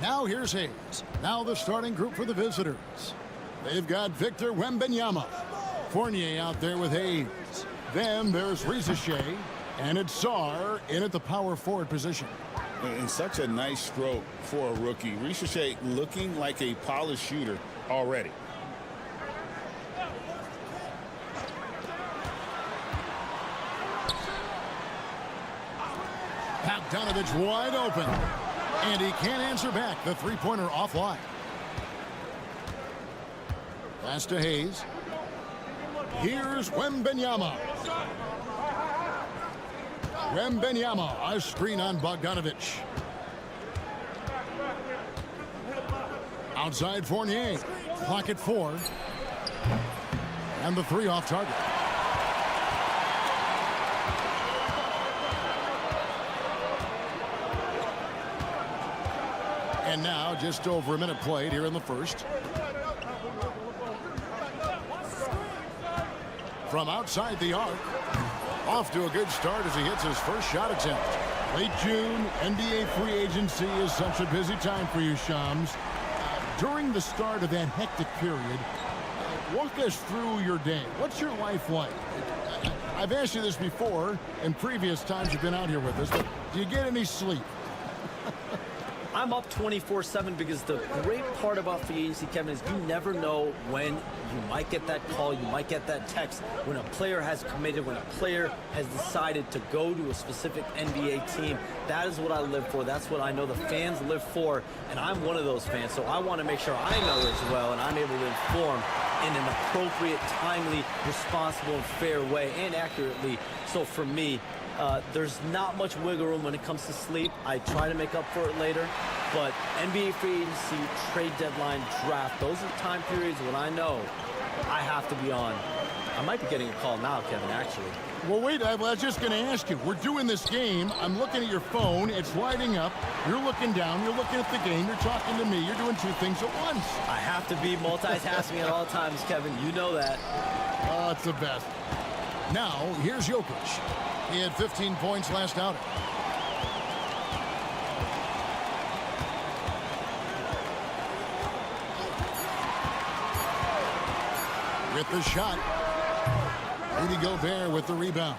Now here's Hayes. Now the starting group for the visitors. They've got Victor Wembanyama. Fournier out there with Hayes. Then there's Ricochet. And it's Sarr in at the power forward position. And such a nice stroke for a rookie. Ricochet looking like a polished shooter already. Bogdanovich wide open. And he can't answer back. The three-pointer offline. Pass to Hayes. Here's Wembanyama. Wembanyama, a screen on Bogdanovich. Outside Fournier. Clock at 4. And the three off target. And now just over a minute played here in the first. From outside the arc. Off to a good start as he hits his first shot attempt. Late June, NBA free agency is such a busy time for you, Shams. During the start of that hectic period, walk us through your day. What's your life like? I've asked you this before in previous times you've been out here with us, but do you get any sleep? I'm up 24/7 because the great part about free agency, Kevin, is you never know when you might get that call, you might get that text, when a player has committed, when a player has decided to go to a specific NBA team. That is what I live for. That's what I know the fans live for, and I'm one of those fans, so I want to make sure I know as well, and I'm able to inform in an appropriate, timely, responsible, and fair way, and accurately. So for me, there's not much wiggle room when it comes to sleep. I try to make up for it later, but NBA free agency, trade deadline, draft, those are time periods when I know I have to be on. I might be getting a call now, Kevin, actually. Well, wait, I was just going to ask you. We're doing this game. I'm looking at your phone. It's lighting up. You're looking down. You're looking at the game. You're talking to me. You're doing two things at once. I have to be multitasking at all times, Kevin. You know that. Oh, it's the best. Now, here's Jokic. He had 15 points last outing. With the shot. Rudy Gobert with the rebound.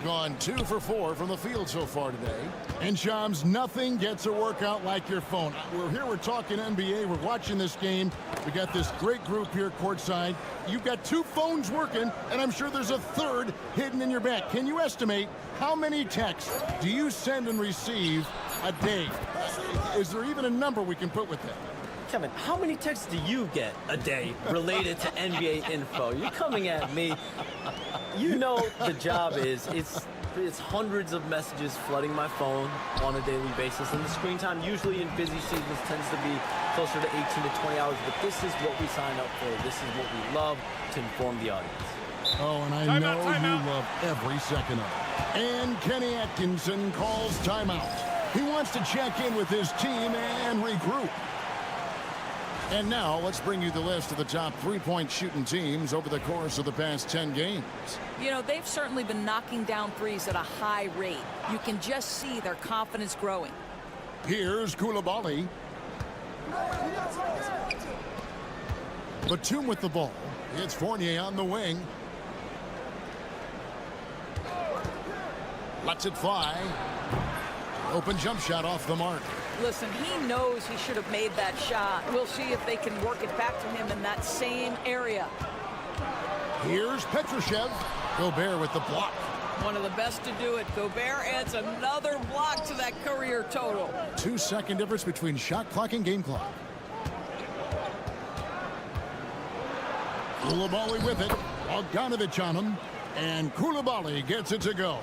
Gone 2 for 4 from the field so far today. And Shams, nothing gets a workout like your phone. We're here, we're talking NBA, we're watching this game. We got this great group here courtside. You've got 2 phones working, and I'm sure there's a third hidden in your back. Can you estimate how many texts do you send and receive a day? Is there even a number we can put with that? Kevin, how many texts do you get a day related to NBA info? You're coming at me. You know the job is, it's hundreds of messages flooding my phone on a daily basis, and the screen time usually in busy seasons tends to be closer to 18 to 20 hours, but this is what we signed up for. This is what we love, to inform the audience. Oh, and I know you love every second of it. And Kenny Atkinson calls timeout. He wants to check in with his team and regroup. And now let's bring you the list of the top three-point shooting teams over the course of the past 10 games. You know, they've certainly been knocking down threes at a high rate. You can just see their confidence growing. Here's Koulibaly. Batum with the ball. It's Fournier on the wing. Lets it fly. Open jump shot off the mark. Listen, he knows he should have made that shot. We'll see if they can work it back to him in that same area. Here's Petrushev. Gobert with the block. One of the best to do it. Gobert adds another block to that career total. 2-second difference between shot clock and game clock. Koulibaly with it. Bogdanovich on him. And Koulibaly gets it to go.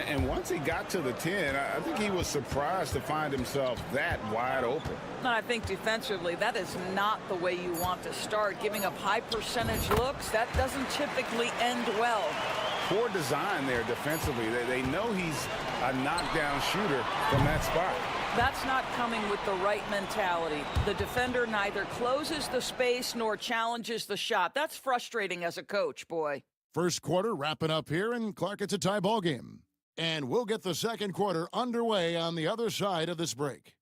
And once he got to the 10, I think he was surprised to find himself that wide open. And I think defensively, that is not the way you want to start. Giving up high percentage looks, that doesn't typically end well. Poor design there defensively. They know he's a knockdown shooter from that spot. That's not coming with the right mentality. The defender neither closes the space nor challenges the shot. That's frustrating as a coach, boy. First quarter wrapping up here, and Clark, it's a tie ball game. And we'll get the second quarter underway on the other side of this break.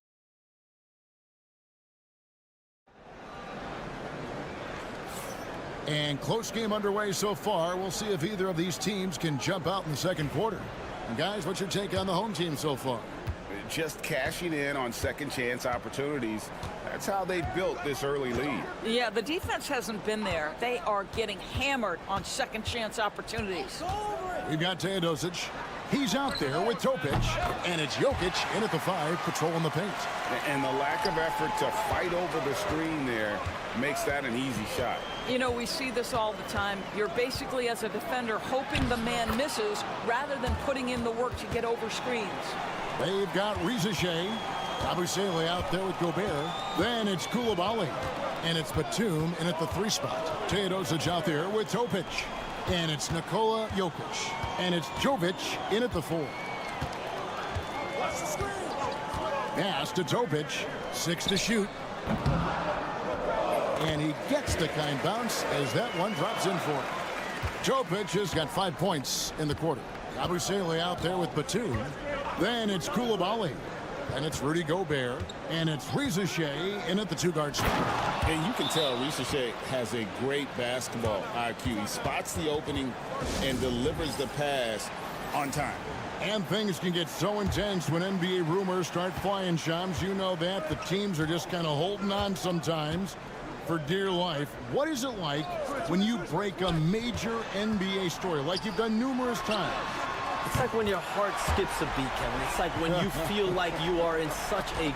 And close game underway so far. We'll see if either of these teams can jump out in the second quarter. And guys, what's your take on the home team so far? Just cashing in on second chance opportunities. That's how they built this early lead. Yeah, the defense hasn't been there. They are getting hammered on second chance opportunities. We've got Teodosic. He's out there with Topic, and it's Jokic in at the 5, patrolling the paint. And the lack of effort to fight over the screen there makes that an easy shot. You know, we see this all the time. You're basically, as a defender, hoping the man misses rather than putting in the work to get over screens. They've got Rizichet. Abusele out there with Gobert. Then it's Koulibaly. And it's Batum in at the 3 spot. Teodosic out there with Topic. And it's Nikola Jokic. And it's Jovic in at the 4. Pass to Topic. 6 to shoot. And he gets the kind bounce as that one drops in for him. Topic has got 5 points in the quarter. Abusele out there with Batum. Then it's Koulibaly. And it's Rudy Gobert. And it's Rizichet in at the 2-guard spot. And you can tell Rizichet has a great basketball IQ. He spots the opening and delivers the pass on time. And things can get so intense when NBA rumors start flying, Shams. You know that. The teams are just kind of holding on sometimes for dear life. What is it like when you break a major NBA story like you've done numerous times? It's like when your heart skips a beat, Kevin. It's like when you feel like you are in such a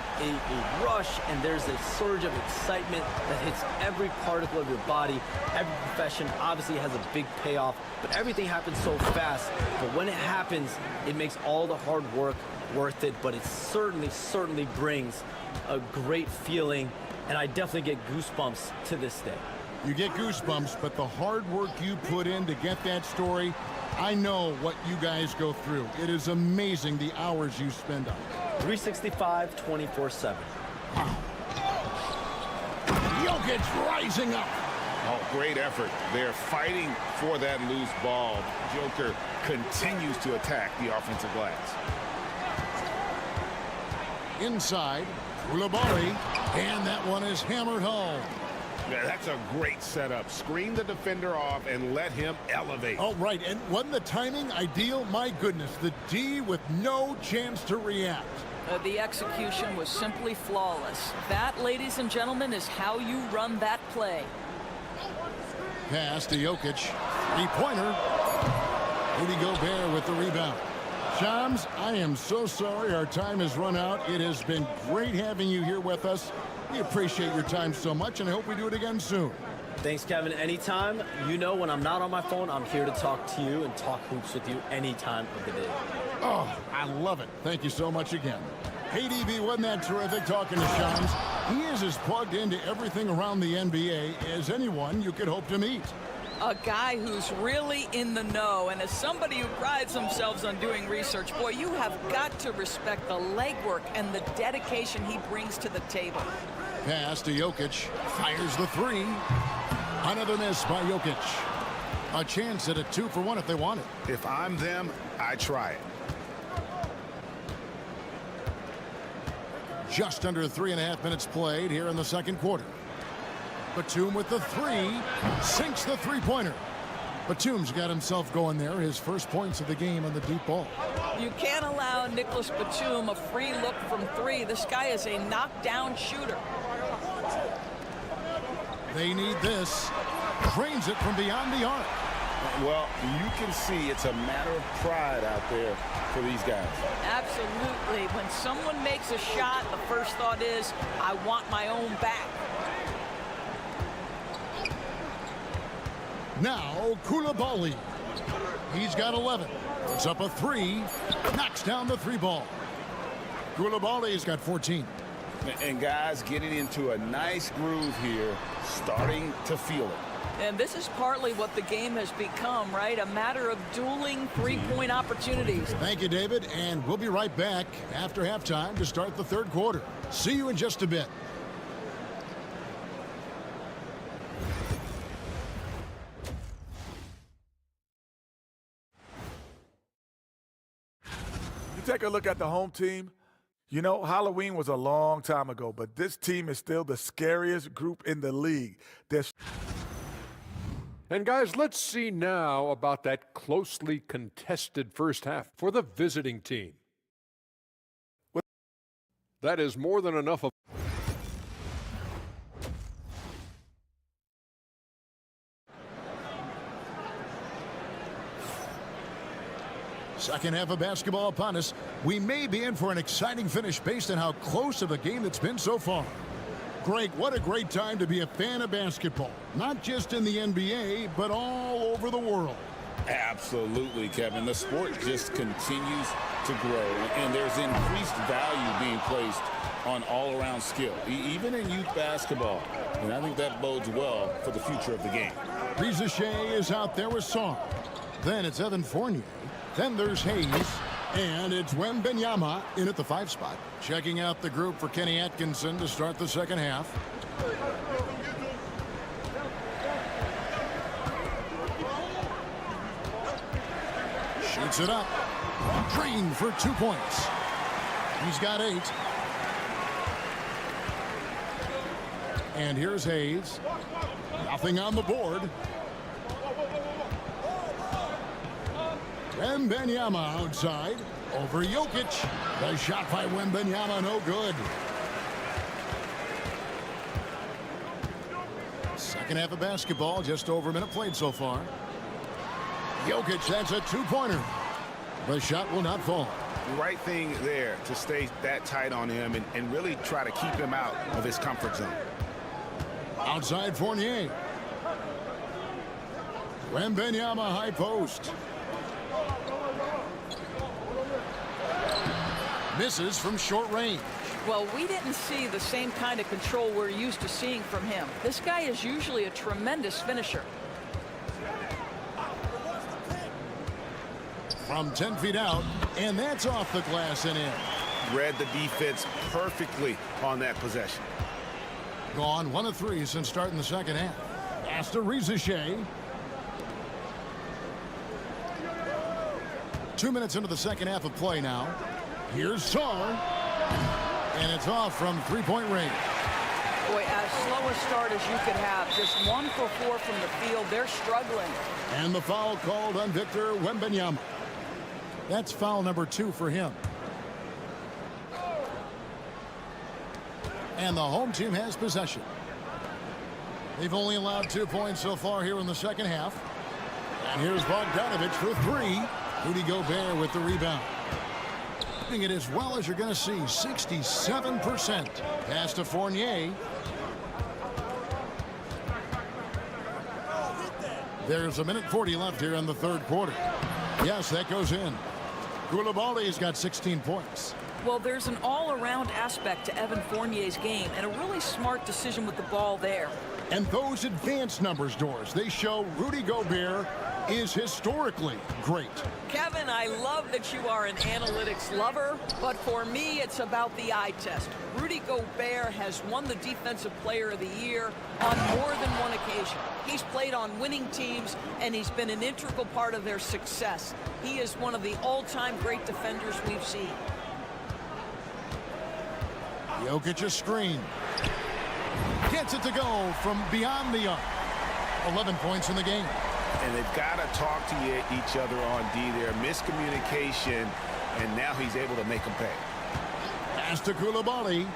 rush and there's a surge of excitement that hits every particle of your body. Every profession obviously has a big payoff, but everything happens so fast. But when it happens, it makes all the hard work worth it, but it certainly brings a great feeling, and I definitely get goosebumps to this day. You get goosebumps, but the hard work you put in to get that story, I know what you guys go through. It is amazing the hours you spend on it. 365, 24/7. Jokic rising up. Oh, great effort. They're fighting for that loose ball. Joker continues to attack the offensive glass. Inside, Koulibaly, and that one is hammered home. Yeah, that's a great setup. Screen the defender off and let him elevate. Oh, right, and wasn't the timing ideal? My goodness, the D with no chance to react. The execution was simply flawless. That, ladies and gentlemen, is how you run that play. Pass to Jokic. 3-pointer. Rudy Gobert with the rebound. Shams, I am so sorry our time has run out. It has been great having you here with us. We appreciate your time so much, and I hope we do it again soon. Thanks, Kevin. Anytime. You know, when I'm not on my phone, I'm here to talk to you and talk hoops with you any time of the day. Oh, I love it. Thank you so much again. Hey, DB, wasn't that terrific talking to Shams? He is as plugged into everything around the NBA as anyone you could hope to meet. A guy who's really in the know, and as somebody who prides themselves on doing research, boy, you have got to respect the legwork and the dedication he brings to the table. Pass to Jokic. Fires the 3. Another miss by Jokic. A chance at a 2-for-1 if they want it. If I'm them, I try it. Just under 3.5 minutes played here in the second quarter. Batum with the 3. Sinks the 3-pointer. Batum's got himself going there. His first points of the game on the deep ball. You can't allow Nicholas Batum a free look from 3. This guy is a knockdown shooter. They need this. Drains it from beyond the arc. Well, you can see it's a matter of pride out there for these guys. Absolutely. When someone makes a shot, the first thought is, I want my own back. Now, Koulibaly. He's got 11. Puts up a 3. Knocks down the 3 ball. Koulibaly's got 14. And guys getting into a nice groove here, starting to feel it. And this is partly what the game has become, right? A matter of dueling three-point opportunities. Thank you, David. And we'll be right back after halftime to start the third quarter. See you in just a bit. take a look at the home team, you know, Halloween was a long time ago, but this team is still the scariest group in the league. And guys, let's see now about that closely contested first half for the visiting team. That is more than enough of... Second half of basketball upon us. We may be in for an exciting finish based on how close of a game it's been so far. Greg, what a great time to be a fan of basketball. Not just in the NBA, but all over the world. Absolutely, Kevin. The sport just continues to grow, and there's increased value being placed on all-around skill, even in youth basketball. And I think that bodes well for the future of the game. Reza Shea is out there with Song. Then it's Evan Fournier. Then there's Hayes. And it's Wembanyama in at the 5 spot. Checking out the group for Kenny Atkinson to start the second half. Shoots it up. Green for 2 points. He's got 8. And here's Hayes. Nothing on the board. Wembanyama outside. Over Jokic. The shot by Wembanyama, no good. Second half of basketball, just over a minute played so far. Jokic, that's a 2-pointer. The shot will not fall. The right thing there to stay that tight on him and really try to keep him out of his comfort zone. Outside Fournier. Wembanyama high post. Misses from short range. Well, we didn't see the same kind of control we're used to seeing from him. This guy is usually a tremendous finisher. From 10 feet out, and that's off the glass and in. Read the defense perfectly on that possession. Gone 1 of 3 since starting the second half. Pass to Reza Shea. 2 minutes into the second half of play now. Here's Sarr. And it's off from 3-point range. Boy, as slow a start as you could have. Just 1 for 4 from the field. They're struggling. And the foul called on Victor Wembanyama. That's foul number 2 for him. And the home team has possession. They've only allowed 2 points so far here in the second half. And here's Bogdanovic for 3. Rudy Gobert with the rebound. Doing it as well as you're going to see. 67%. Pass to Fournier. There's a minute 40 left here in the third quarter. Yes, that goes in. Koulibaly's got 16 points. Well, there's an all-around aspect to Evan Fournier's game, and a really smart decision with the ball there. And those advanced numbers, Doris, they show Rudy Gobert is historically great. Kevin, I love that you are an analytics lover, but for me, it's about the eye test. Rudy Gobert has won the Defensive Player of the Year on more than one occasion. He's played on winning teams, and he's been an integral part of their success. He is one of the all-time great defenders we've seen. Jokic a screen. Gets it to go from beyond the arc. 11 points in the game. And they've got to talk to each other on D there. Miscommunication, and now he's able to make them pay. Pass to Koulibaly.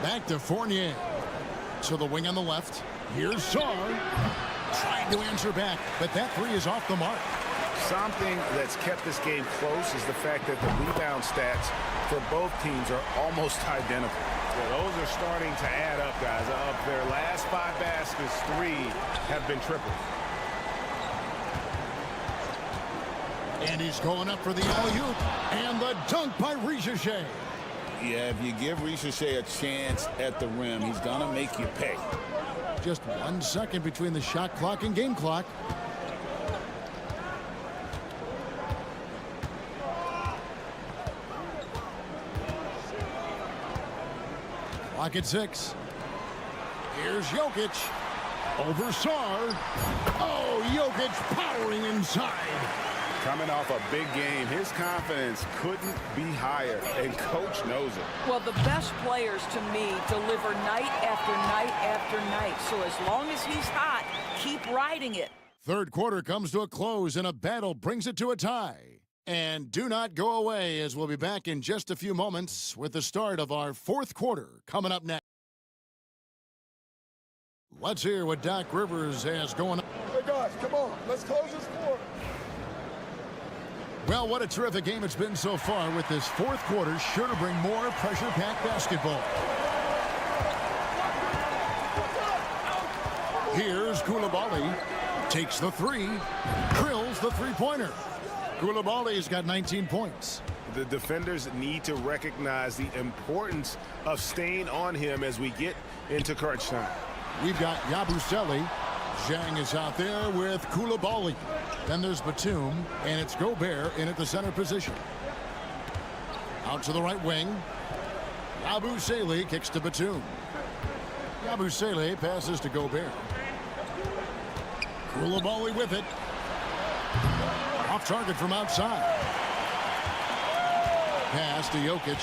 Back to Fournier. To the wing on the left. Here's Sarr. Trying to answer back, but that 3 is off the mark. Something that's kept this game close is the fact that the rebound stats for both teams are almost identical. Well, those are starting to add up, guys. Of their last 5 baskets, 3 have been triples. And he's going up for the alley-oop. And the dunk by Reza Shea. Yeah, if you give Reza Shea a chance at the rim, he's going to make you pay. Just 1 second between the shot clock and game clock. Clock at 6. Here's Jokic. Over Sarr. Oh, Jokic powering inside. Coming off a big game, his confidence couldn't be higher, and coach knows it. Well, the best players, to me, deliver night after night after night. So as long as he's hot, keep riding it. Third quarter comes to a close, and a battle brings it to a tie. And do not go away, as we'll be back in just a few moments with the start of our fourth quarter coming up next. Let's hear what Doc Rivers has going on. Hey, guys, come on. Let's close this floor. Well, what a terrific game it's been so far, with this fourth quarter sure to bring more pressure-packed basketball. Here's Koulibaly. Takes the three. Drills the three-pointer. Koulibaly's got 19 points. The defenders need to recognize the importance of staying on him as we get into crunch time. We've got Yabusele. Zhang is out there with Koulibaly. Then there's Batum, and it's Gobert in at the center position. Out to the right wing. Yabusele kicks to Batum. Yabusele passes to Gobert. Koulibaly with it. Off target from outside. Pass to Jokic.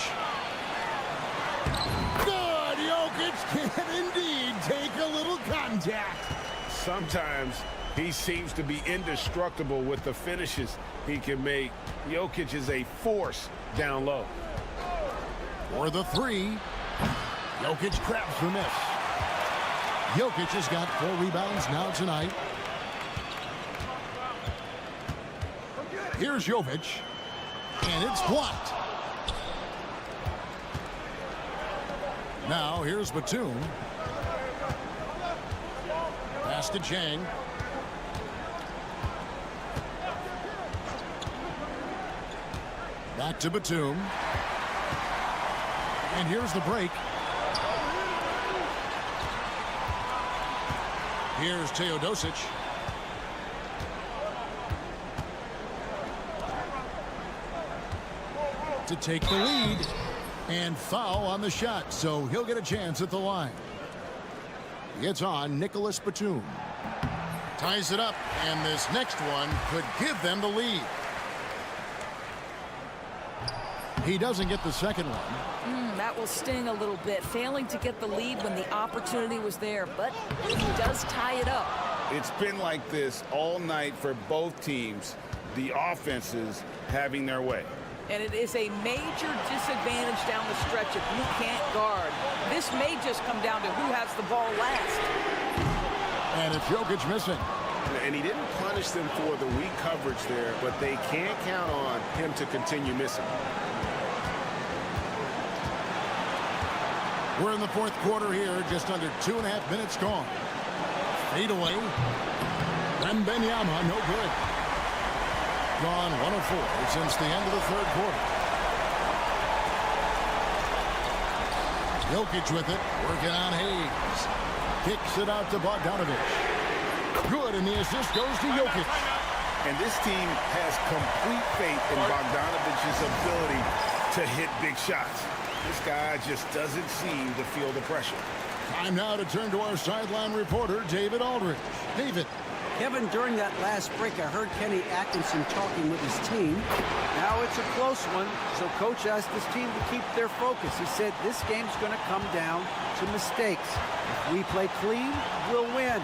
Good! Jokic can indeed take a little contact. Sometimes he seems to be indestructible with the finishes he can make. Jokic is a force down low. For the three. Jokic grabs the miss. Jokic has got 4 rebounds now tonight. Here's Jovic. And it's blocked. Now here's Batum. Pass to Zhang. Back to Batum. And here's the break. Here's Teodosic. To take the lead. And foul on the shot, so he'll get a chance at the line. It's on Nicholas Batum. Ties it up, and this next one could give them the lead. He doesn't get the second one. That will sting a little bit, failing to get the lead when the opportunity was there, but he does tie it up. It's been like this all night for both teams, the offenses having their way. And it is a major disadvantage down the stretch if you can't guard. This may just come down to who has the ball last. And it's Jokic missing. And he didn't punish them for the weak coverage there, but they can't count on him to continue missing. We're in the fourth quarter here, just under 2.5 minutes gone. Fade away. Wembanyama, no good. Gone 1 of 4 since the end of the third quarter. Jokic with it, working on Hayes. Kicks it out to Bogdanovich. Good, and the assist goes to Jokic. And this team has complete faith in Bogdanovich's ability to hit big shots. This guy just doesn't seem to feel the pressure. Time now to turn to our sideline reporter, David Aldridge. David. Kevin, during that last break, I heard Kenny Atkinson talking with his team. Now it's a close one, so Coach asked his team to keep their focus. He said this game's going to come down to mistakes. If we play clean, we'll win.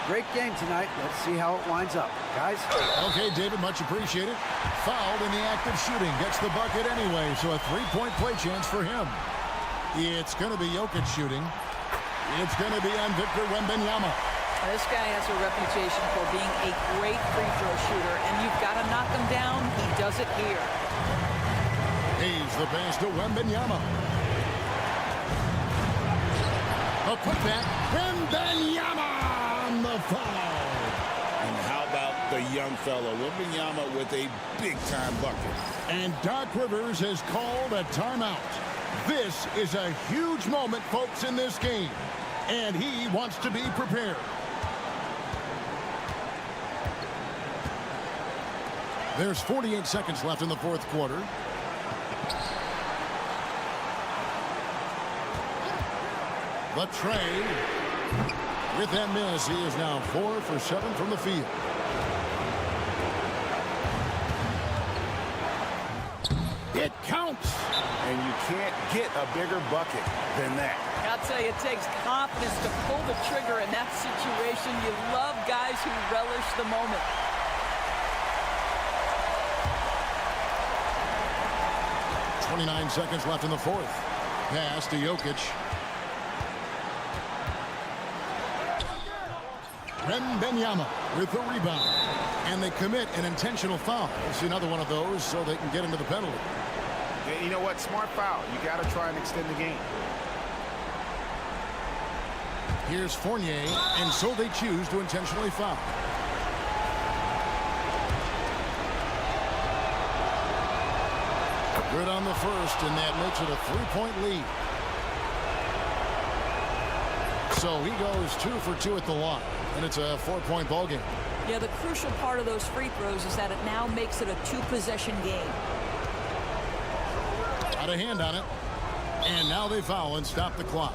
Great game tonight. Let's see how it winds up. Guys? Okay, David, much appreciated. Fouled in the act of shooting. Gets the bucket anyway, so a 3-point play chance for him. It's going to be Jokic shooting. It's going to be on Victor Wembanyama. This guy has a reputation for being a great free throw shooter, and you've got to knock him down. He does it here. He's the pass to Wembanyama. A putback. Wembanyama on the foul. And how about the young fellow, Wembanyama, with a big-time bucket. And Doc Rivers has called a timeout. This is a huge moment, folks, in this game. And he wants to be prepared. There's 48 seconds left in the fourth quarter. The tray with that miss. He is now 4 for 7 from the field. close. And you can't get a bigger bucket than that. I'll tell you, it takes confidence to pull the trigger in that situation. You love guys who relish the moment. .29 seconds left in the fourth. Pass to Jokic. Wembanyama with the rebound. And they commit an intentional foul. We'll see another one of those so they can get into the penalty. Yeah, you know what? Smart foul. You got to try and extend the game. Here's Fournier, and so they choose to intentionally foul. Good on the first, and that makes it a 3-point lead. So he goes 2 for 2 at the line, and it's a 4-point ball game. Yeah, the crucial part of those free throws is that it now makes it a 2-possession game. Got a hand on it, and now they foul and stop the clock.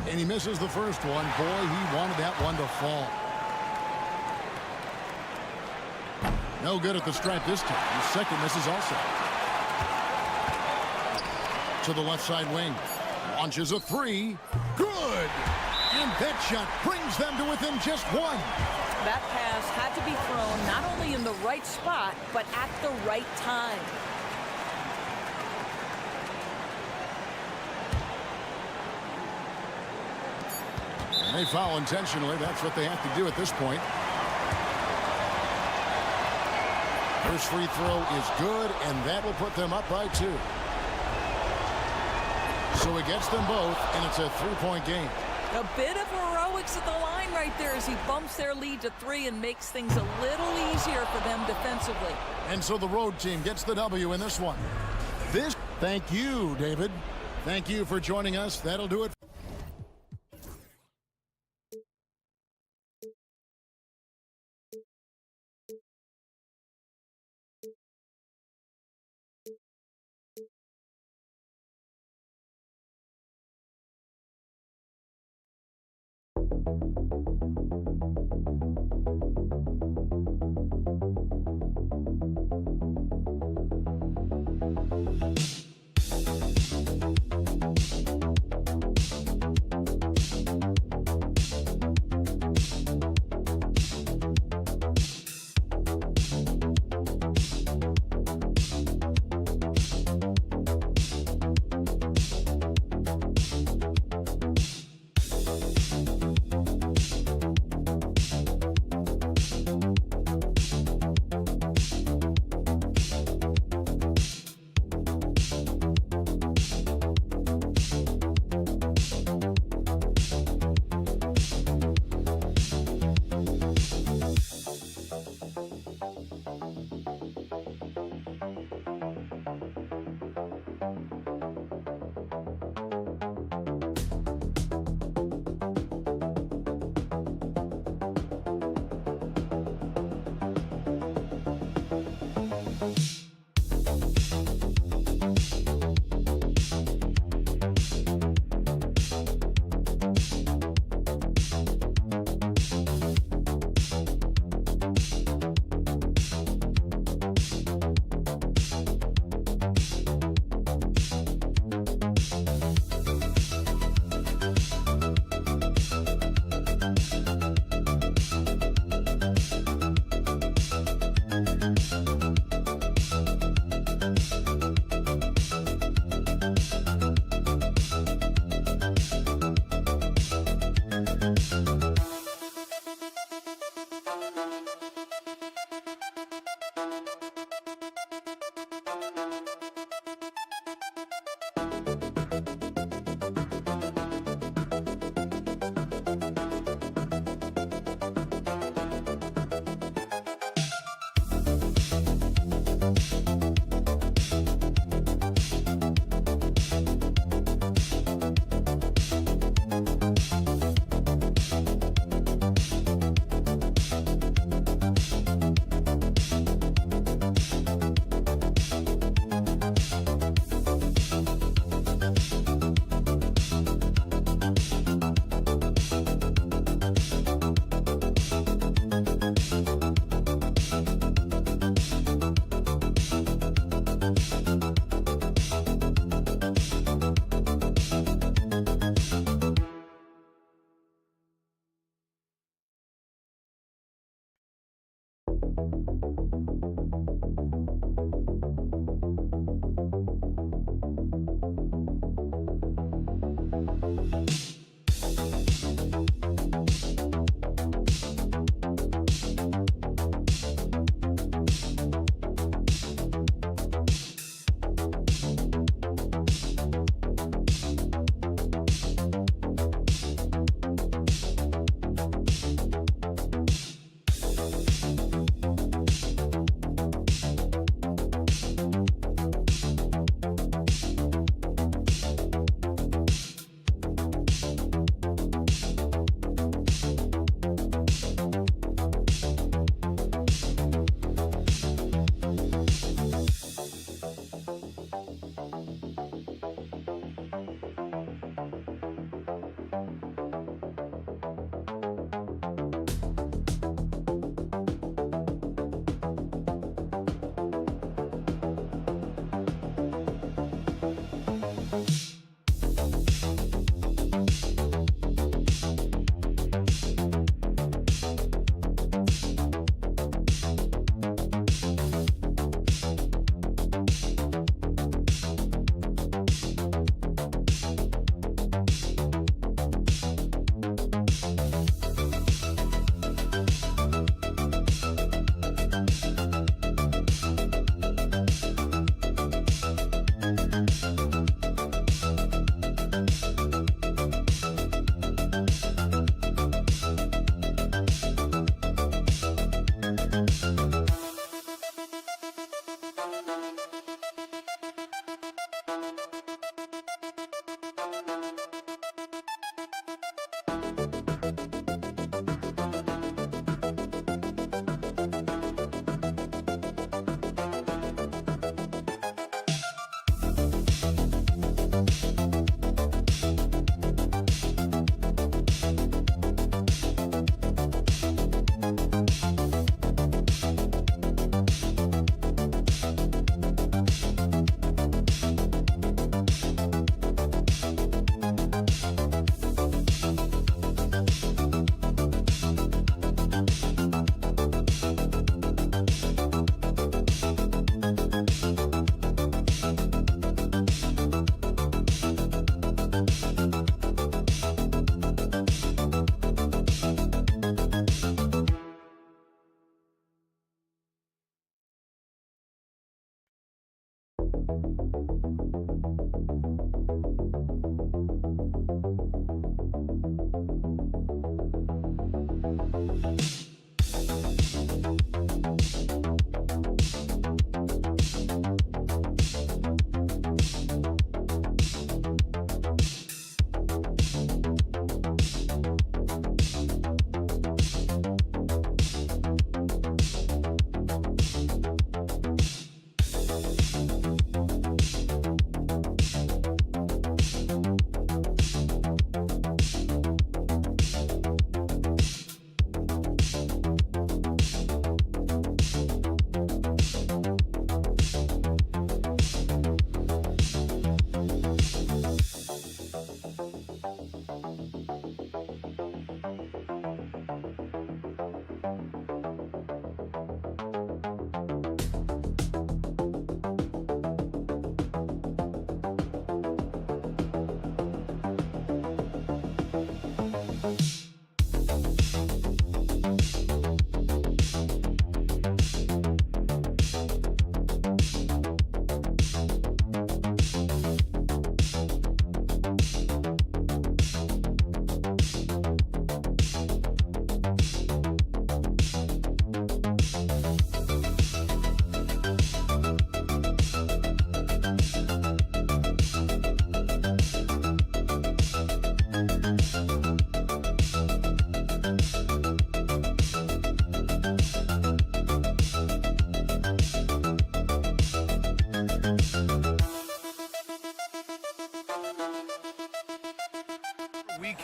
And he misses the first one. Boy, he wanted that one to fall. No good at the stripe this time. His second misses also. To the left side wing. Launches a three. Good! And that shot brings them to within just one. That pass had to be thrown not only in the right spot, but at the right time. And they foul intentionally. That's what they have to do at this point. First free throw is good, and that will put them up by 2. So it gets them both, and it's a 3-point game. A bit of heroics at the line right there as he bumps their lead to 3 and makes things a little easier for them defensively. And so the road team gets the W in this one. Thank you, David. Thank you for joining us. That'll do it.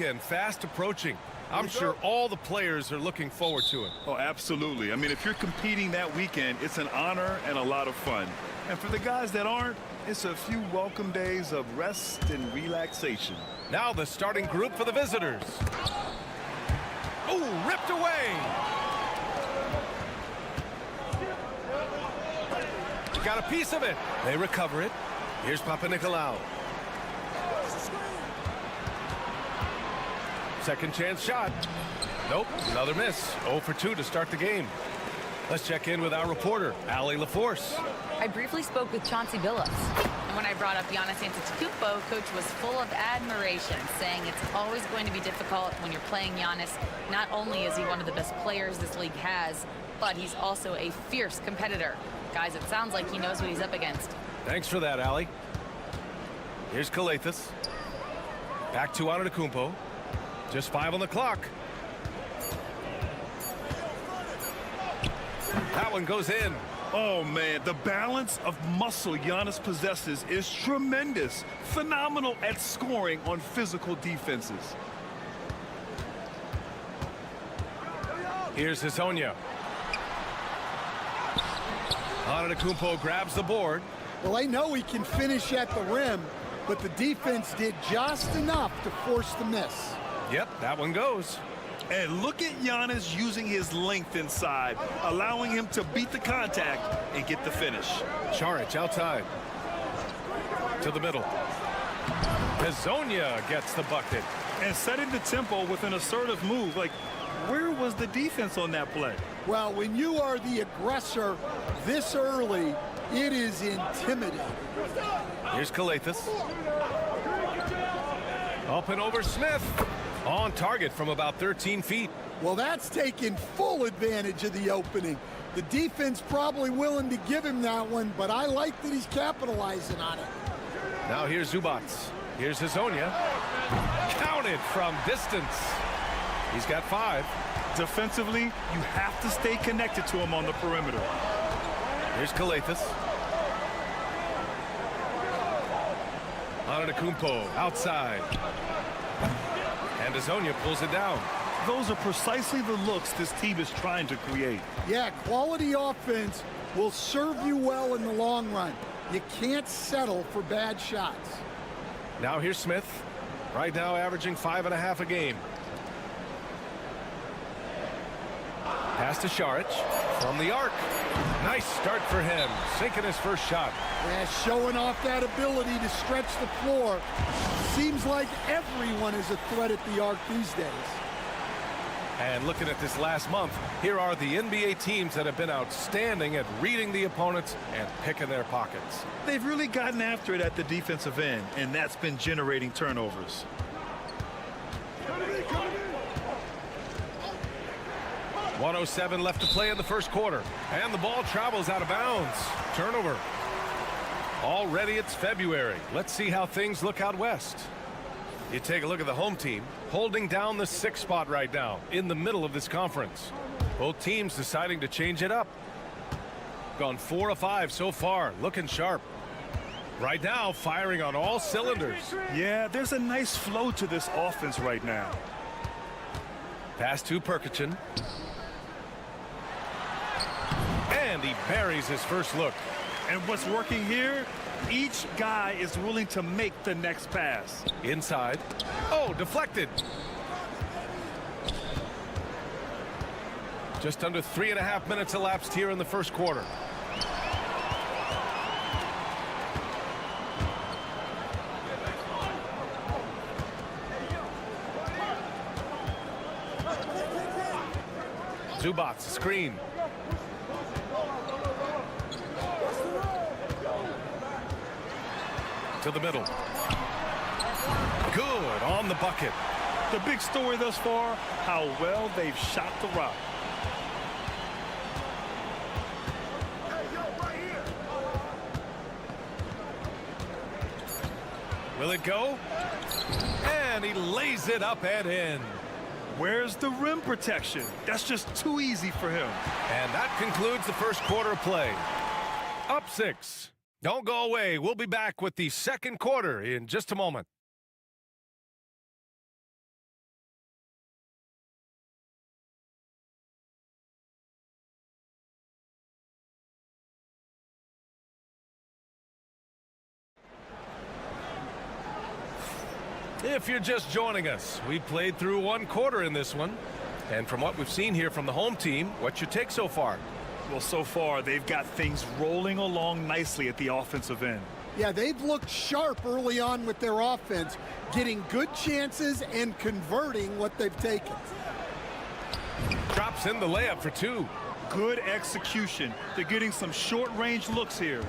weekend fast approaching. I'm sure all the players are looking forward to it. Oh, absolutely. I mean, if you're competing that weekend, it's an honor and a lot of fun. And for the guys that aren't, it's a few welcome days of rest and relaxation. Now the starting group for the visitors. Oh, ripped away. got a piece of it. They recover it. Here's Papanikolaou. Second chance shot. Nope, another miss. 0 for 2 to start the game. Let's check in with our reporter, Allie LaForce. I briefly spoke with Chauncey Billups. And when I brought up Giannis Antetokounmpo, Coach was full of admiration, saying it's always going to be difficult when you're playing Giannis. Not only is he one of the best players this league has, but he's also a fierce competitor. Guys, it sounds like he knows what he's up against. Thanks for that, Allie. Here's Kalathis. Back to Antetokounmpo. Just 5 on the clock. That one goes in. Oh, man, the balance of muscle Giannis possesses is tremendous. Phenomenal at scoring on physical defenses. Here's Hezonja. Antetokounmpo grabs the board. Well, I know he can finish at the rim, but the defense did just enough to force the miss. Yep, that one goes. And look at Giannis using his length inside, allowing him to beat the contact and get the finish. Saric outside. To the middle. Hezonja gets the bucket. And setting the tempo with an assertive move. Like, where was the defense on that play? Well, when you are the aggressor this early, it is intimidating. Here's Kalathis. Up and over Smith. On target from about 13 feet. Well, that's taking full advantage of the opening. The defense probably willing to give him that one, but I like that he's capitalizing on it. Now here's Zubac. Here's Hezonja. Counted from distance. He's got 5. Defensively, you have to stay connected to him on the perimeter. Here's Kalathis. Antetokounmpo outside. And Hezonja pulls it down. Those are precisely the looks this team is trying to create. Yeah, quality offense will serve you well in the long run. You can't settle for bad shots. Now here's Smith. Right now averaging 5.5 a game. Pass to Saric from the arc. Nice start for him. Sinking his first shot. Yeah, showing off that ability to stretch the floor. Seems like everyone is a threat at the arc these days. And looking at this last month, here are the NBA teams that have been outstanding at reading the opponents and picking their pockets. They've really gotten after it at the defensive end, and that's been generating turnovers. 1:07 left to play in the first quarter. And the ball travels out of bounds. Turnover. Already it's February. Let's see how things look out west. You take a look at the home team, holding down the 6th spot right now in the middle of this conference. Both teams deciding to change it up. Gone 4 of 5 so far, looking sharp. Right now, firing on all cylinders. Yeah, there's a nice flow to this offense right now. Pass to Perkichin. And he buries his first look. And what's working here, each guy is willing to make the next pass. Inside. Oh, deflected. Just under 3.5 minutes elapsed here in the first quarter. Zubac, screen. To the middle. Good on the bucket. The big story thus far, how well they've shot the rock. Will it go? And he lays it up and in. Where's the rim protection? That's just too easy for him. And that concludes the first quarter of play. Up 6. Don't go away. We'll be back with the second quarter in just a moment. If you're just joining us, we played through 1 quarter in this one. And from what we've seen here from the home team, what's your take so far? Well, so far, they've got things rolling along nicely at the offensive end. Yeah, they've looked sharp early on with their offense, getting good chances and converting what they've taken. Drops in the layup for two. Good execution. They're getting some short-range looks here.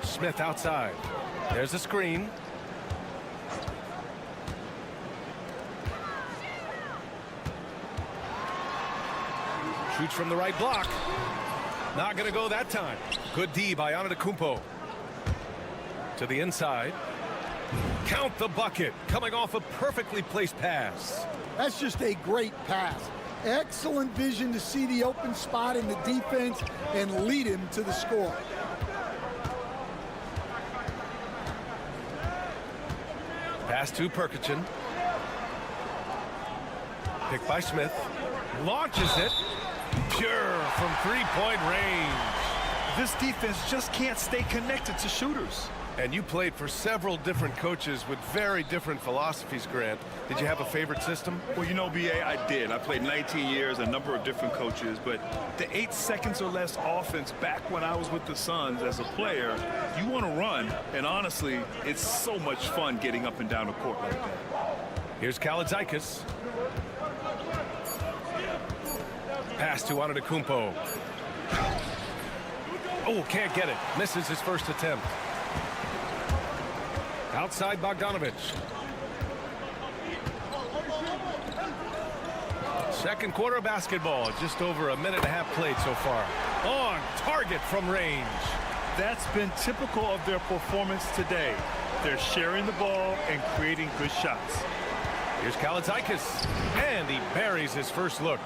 Smith outside. There's a screen. Shoots from the right block. Not going to go that time. Good D by Antetokounmpo. To the inside. Count the bucket. Coming off a perfectly placed pass. That's just a great pass. Excellent vision to see the open spot in the defense and lead him to the score. Pass to Perkichin. Picked by Smith. Launches it. Pure from three-point range. This defense just can't stay connected to shooters. And you played for several different coaches with very different philosophies, Grant. Did you have a favorite system? Well, you know, B.A., I did. I played 19 years, a number of different coaches, but the 8 seconds or less offense back when I was with the Suns as a player, you want to run, and honestly, it's so much fun getting up and down the court like that. Here's Kaladzikis. Pass to Antetokounmpo. Oh, can't get it. Misses his first attempt. Outside Bogdanovic. Second quarter of basketball. Just over a minute and a half played so far. On target from range. That's been typical of their performance today. They're sharing the ball and creating good shots. Here's Kaladzikis. And he buries his first look.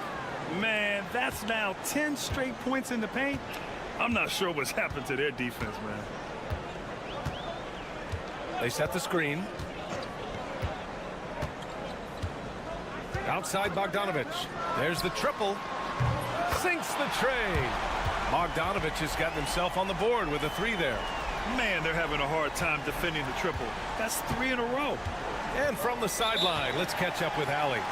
Man, that's now 10 straight points in the paint. I'm not sure what's happened to their defense, man. They set the screen. Outside Bogdanovic. There's the triple. Sinks the tray. Bogdanovic has gotten himself on the board with a 3 there. Man, they're having a hard time defending the triple. That's 3 in a row. And from the sideline, let's catch up with Allie.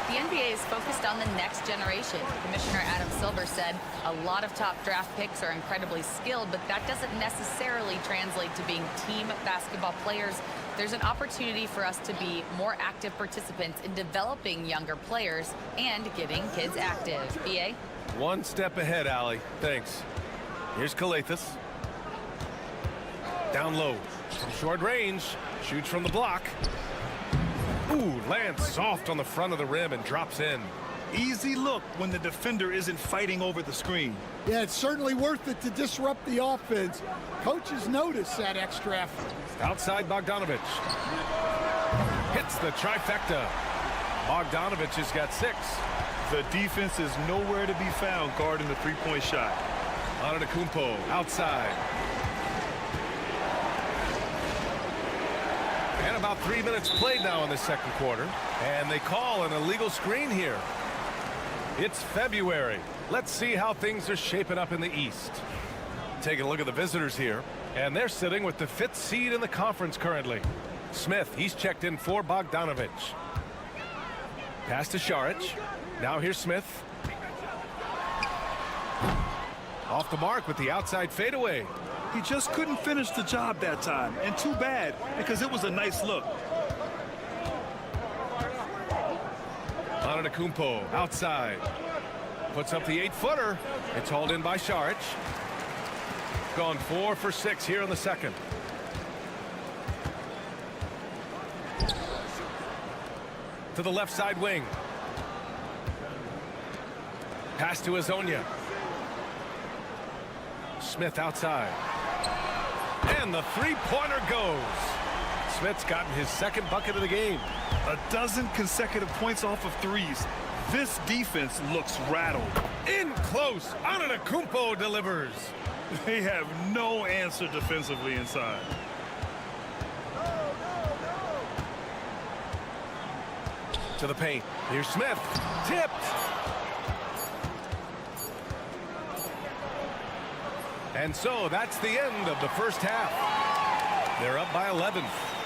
The NBA is focused on the next generation. Commissioner Adam Silver said a lot of top draft picks are incredibly skilled, but that doesn't necessarily translate to being team basketball players. There's an opportunity for us to be more active participants in developing younger players and getting kids active. BA? One step ahead, Allie. Thanks. Here's Kalathis. Down low. From short range. Shoots from the block. Ooh, lands soft on the front of the rim and drops in. Easy look when the defender isn't fighting over the screen. Yeah, it's certainly worth it to disrupt the offense. Coaches notice that extra effort. Outside Bogdanovic. Hits the trifecta. Bogdanovic has got 6. The defense is nowhere to be found guarding the three-point shot. Antetokounmpo outside. And about 3 minutes played now in the second quarter. And they call an illegal screen here. It's February. Let's see how things are shaping up in the East. Taking a look at the visitors here. And they're sitting with the 5th seed in the conference currently. Smith, he's checked in for Bogdanovic. Pass to Šarić. Now here's Smith. Off the mark with the outside fadeaway. He just couldn't finish the job that time, and too bad, because it was a nice look. Antetokounmpo outside. Puts up the 8-footer. It's hauled in by Šarić. Gone 4 for 6 here in the second. To the left side wing. Pass to Azonia. Smith outside. And the three-pointer goes. Smith's gotten his second bucket of the game. A dozen consecutive points off of threes. This defense looks rattled. In close. Antetokounmpo delivers. They have no answer defensively inside. To the paint. Here's Smith. Tipped. And so that's the end of the first half. They're up by 11.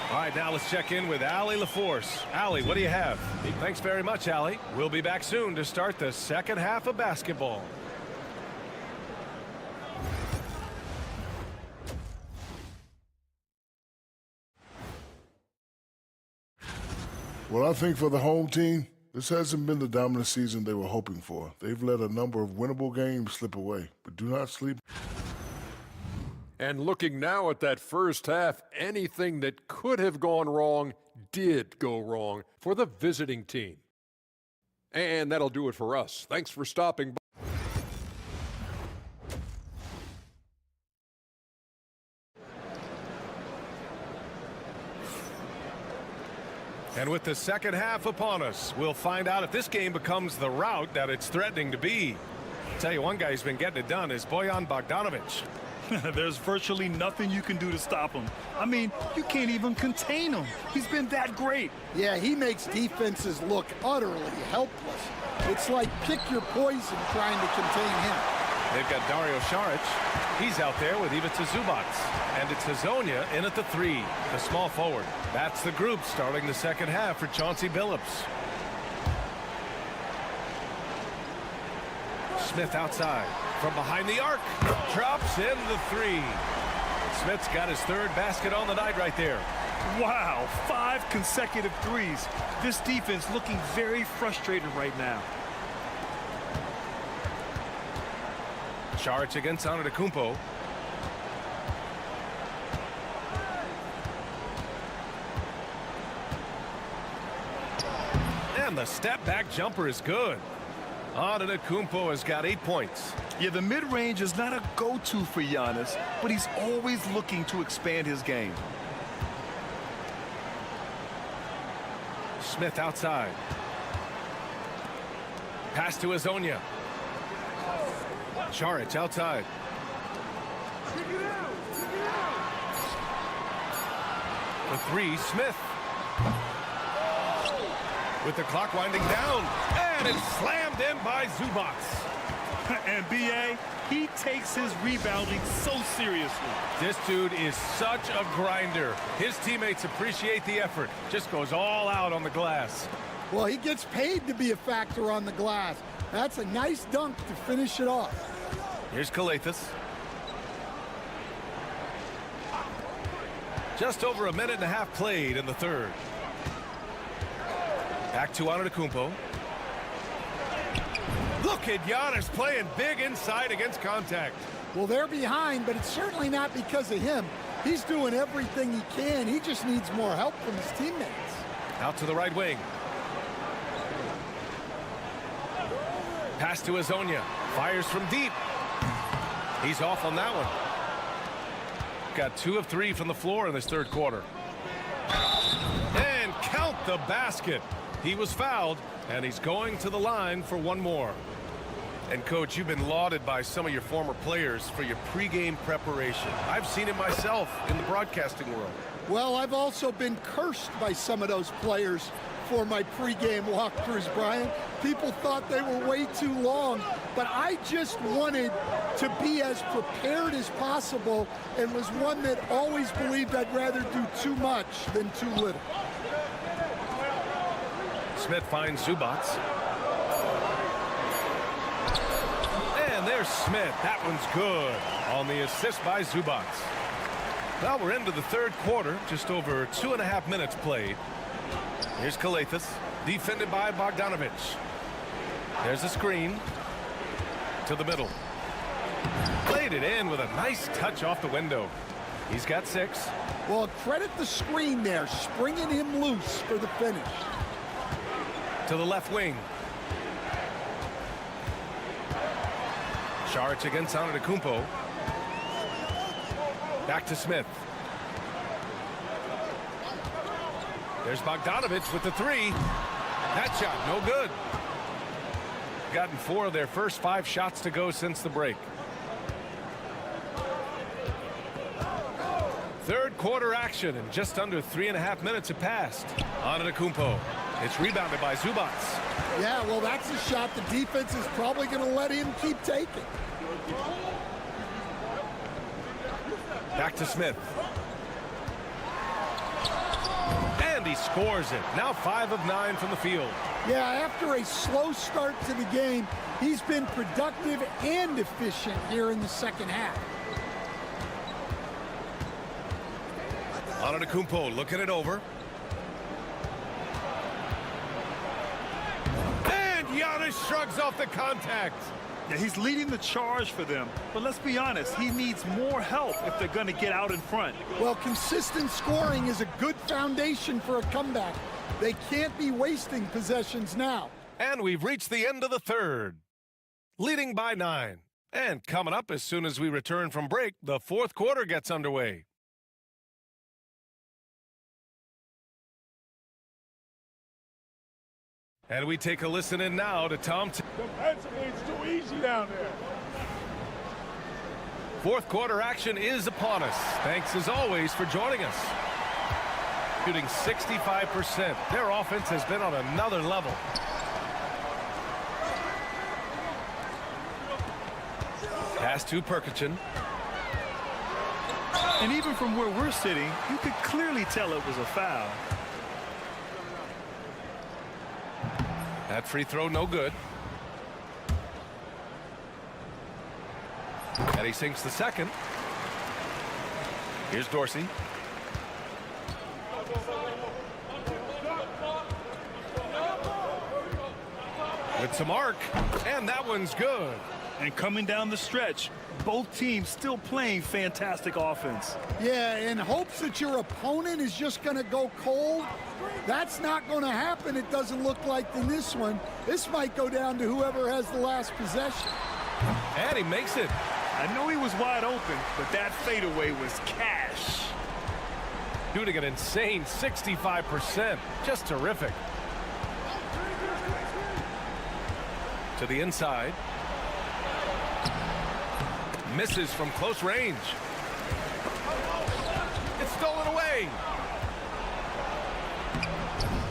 All right, now let's check in with Allie LaForce. Allie, what do you have? Thanks very much, Allie. We'll be back soon to start the second half of basketball. Well, I think for the home team, this hasn't been the dominant season they were hoping for. They've let a number of winnable games slip away, but do not sleep. And looking now at that first half, anything that could have gone wrong did go wrong for the visiting team. And that'll do it for us. Thanks for stopping by. And with the second half upon us, we'll find out if this game becomes the rout that it's threatening to be. I'll tell you, one guy who's been getting it done is Bojan Bogdanovic. There's virtually nothing you can do to stop him. I mean, you can't even contain him. He's been that great. Yeah, he makes defenses look utterly helpless. It's like pick your poison trying to contain him. They've got Dario Saric. He's out there with Ivica Zubac. And it's Hazonia in at the 3, the small forward. That's the group starting the second half for Chauncey Billups. Smith outside. From behind the arc. Drops in the 3. Smith's got his third basket on the night right there. Wow, 5 consecutive threes. This defense looking very frustrated right now. Saric against Antetokounmpo. And the step back jumper is good. Antetokounmpo has got 8 points. Yeah, the mid-range is not a go-to for Giannis, but he's always looking to expand his game. Smith outside. Pass to Hazonia. Saric outside. The 3, Smith. With the clock winding down. And it's slammed in by Zubac. And B.A., he takes his rebounding so seriously. This dude is such a grinder. His teammates appreciate the effort. Just goes all out on the glass. Well, he gets paid to be a factor on the glass. That's a nice dunk to finish it off. Here's Calathes. Just over a minute and a half played in the third. Back to Antetokounmpo. Look at Giannis playing big inside against contact. Well, they're behind, but it's certainly not because of him. He's doing everything he can. He just needs more help from his teammates. Out to the right wing. Pass to Hazonia. Fires from deep. He's off on that one. Got 2 of 3 from the floor in this third quarter. And count the basket. He was fouled, and he's going to the line for one more. And, Coach, you've been lauded by some of your former players for your pregame preparation. I've seen it myself in the broadcasting world. Well, I've also been cursed by some of those players for my pregame walkthroughs, Brian. People thought they were way too long, but I just wanted to be as prepared as possible and was one that always believed I'd rather do too much than too little. Smith finds Zubac. And there's Smith. That one's good on the assist by Zubac. Well, we're into the third quarter, just over 2.5 minutes played. Here's Calathes, defended by Bogdanovic. There's a screen to the middle. Played it in with a nice touch off the window. He's got 6. Well, credit the screen there, springing him loose for the finish. To the left wing. Saric against Antetokounmpo. Back to Smith. There's Bogdanovic with the 3. That shot, no good. Gotten 4 of their first 5 shots to go since the break. Third quarter action, and just under 3.5 minutes have passed. Antetokounmpo. It's rebounded by Zubac. Yeah, well, that's a shot the defense is probably going to let him keep taking. Back to Smith. And he scores it. Now 5 of 9 from the field. Yeah, after a slow start to the game, he's been productive and efficient here in the second half. Antetokounmpo looking it over. And Giannis shrugs off the contact. Yeah, he's leading the charge for them. But let's be honest, he needs more help if they're going to get out in front. Well, consistent scoring is a good foundation for a comeback. They can't be wasting possessions now. And we've reached the end of the third. Leading by 9. And coming up as soon as we return from break, the fourth quarter gets underway. And we take a listen in now to Tom. Defensively, it's too easy down there. Fourth quarter action is upon us. Thanks as always for joining us. Shooting 65%. Their offense has been on another level. Pass to Perkichin. And even from where we're sitting, you could clearly tell it was a foul. That free throw no good. And he sinks the second. Here's Dorsey. With some arc, and that one's good. And coming down the stretch, both teams still playing fantastic offense. Yeah, in hopes that your opponent is just going to go cold. That's not going to happen, it doesn't look like, in this one. This might go down to whoever has the last possession. And he makes it. I know he was wide open, but that fadeaway was cash. Shooting an insane 65%. Just terrific. To the inside. Misses from close range. It's stolen away.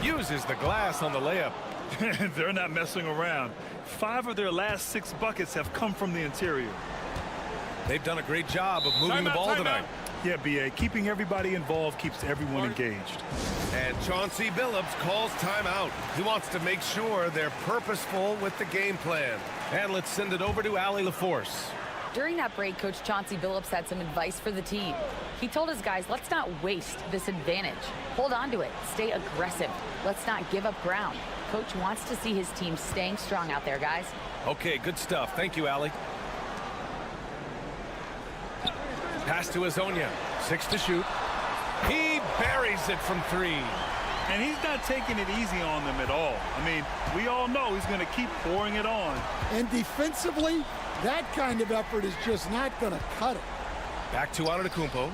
Uses the glass on the layup. They're not messing around. 5 of their last 6 buckets have come from the interior. They've done a great job of moving the ball tonight. Yeah, B.A. Keeping everybody involved keeps everyone engaged. And Chauncey Billups calls timeout. He wants to make sure they're purposeful with the game plan. And let's send it over to Allie LaForce. During that break, Coach Chauncey Billups had some advice for the team. He told his guys, let's not waste this advantage. Hold on to it. Stay aggressive. Let's not give up ground. Coach wants to see his team staying strong out there, guys. Okay, good stuff. Thank you, Allie. Pass to Azonia. 6 to shoot. He buries it from 3. And he's not taking it easy on them at all. I mean, we all know he's going to keep pouring it on. And defensively, that kind of effort is just not going to cut it. Back to Antetokounmpo.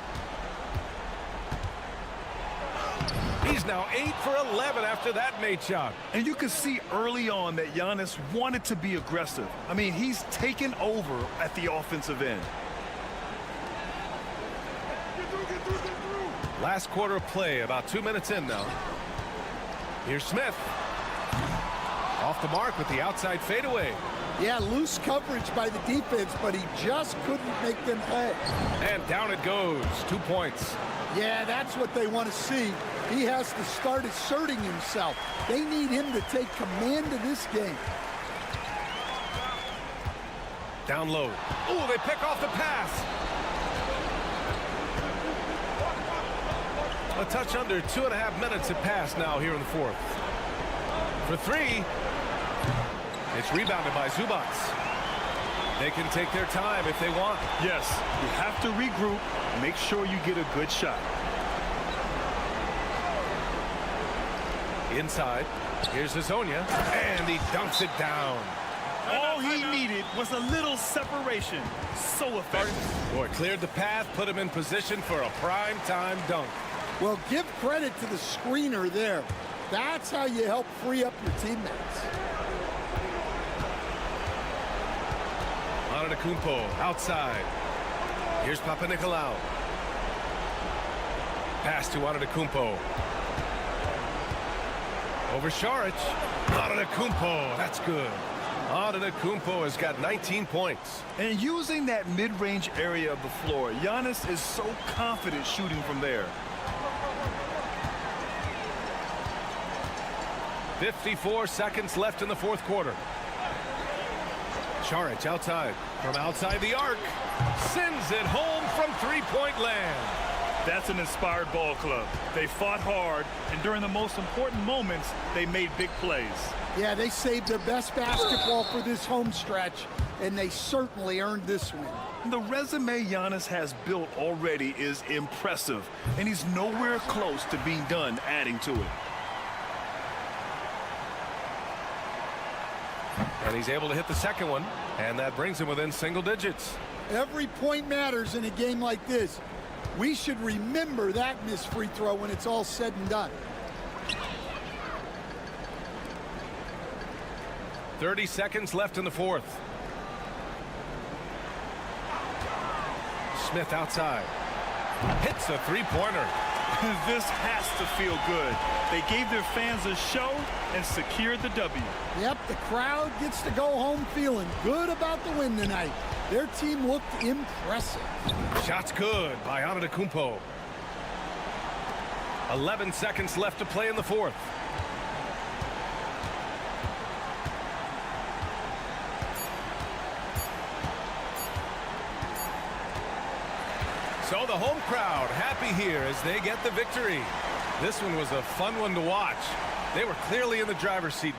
He's now 8 for 11 after that made shot. And you could see early on that Giannis wanted to be aggressive. I mean, he's taken over at the offensive end. Last quarter of play, about 2 minutes in now. Here's Smith. Off the mark with the outside fadeaway. Yeah, loose coverage by the defense, but he just couldn't make them pay. And down it goes. 2 points. Yeah, that's what they want to see. He has to start asserting himself. They need him to take command of this game. Down low. Oh, they pick off the pass. A touch under 2.5 minutes have passed now here in the fourth. For 3. It's rebounded by Zubac. They can take their time if they want. Yes, you have to regroup. Make sure you get a good shot. Inside. Here's Azonia. And he dunks it down. All he needed was a little separation. So effective. Boy, cleared the path, put him in position for a prime-time dunk. Well, give credit to the screener there. That's how you help free up your teammates. Antetokounmpo outside. Here's Papanikolaou. Pass to Antetokounmpo. Over Šarić. Antetokounmpo, that's good. Antetokounmpo has got 19 points. And using that mid-range area of the floor, Giannis is so confident shooting from there. 54 seconds left in the fourth quarter. Charic outside. From outside the arc. Sends it home from three-point land. That's an inspired ball club. They fought hard, and during the most important moments, they made big plays. Yeah, they saved their best basketball for this home stretch, and they certainly earned this win. The resume Giannis has built already is impressive, and he's nowhere close to being done adding to it. And he's able to hit the second one, and that brings him within single digits. Every point matters in a game like this. We should remember that missed free throw when it's all said and done. 30 seconds left in the fourth. Smith outside. Hits a three-pointer. This has to feel good. They gave their fans a show and secured the W. Yep, the crowd gets to go home feeling good about the win tonight. Their team looked impressive. Shots good by Antetokounmpo. 11 seconds left to play in the fourth. So the home crowd happy here as they get the victory. This one was a fun one to watch. They were clearly in the driver's seat.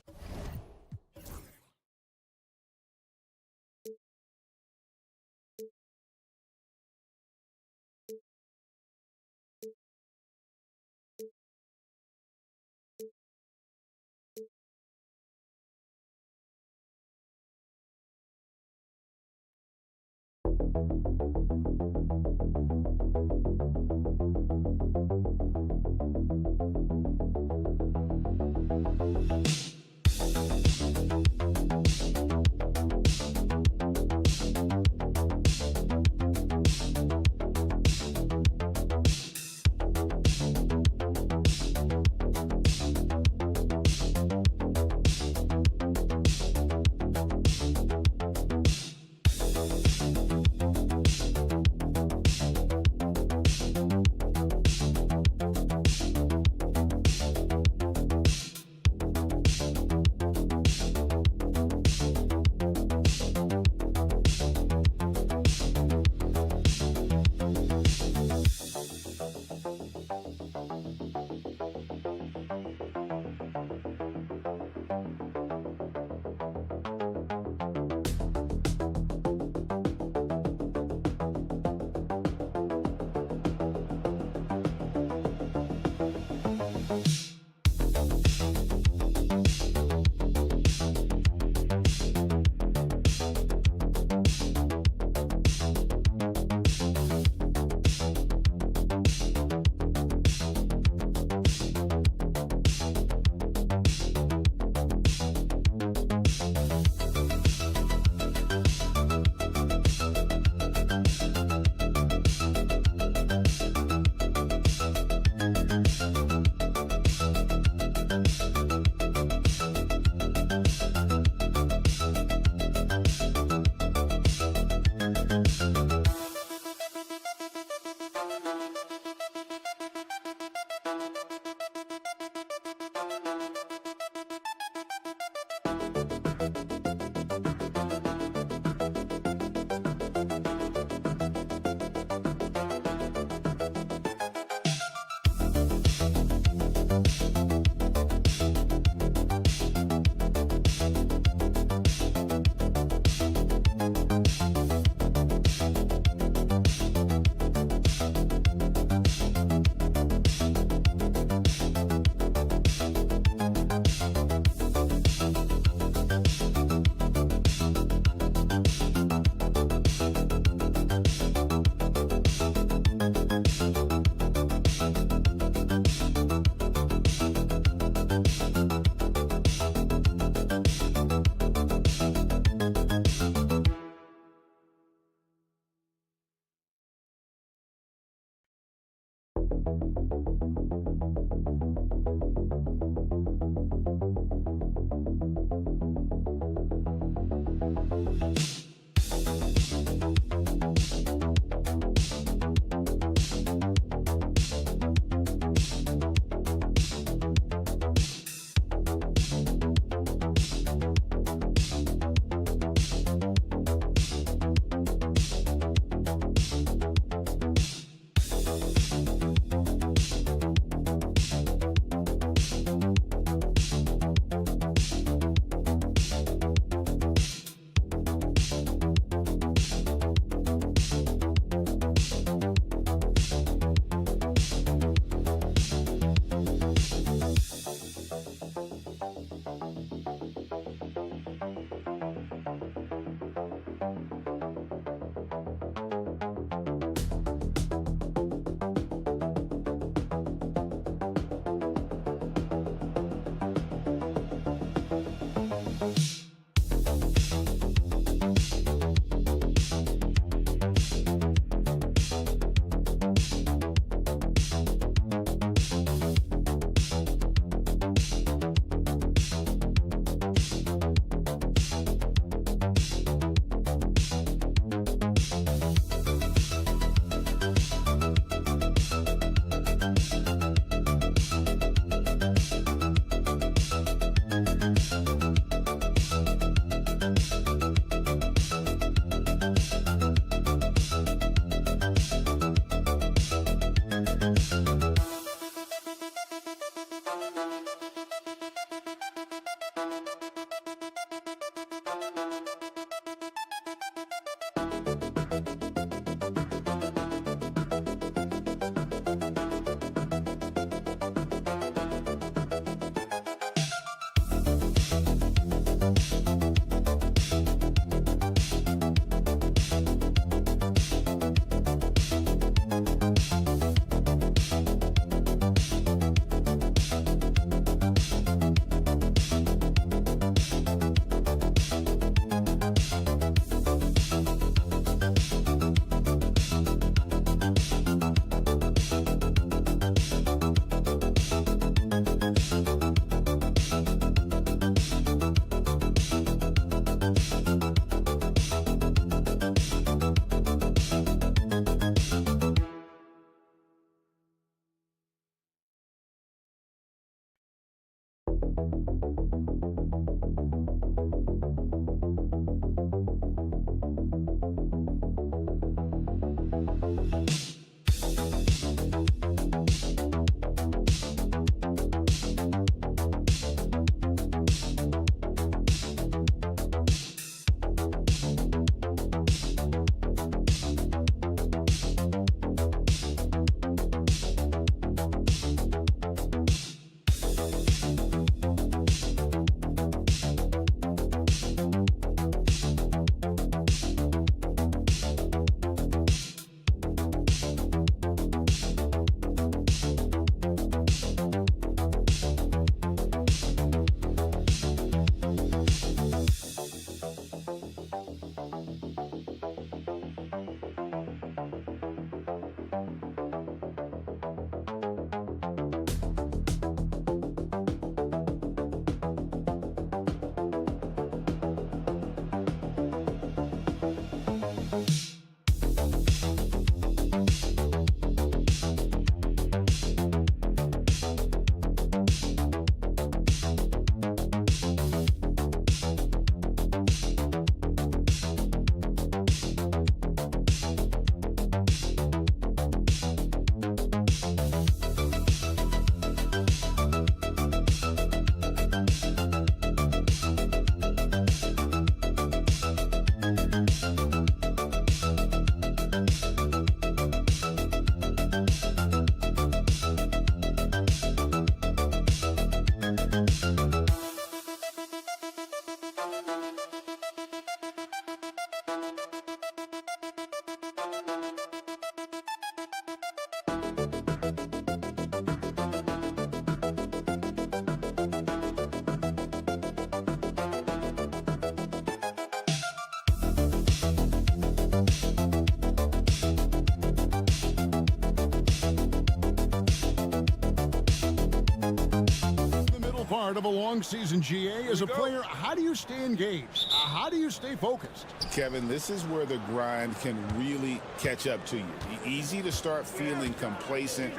Part of a long season, GA. As a player, how do you stay engaged? How do you stay focused? Kevin, this is where the grind can really catch up to you. Easy to start feeling complacent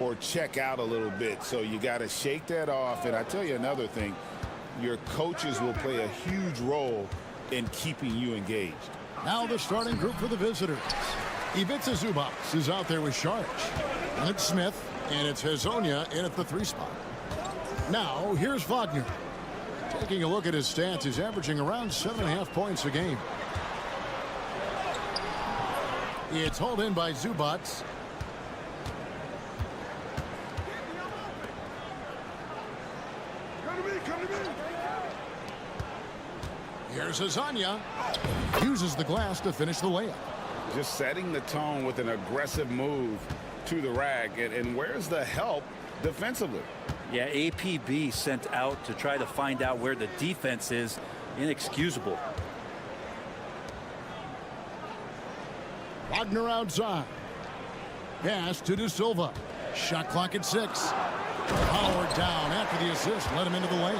or check out a little bit. So you got to shake that off. And I tell you another thing, your coaches will play a huge role in keeping you engaged. Now the starting group for the visitors. Ivica Zubac is out there with Sharch. And it's Smith, and it's Hezonja in at the 3 spot. Now, here's Wagner. Taking a look at his stats, he's averaging around 7.5 points a game. It's hauled in by Zubac. Here's Hezonja. Uses the glass to finish the layup. Just setting the tone with an aggressive move to the rack. And where's the help defensively? Yeah, APB sent out to try to find out where the defense is. Inexcusable. Wagner outside. Pass to De Silva. Shot clock at 6. Howard down after the assist. Let him into the lane.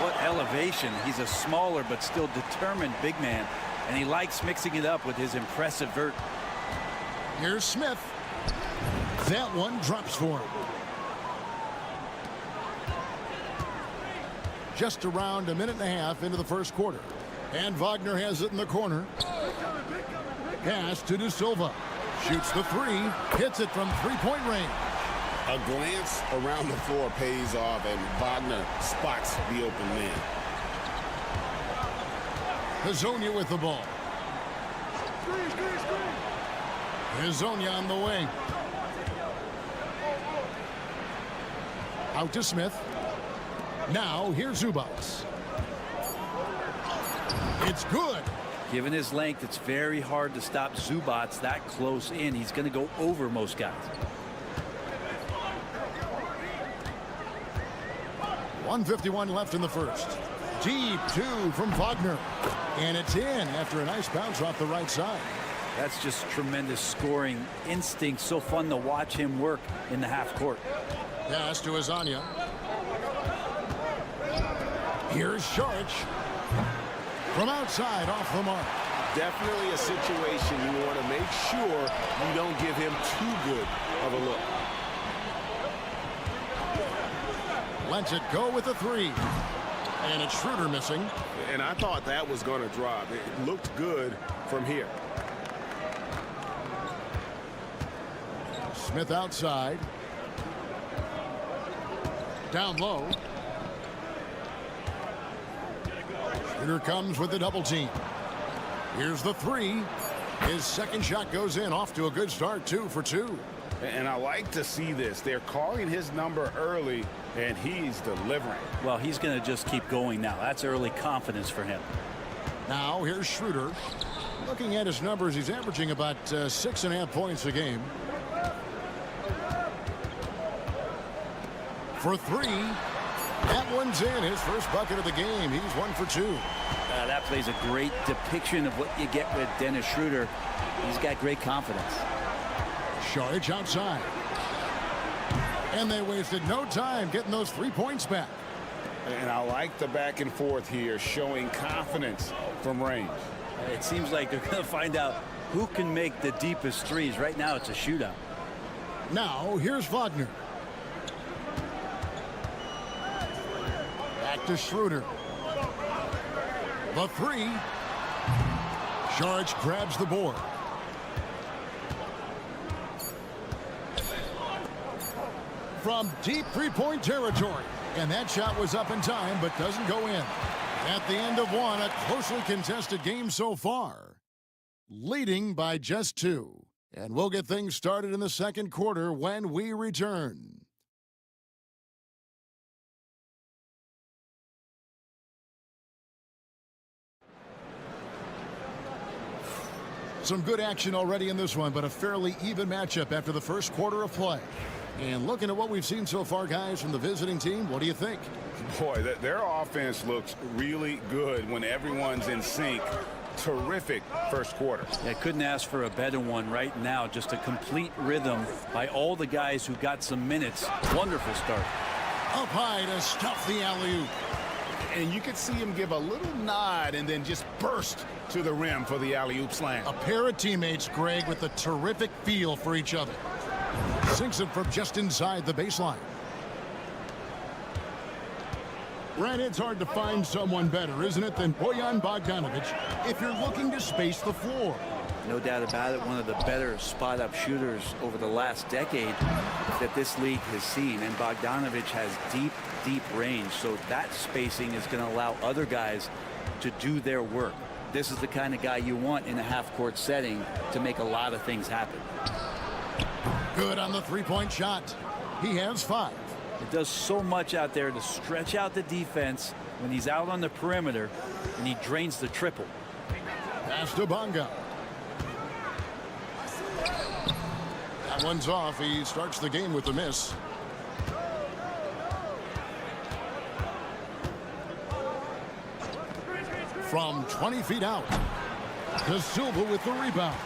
What elevation. He's a smaller but still determined big man. And he likes mixing it up with his impressive vert. Here's Smith. That one drops for him. Just around a minute and a half into the first quarter. And Wagner has it in the corner. Pass to De Silva. Shoots the 3. Hits it from 3-point range. A glance around the floor pays off, and Wagner spots the open man. Hezonja with the ball. Hezonja on the wing. Out to Smith. Now, here's Zubac. It's good. Given his length, it's very hard to stop Zubac that close in. He's going to go over most guys. 1:51 left in the first. Deep 2 from Wagner. And it's in after a nice bounce off the right side. That's just tremendous scoring instinct. So fun to watch him work in the half court. Pass to Hezonja. Here's Sharch. From outside, off the mark. Definitely a situation you want to make sure you don't give him too good of a look. Lets it go with a 3. And it's Schroeder missing. And I thought that was going to drop. It looked good from here. Smith outside. Down low. Schroeder comes with the double team. Here's the 3. His second shot goes in. Off to a good start. 2 for 2. And I like to see this. They're calling his number early, and he's delivering. Well, he's going to just keep going now. That's early confidence for him. Now here's Schroeder. Looking at his numbers, he's averaging about 6.5 points a game. For 3. That one's in. His first bucket of the game. He's 1 for 2. That plays a great depiction of what you get with Dennis Schroeder. He's got great confidence. Sharch outside. And they wasted no time getting those 3 points back. And I like the back and forth here, showing confidence from range. It seems like they're going to find out Who can make the deepest threes? Right now, it's a shootout. Now, here's Wagner. Back to Schroeder. The three. Saric grabs the board. From deep three-point territory. And that shot was up in time, but doesn't go in. At the end of one, a closely contested game so far. Leading by just 2. And we'll get things started in the second quarter when we return. Some good action already in this one, but a fairly even matchup after the first quarter of play. And looking at what we've seen so far, guys, from the visiting team, what do you think? Boy, their offense looks really good when everyone's in sync. Terrific first quarter. Yeah, couldn't ask for a better one right now. Just a complete rhythm by all the guys who got some minutes. Wonderful start. Up high to stuff the alley-oop. And you could see him give a little nod and then just burst to the rim for the alley-oop slam. A pair of teammates, Greg, with a terrific feel for each other. Sinks it from just inside the baseline. Brad, it's hard to find someone better, isn't it, than Bojan Bogdanovic if you're looking to space the floor. No doubt about it, one of the better spot-up shooters over the last decade that this league has seen. And Bogdanovic has deep, deep range, so that spacing is going to allow other guys to do their work. This is the kind of guy you want in a half-court setting to make a lot of things happen. Good on the three-point shot. He has 5. It does so much out there to stretch out the defense when he's out on the perimeter, and he drains the triple. Pass to Bonga. That one's off. He starts the game with a miss. From 20 feet out. De Silva with the rebound.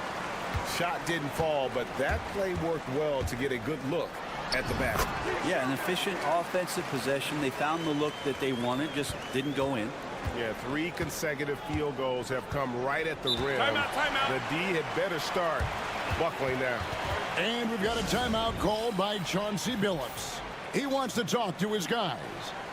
Shot didn't fall, but that play worked well to get a good look at the basket. Yeah, an efficient offensive possession. They found the look that they wanted, just didn't go in. Yeah, 3 consecutive field goals have come right at the rim. Timeout. The D had better start buckling down. And we've got a timeout called by Chauncey Billups. He wants to talk to his guys.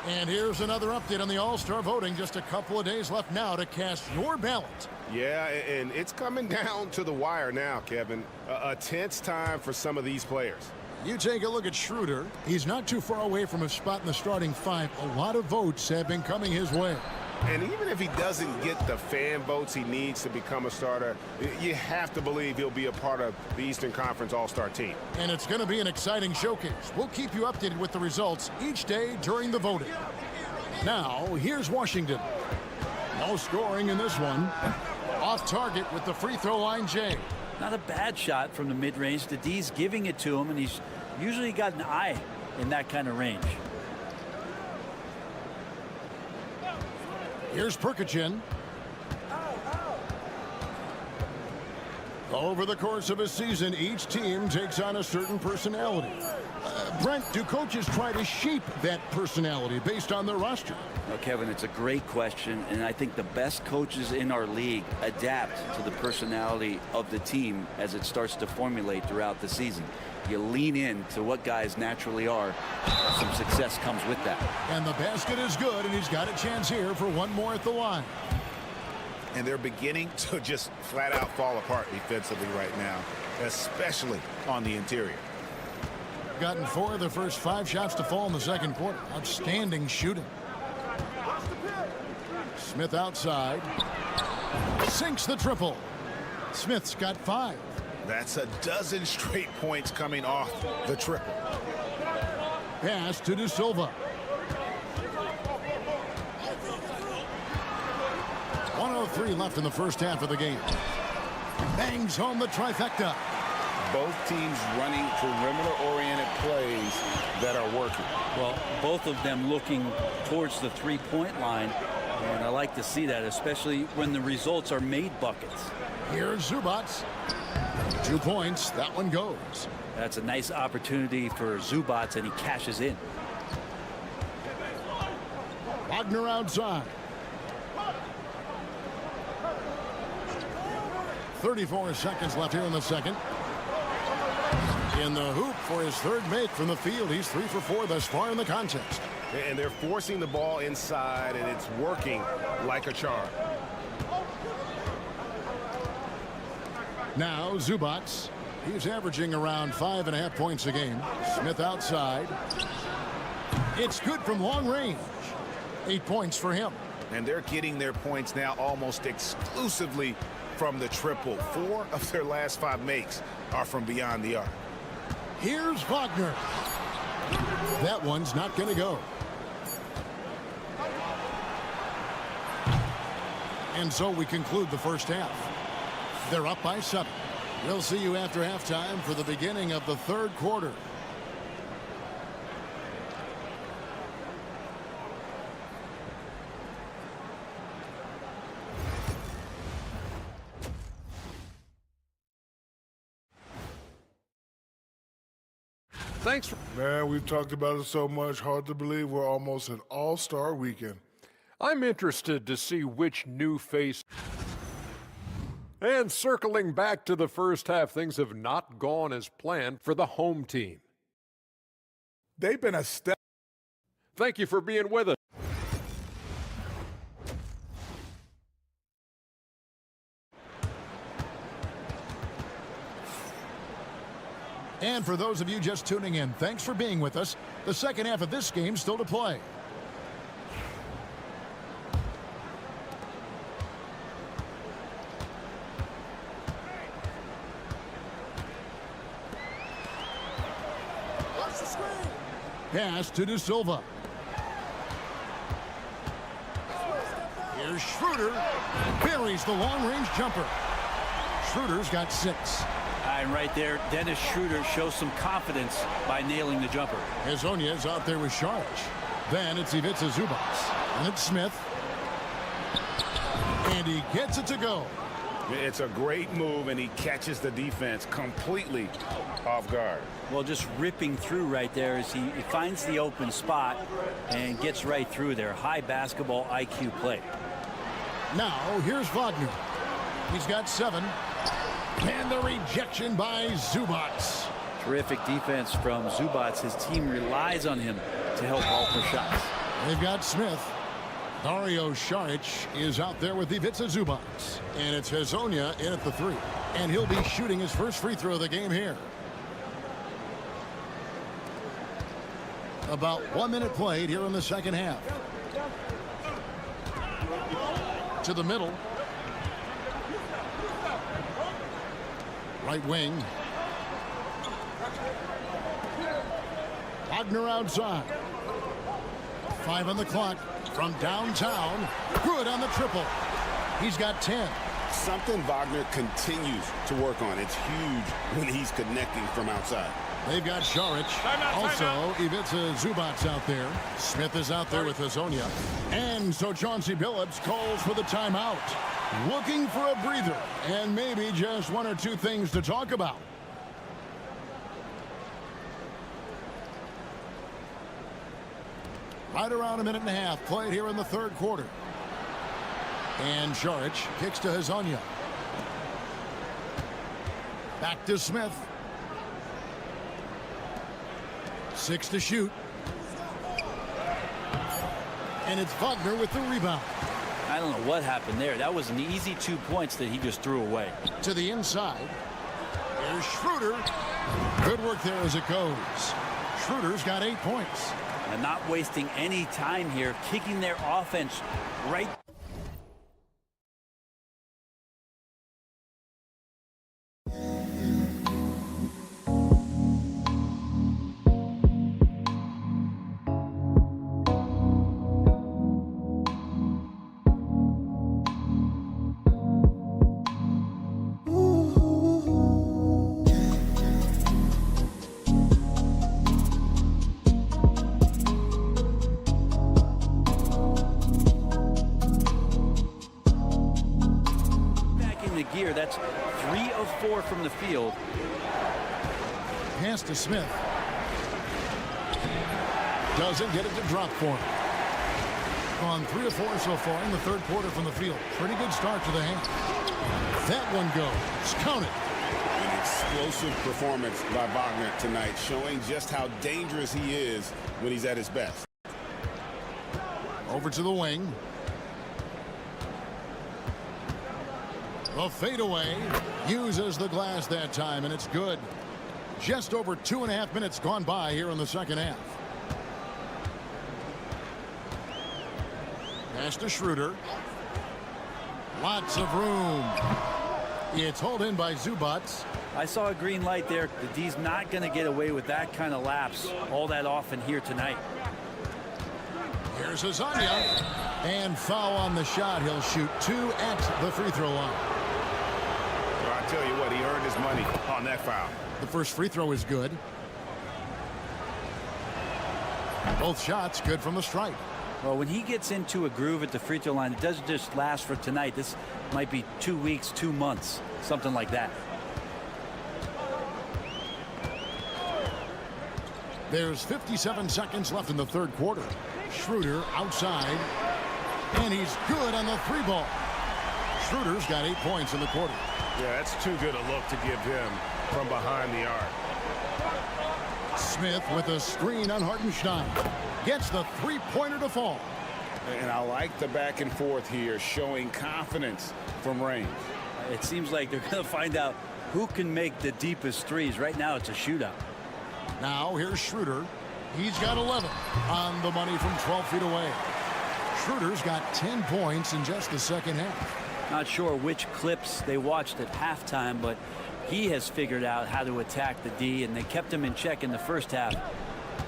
And here's another update on the All-Star voting. Just a couple of days left now to cast your ballot. Yeah, and it's coming down to the wire now, Kevin. A tense time for some of these players. You take a look at Schroeder. He's not too far away from his spot in the starting 5. A lot of votes have been coming his way. And even if he doesn't get the fan votes he needs to become a starter, you have to believe he'll be a part of the Eastern Conference All-Star team. And it's going to be an exciting showcase. We'll keep you updated with the results each day during the voting. Now, here's Washington. No scoring in this one. Off target with the free throw line, Jay. Not a bad shot from the mid-range. The D's giving it to him, and he's usually got an eye in that kind of range. Here's Perkichin. Over the course of a season, each team takes on a certain personality. Brent, do coaches try to shape that personality based on their roster? Well, Kevin, it's a great question, and I think the best coaches in our league adapt to the personality of the team as it starts to formulate throughout the season. You lean in to what guys naturally are. Some success comes with that. And the basket is good, and he's got a chance here for one more at the line. And they're beginning to just flat out fall apart defensively right now, especially on the interior. Gotten 4 of the first 5 shots to fall in the second quarter. Outstanding shooting. Smith outside. Sinks the triple. Smith's got 5. That's a dozen straight points coming off the triple. Pass to De Silva. 1:03 left in the first half of the game. Bangs home the trifecta. Both teams running perimeter-oriented plays that are working. Well, both of them looking towards the three-point line, and I like to see that, especially when the results are made buckets. Here's Zubac. 2 points. That one goes. That's a nice opportunity for Zubac, and he cashes in. Wagner outside. 34 seconds left here in the second. In the hoop for his third make from the field. He's 3 for 4 thus far in the contest. And they're forcing the ball inside, and it's working like a charm. Now Zubac. He's averaging around 5.5 points a game. Smith outside. It's good from long range. 8 points for him. And they're getting their points now almost exclusively from the triple. 4 of their last 5 makes are from beyond the arc. Here's Wagner. That one's not going to go. And so we conclude the first half. They're up by 7. We'll see you after halftime for the beginning of the third quarter. Thanks. Man, we've talked about it so much. Hard to believe we're almost an all-star weekend. I'm interested to see which new face. And circling back to the first half, things have not gone as planned for the home team. They've been a step. Thank you for being with us. And for those of you just tuning in, thanks for being with us. The second half of this game still to play. Pass to De Silva. Here's Schroeder. Buries the long-range jumper. Schroeder's got 6. And right there, Dennis Schroeder shows some confidence by nailing the jumper. Hezonja's out there with Saric. Then it's Ivica Zubac. And it's Smith. And he gets it to go. It's a great move, and he catches the defense completely off guard. Well, just ripping through right there as he finds the open spot and gets right through there. High basketball IQ play. Now, here's Wagner. He's got 7. And the rejection by Zubac. Terrific defense from Zubac. His team relies on him to help alter shots. They've got Smith. Dario Saric is out there with Ivica Zubac. And it's Hezonja in at the 3. And he'll be shooting his first free throw of the game here. About 1 minute played here in the second half. To the middle. Right wing. Wagner outside. 5 on the clock from downtown. Good on the triple. He's got 10. Something Wagner continues to work on. It's huge when he's connecting from outside. They've got Saric. Also, Ivica Zubac out there. Smith is out there with Hezonja. And so Chauncey Billups calls for the timeout. Looking for a breather and maybe just 1 or 2 things to talk about. Right around 1.5 minutes played here in the third quarter. And Saric kicks to Hezonja. Back to Smith. 6 to shoot. And it's Wagner with the rebound. I don't know what happened there. That was an easy 2 points that he just threw away. To the inside. Here's Schroeder. Good work there as it goes. Schroeder's got 8 points. And not wasting any time here, kicking their offense right. That's 3 of 4 from the field. Pass to Smith. Doesn't get it to drop for him. On 3 of 4 so far in the third quarter from the field. Pretty good start to the half. That one goes. Count it. An explosive performance by Wagner tonight, showing just how dangerous he is when he's at his best. Over to the wing. The fadeaway uses the glass that time, and it's good. Just over 2.5 minutes gone by here in the second half. Pass to Schroeder. Lots of room. It's hauled in by Zubats. I saw a green light there. The D's not going to get away with that kind of lapse all that often here tonight. Here's Azania. And foul on the shot. He'll shoot 2 at the free throw line. Well, I tell you what, he earned his money on that foul. The first free throw is good. Both shots good from the stripe. Well, when he gets into a groove at the free throw line, it doesn't just last for tonight. This might be 2 weeks, 2 months, something like that. There's 57 seconds left in the third quarter. Schroeder outside, and he's good on the 3 ball. Schroeder's got 8 points in the quarter. Yeah, that's too good a look to give him from behind the arc. Smith with a screen on Hartenstein. Gets the 3-pointer to fall. And I like the back and forth here, showing confidence from range. It seems like they're going to find out who can make the deepest threes. Right now, it's a shootout. Now here's Schroeder. He's got 11 on the money from 12 feet away. Schroeder's got 10 points in just the second half. Not sure which clips they watched at halftime, but he has figured out how to attack the D, and they kept him in check in the first half.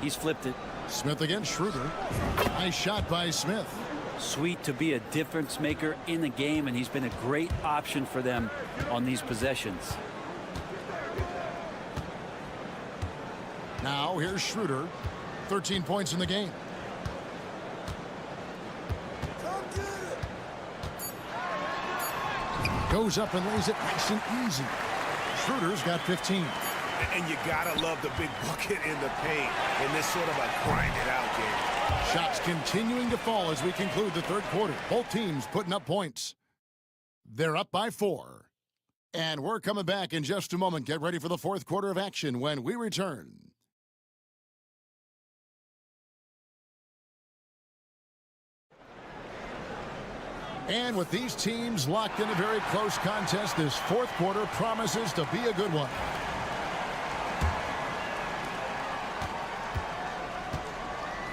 He's flipped it. Smith against Schroeder. Nice shot by Smith. Sweet to be a difference maker in the game, and he's been a great option for them on these possessions. Now here's Schroeder. 13 points in the game. Goes up and lays it nice and easy. Schroeder's got 15. And you gotta love the big bucket in the paint in this sort of a grind-it-out game. Shots continuing to fall as we conclude the third quarter. Both teams putting up points. They're up by 4. And we're coming back in just a moment. Get ready for the fourth quarter of action when we return. And with these teams locked in a very close contest, this fourth quarter promises to be a good one.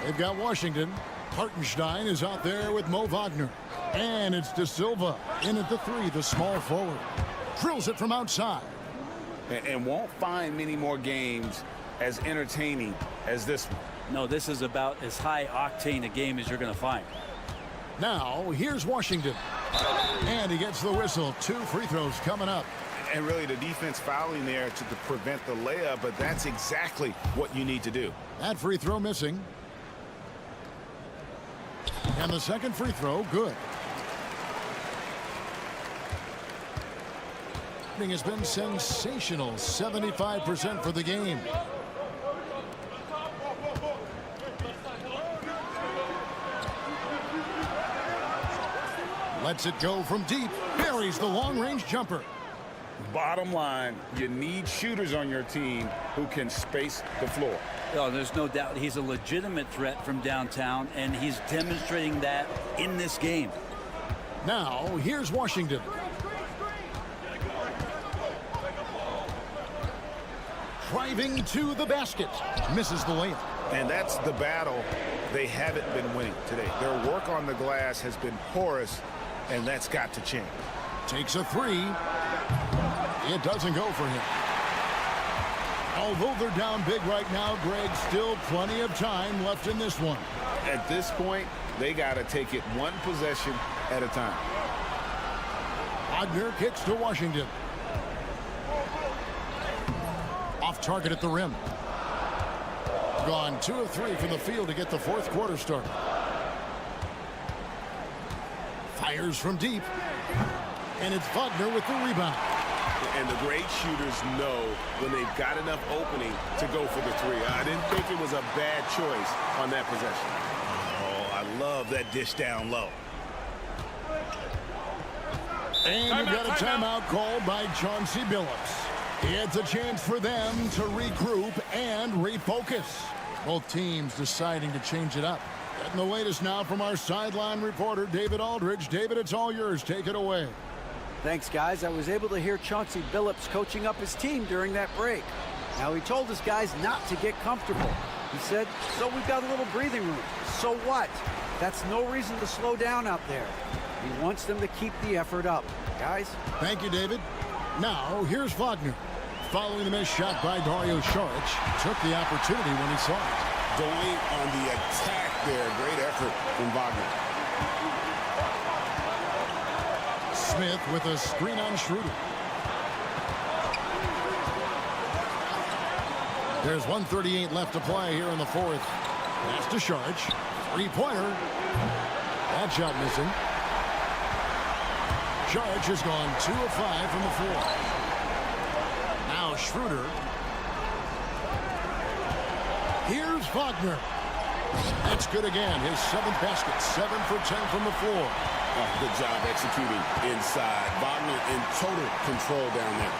They've got Washington. Hartenstein is out there with Mo Wagner. And it's De Silva in at the 3, the small forward. Drills it from outside. And won't find many more games as entertaining as this one. No, this is about as high-octane a game as you're going to find. Now, here's Washington. And he gets the whistle. 2 free throws coming up. And really the defense fouling there to prevent the layup, but that's exactly what you need to do. That free throw missing. And the second free throw, good. Has been sensational. 75% for the game. Lets it go from deep. Buries the long-range jumper. Bottom line, you need shooters on your team who can space the floor. Oh, there's no doubt he's a legitimate threat from downtown, and he's demonstrating that in this game. Now, here's Washington. Driving to the basket. Misses the layup. And that's the battle they haven't been winning today. Their work on the glass has been porous, and that's got to change. Takes a 3. It doesn't go for him. Although they're down big right now, Greg, still plenty of time left in this one. At this point, they got to take it one possession at a time. Wagner kicks to Washington. Off target at the rim. Gone 2 of 3 from the field to get the fourth quarter started. Fires from deep. And it's Wagner with the rebound. And the great shooters know when they've got enough opening to go for the 3. I didn't think it was a bad choice on that possession. Oh, I love that dish down low. And you've got a timeout called by Chauncey Billups. It's a chance for them to regroup and refocus. Both teams deciding to change it up. Getting the latest now from our sideline reporter, David Aldridge. David, it's all yours. Take it away. Thanks, guys. I was able to hear Chauncey Billups coaching up his team during that break. Now, he told his guys not to get comfortable. He said, so we've got a little breathing room. So what? That's no reason to slow down out there. He wants them to keep the effort up. Guys? Thank you, David. Now, here's Wagner. Following the missed shot by Dario Saric, took the opportunity when he saw it. Going on the attack there. Great effort from Wagner. Smith with a screen on Schroeder. There's 1:38 left to play here in the fourth. Pass to Saric. Three-pointer. That shot missing. Saric has gone 2 of 5 from the floor. Now Schroeder. Here's Wagner. That's good again. His 7th basket. 7 for 10 from the floor. Oh, good job executing inside. Wagner in total control down there.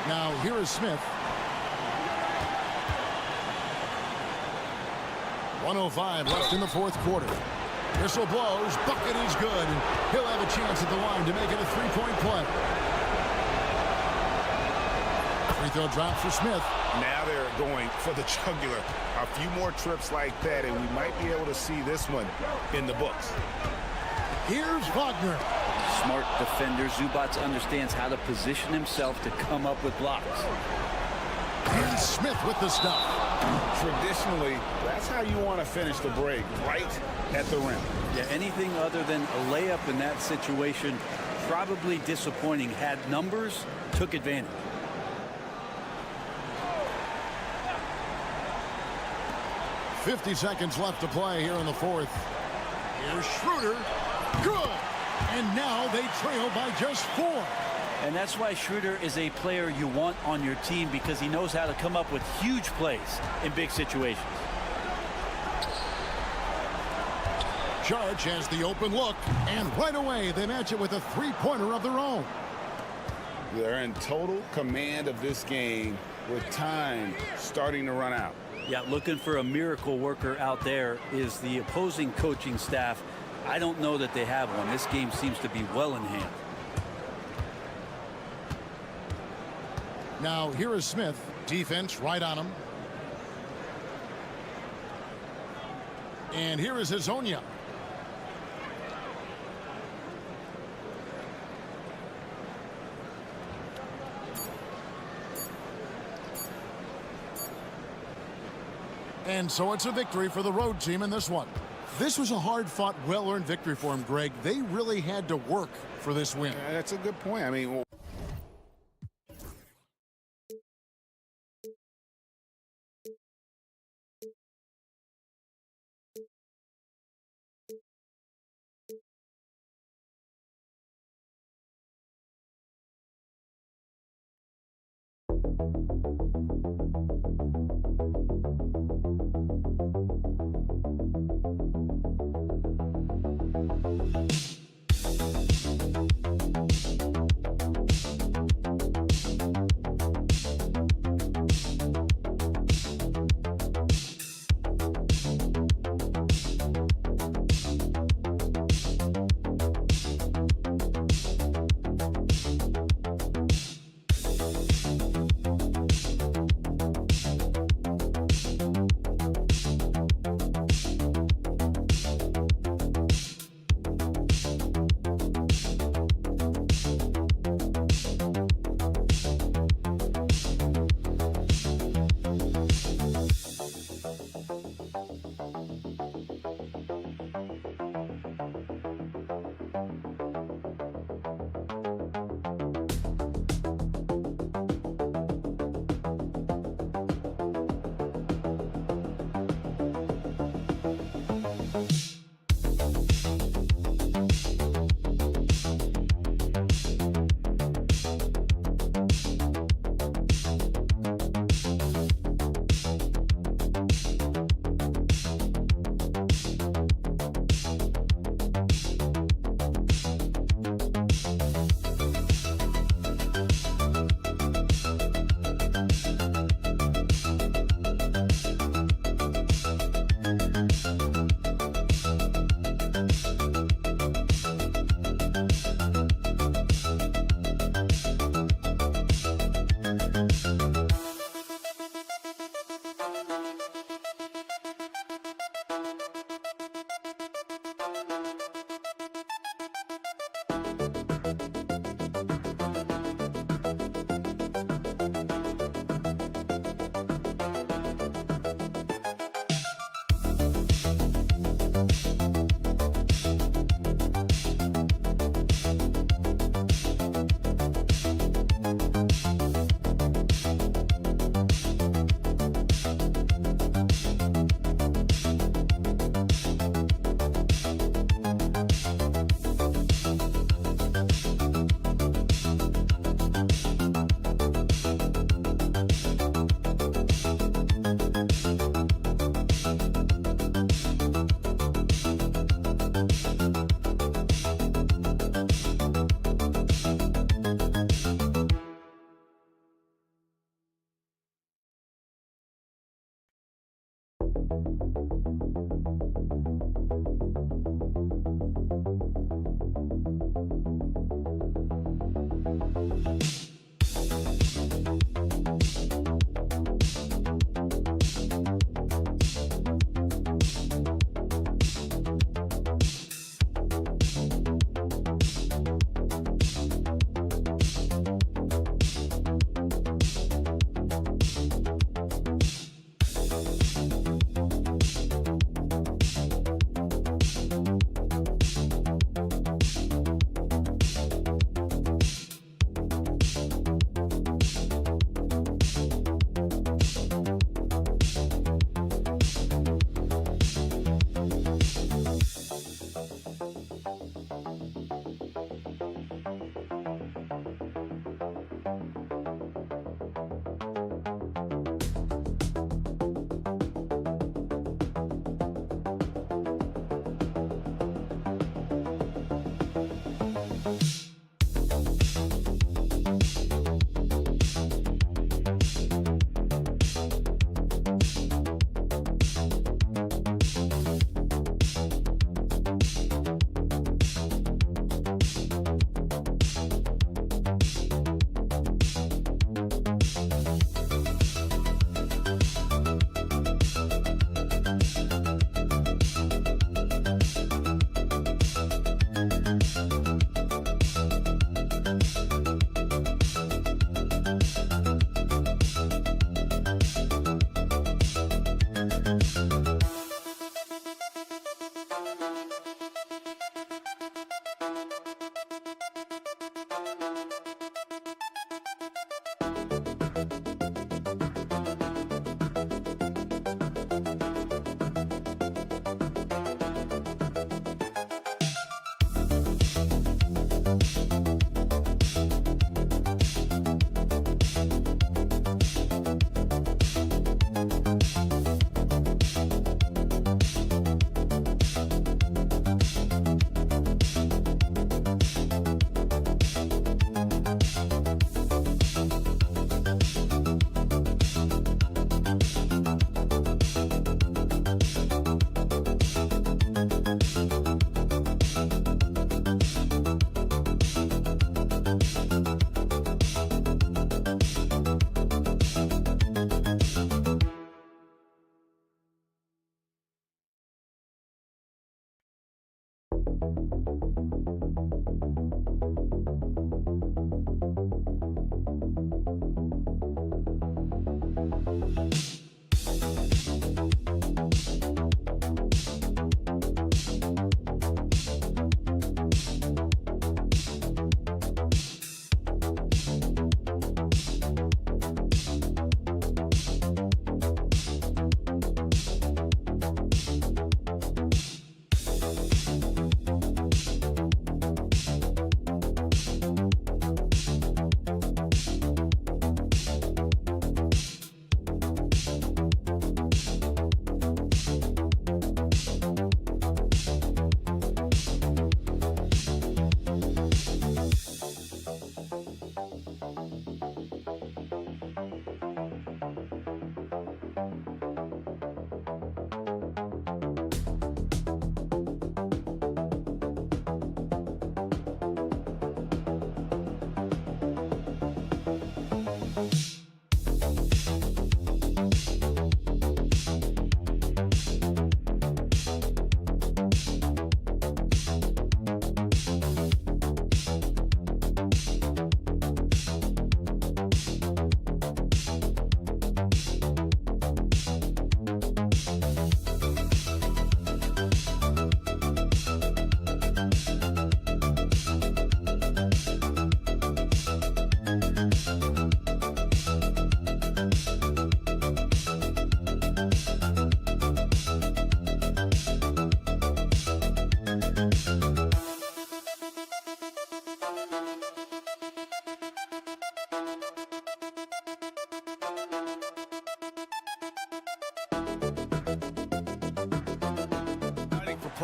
Now here is Smith. 1:05 left in the fourth quarter. Whistle blows. Bucket is good. And he'll have a chance at the line to make it a 3-point play. Free throw drop for Smith. Now they're going for the jugular. A few more trips like that, and we might be able to see this one in the books. Here's Wagner. Smart defender. Zubac understands how to position himself to come up with blocks. And Smith with the stop. Traditionally, that's how you want to finish the break, right at the rim. Yeah, anything other than a layup in that situation, probably disappointing. Had numbers, took advantage. .50 seconds left to play here in the fourth. Here's Schroeder. Good. And now they trail by just 4. And that's why Schroeder is a player you want on your team, because he knows how to come up with huge plays in big situations. Saric has the open look, and right away they match it with a 3-pointer of their own. They're in total command of this game with time starting to run out. Yeah, looking for a miracle worker out there is the opposing coaching staff. I don't know that they have one. This game seems to be well in hand. Now here is Smith. Defense right on him. And here is Hezonja. And so it's a victory for the road team in this one. This was a hard-fought, well-earned victory for him, Greg. They really had to work for this win. That's a good point. I mean,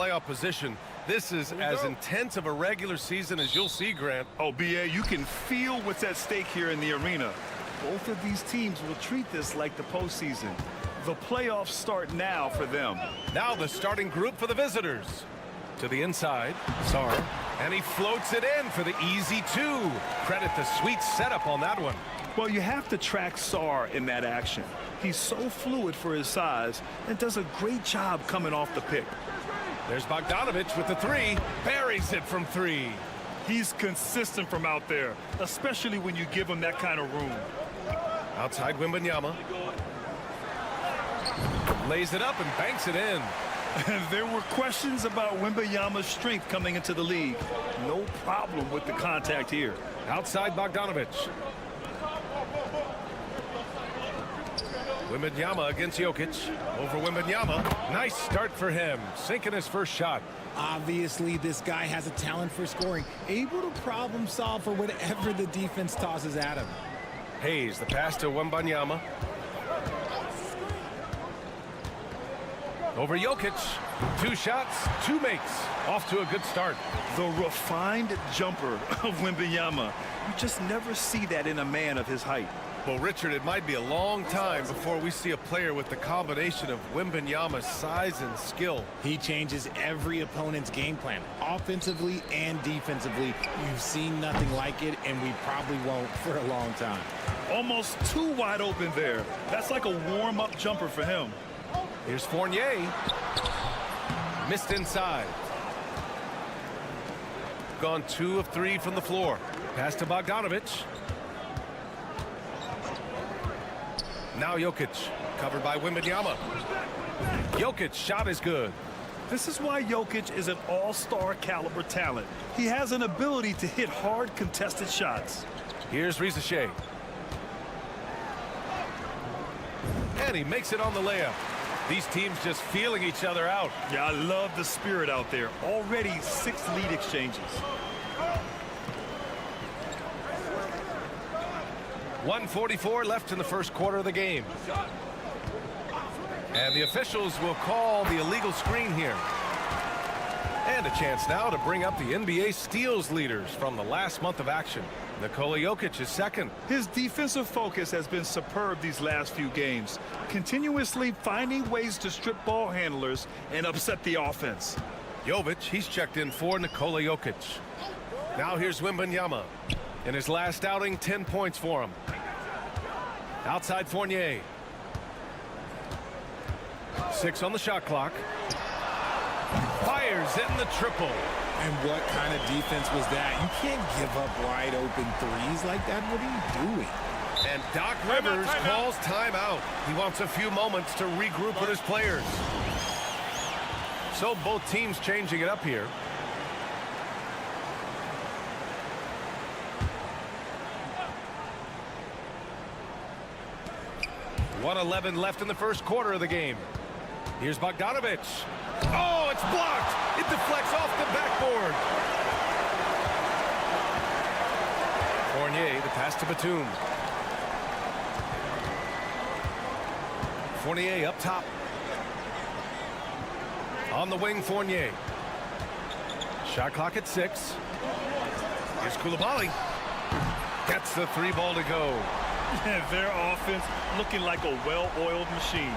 playoff position. This is as intense of a regular season as you'll see, Grant. Oh, B.A., you can feel what's at stake here in the arena. Both of these teams will treat this like the postseason. The playoffs start now for them. Now the starting group for the visitors. To the inside, Sar, and he floats it in for the easy 2. Credit the sweet setup on that one. Well, you have to track Sar in that action. He's so fluid for his size and does a great job coming off the pick. There's Bogdanovic with the 3, buries it from 3. He's consistent from out there, especially when you give him that kind of room. Outside Wembanyama. Lays it up and banks it in. There were questions about Wembanyama's strength coming into the league. No problem with the contact here. Outside Bogdanovic. Wembanyama against Jokic. Over Wembanyama. Nice start for him. Sinking his first shot. Obviously, this guy has a talent for scoring. Able to problem solve for whatever the defense tosses at him. Hayes, the pass to Wembanyama. Over Jokic. 2 shots, 2 makes. Off to a good start. The refined jumper of Wembanyama. You just never see that in a man of his height. Well, Richard, it might be a long time before we see a player with the combination of Wembanyama's size and skill. He changes every opponent's game plan, offensively and defensively. You've seen nothing like it, and we probably won't for a long time. Almost too wide open there. That's like a warm-up jumper for him. Here's Fournier. Missed inside. Gone 2 of 3 from the floor. Pass to Bogdanovic. Now Jokic, covered by Wembanyama. Jokic shot is good. This is why Jokic is an all-star caliber talent. He has an ability to hit hard contested shots. Here's Risache. And he makes it on the layup. These teams just feeling each other out. Yeah, I love the spirit out there. Already 6 lead exchanges. 1:44 left in the first quarter of the game. And the officials will call the illegal screen here. And a chance now to bring up the NBA steals leaders from the last month of action. Nikola Jokic is second. His defensive focus has been superb these last few games, continuously finding ways to strip ball handlers and upset the offense. Jovic, he's checked in for Nikola Jokic. Now here's Wembanyama. In his last outing, 10 points for him. Outside Fournier. 6 on the shot clock. Fires in the triple. And what kind of defense was that? You can't give up wide open threes like that. What are you doing? And Doc Rivers calls timeout. He wants a few moments to regroup with his players. So both teams changing it up here. .111 left in the first quarter of the game. Here's Bogdanovic. Oh, it's blocked. It deflects off the backboard. Fournier, the pass to Batum. Fournier up top. On the wing, Fournier. Shot clock at 6. Here's Koulibaly. Gets the 3 ball to go. Their offense looking like a well-oiled machine.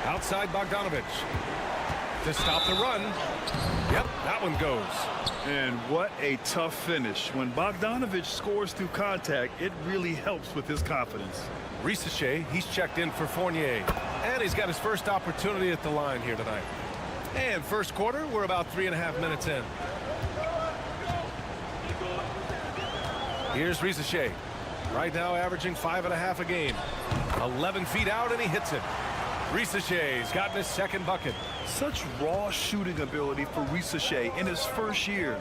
Outside Bogdanovic. To stop the run. Yep, that one goes. And what a tough finish. When Bogdanovic scores through contact, it really helps with his confidence. Risache, he's checked in for Fournier. And he's got his first opportunity at the line here tonight. And first quarter, we're about 3.5 minutes in. Here's Risache. Right now averaging 5.5 a game. 11 feet out and he hits it. Risache's gotten his second bucket. Such raw shooting ability for Risache in his first year.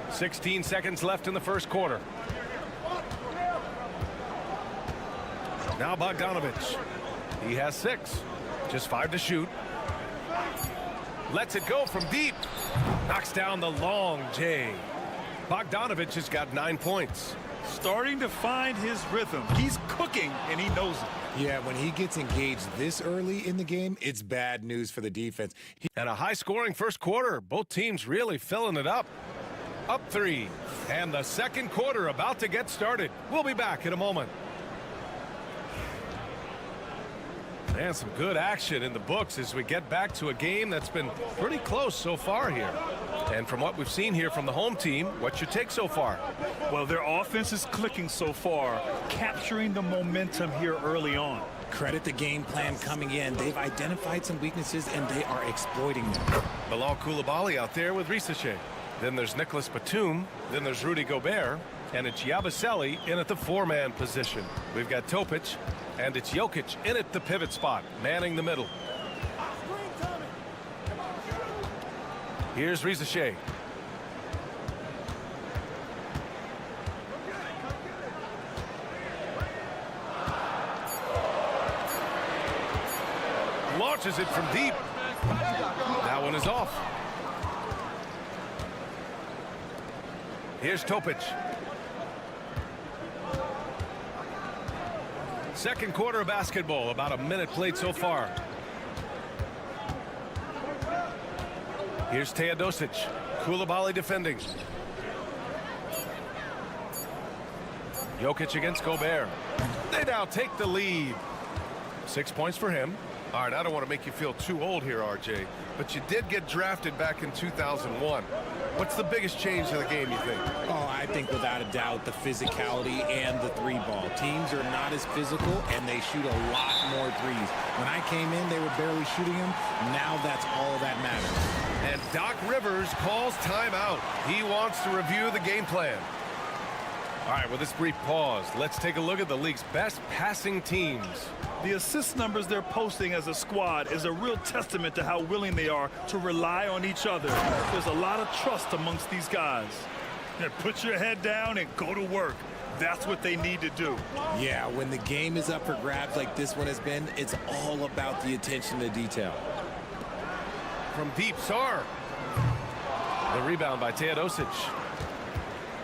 16 seconds left in the first quarter. Now Bogdanovic. He has 6. Just 5 to shoot. Lets it go from deep. Knocks down the long J. Bogdanovic has got 9 points. Starting to find his rhythm. He's cooking, and he knows it. Yeah, when he gets engaged this early in the game, it's bad news for the defense. And a high-scoring first quarter. Both teams really filling it up. Up 3. And the second quarter about to get started. We'll be back in a moment. And some good action in the books as we get back to a game that's been pretty close so far here. And from what we've seen here from the home team, what's your take so far? Well, their offense is clicking so far, capturing the momentum here early on. Credit the game plan coming in. They've identified some weaknesses, and they are exploiting them. Bilal Koulibaly out there with Risache. Then there's Nicholas Batum. Then there's Rudy Gobert. And it's Yabusele in at the 4-man position. We've got Topic. And it's Jokic in at the pivot spot, manning the middle. Here's Risache. Launches it from deep. That one is off. Here's Topic. Second quarter of basketball, about a minute played so far. Here's Teodosic. Koulibaly defending. Jokic against Gobert. They now take the lead. 6 points for him. All right, I don't want to make you feel too old here, RJ, but you did get drafted back in 2001. What's the biggest change to the game, you think? Oh, I think without a doubt the physicality and the 3-ball. Teams are not as physical, and they shoot a lot more threes. When I came in, they were barely shooting them. Now that's all that matters. And Doc Rivers calls timeout. He wants to review the game plan. All right, with this brief pause, let's take a look at the league's best passing teams. The assist numbers they're posting as a squad is a real testament to how willing they are to rely on each other. There's a lot of trust amongst these guys. And put your head down and go to work. That's what they need to do. Yeah, when the game is up for grabs like this one has been, it's all about the attention to detail. From deep, Sar. The rebound by Teodosic.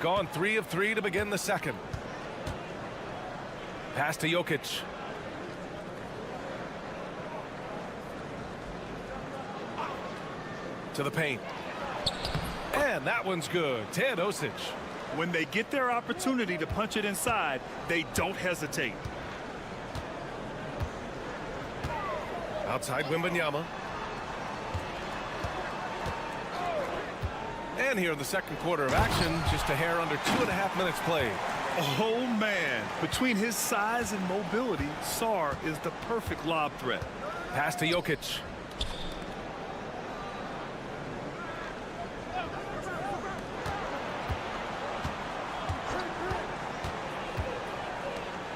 Gone 3 of 3 to begin the second. Pass to Jokic. To the paint. And that one's good. Teodosic. When they get their opportunity to punch it inside, they don't hesitate. Outside Wembanyama. And here in the second quarter of action, just a hair under 2.5 minutes played. Oh, man. Between his size and mobility, Sar is the perfect lob threat. Pass to Jokic.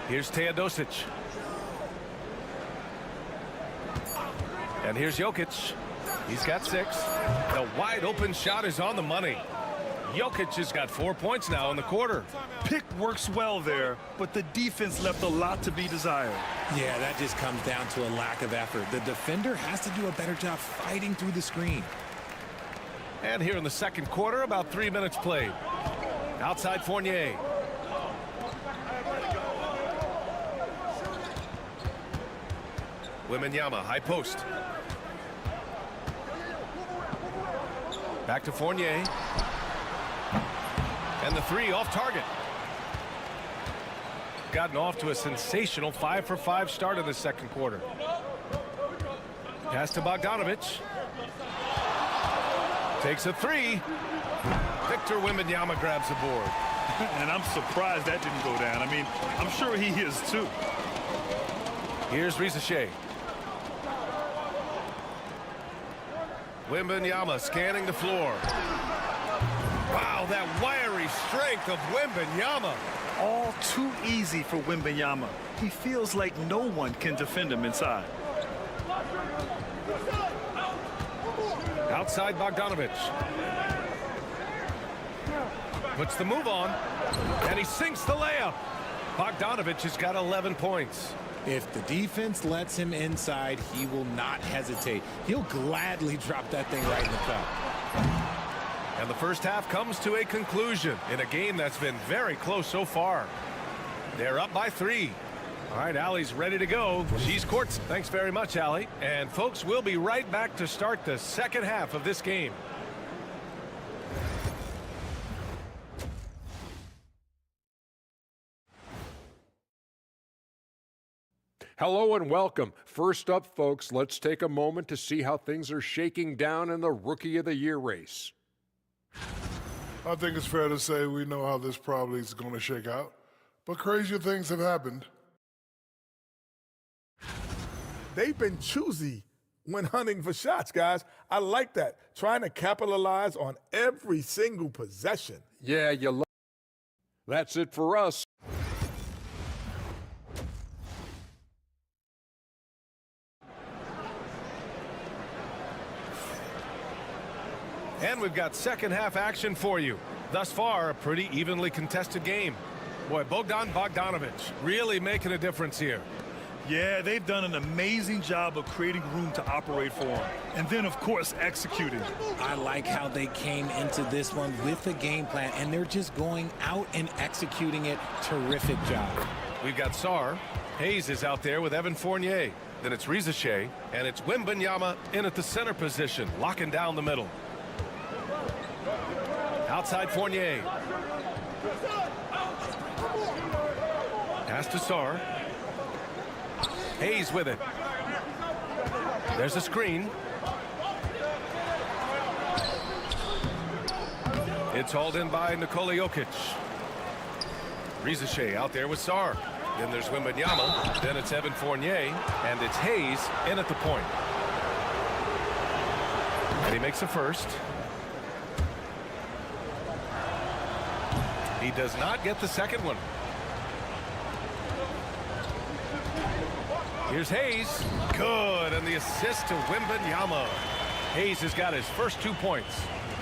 Here's Teodosic. And here's Jokic. He's got 6. The wide open shot is on the money. Jokic has got 4 points now in the quarter. Pick works well there, but the defense left a lot to be desired. Yeah, that just comes down to a lack of effort. The defender has to do a better job fighting through the screen. And here in the second quarter, about 3 minutes played. Outside Fournier. Wembanyama, high post. Back to Fournier. And the 3 off target. Gotten off to a sensational 5-for-5 start in the second quarter. Pass to Bogdanovic. Takes a 3. Victor Wembanyama grabs the board. And I'm surprised that didn't go down. I mean, I'm sure he is too. Here's Risache. Wembanyama scanning the floor. Wow, that wiry strength of Wembanyama. All too easy for Wembanyama. He feels like no one can defend him inside. Outside Bogdanovic. Puts the move on. And he sinks the layup. Bogdanovic has got 11 points. If the defense lets him inside, he will not hesitate. He'll gladly drop that thing right in the cup. And the first half comes to a conclusion in a game that's been very close so far. They're up by 3. All right, Allie's ready to go. She's court. Thanks very much, Allie. And folks, we'll be right back to start the second half of this game. Hello and welcome. First up, folks, let's take a moment to see how things are shaking down in the Rookie of the Year race. I think it's fair to say we know how this probably is going to shake out, but crazier things have happened. They've been choosy when hunting for shots, guys. I like that. Trying to capitalize on every single possession. Yeah, you love. That's it for us. And we've got second half action for you. Thus far, a pretty evenly contested game. Boy, Bogdanovic really making a difference here. Yeah, they've done an amazing job of creating room to operate for him. And then, of course, executing. I like how they came into this one with a game plan, and they're just going out and executing it. Terrific job. We've got Sarr. Hayes is out there with Evan Fournier. Then it's Rizachet, and it's Wembanyama in at the center position, locking down the middle. Outside Fournier. Pass to Sarr. Hayes with it. There's a screen. It's hauled in by Nikola Jokic. Rizachet out there with Sarr. Then there's Wembanyama. Then it's Evan Fournier. And it's Hayes in at the point. And he makes a first. He does not get the second one. Here's Hayes. Good. And the assist to Wembanyama. Hayes has got his first 2 points.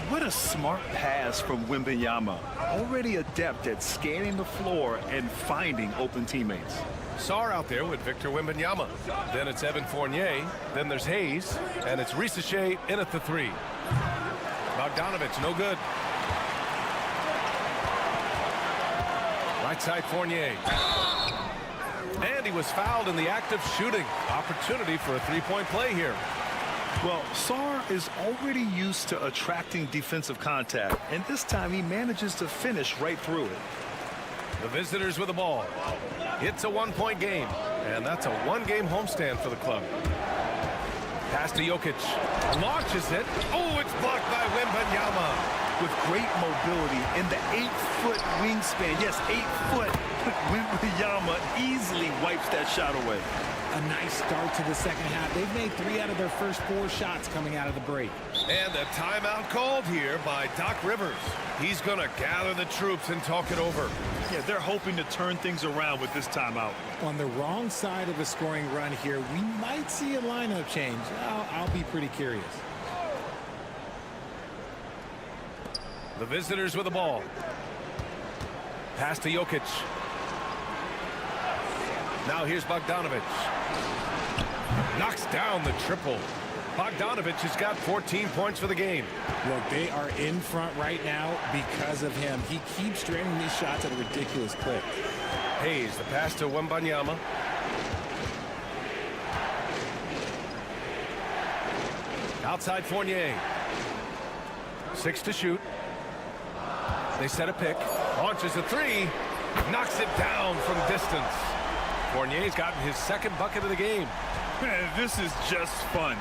What a smart pass from Wembanyama. Already adept at scanning the floor and finding open teammates. Sarr out there with Victor Wembanyama. Then it's Evan Fournier. Then there's Hayes. And it's Rizachet in at the 3. Bogdanovic, no good. Right side Fournier. And he was fouled in the act of shooting. Opportunity for a three-point play here. Well, Sarr is already used to attracting defensive contact, and this time he manages to finish right through it. The visitors with the ball. It's a one-point game, and that's a one-game homestand for the club. Pass to Jokic. Launches it. Oh, it's blocked by Wembanyama. With great mobility and the 8-foot wingspan. Yes, 8 foot. Wembanyama easily wipes that shot away. A nice start to the second half. They've made 3 out of their first 4 shots coming out of the break. And a timeout called here by Doc Rivers. He's going to gather the troops and talk it over. Yeah, they're hoping to turn things around with this timeout. On the wrong side of a scoring run here, we might see a lineup change. I'll be pretty curious. The visitors with the ball. Pass to Jokic. Now here's Bogdanovic. Knocks down the triple. Bogdanovic has got 14 points for the game. Look, they are in front right now because of him. He keeps draining these shots at a ridiculous clip. Hayes, the pass to Wembanyama. Outside Fournier. 6 to shoot. They set a pick. Launches a 3. Knocks it down from distance. Fournier's gotten his second bucket of the game. Man, this is just fun.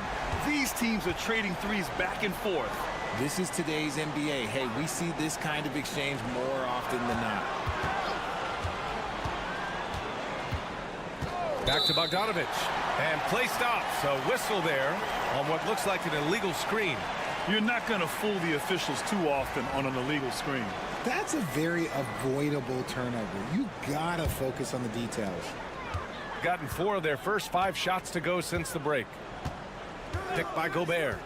These teams are trading threes back and forth. This is today's NBA. Hey, we see this kind of exchange more often than not. Back to Bogdanovic. And play stops. A whistle there on what looks like an illegal screen. You're not going to fool the officials too often on an illegal screen. That's a very avoidable turnover. You gotta focus on the details. Gotten 4 of their first 5 shots to go since the break. Picked by Gobert.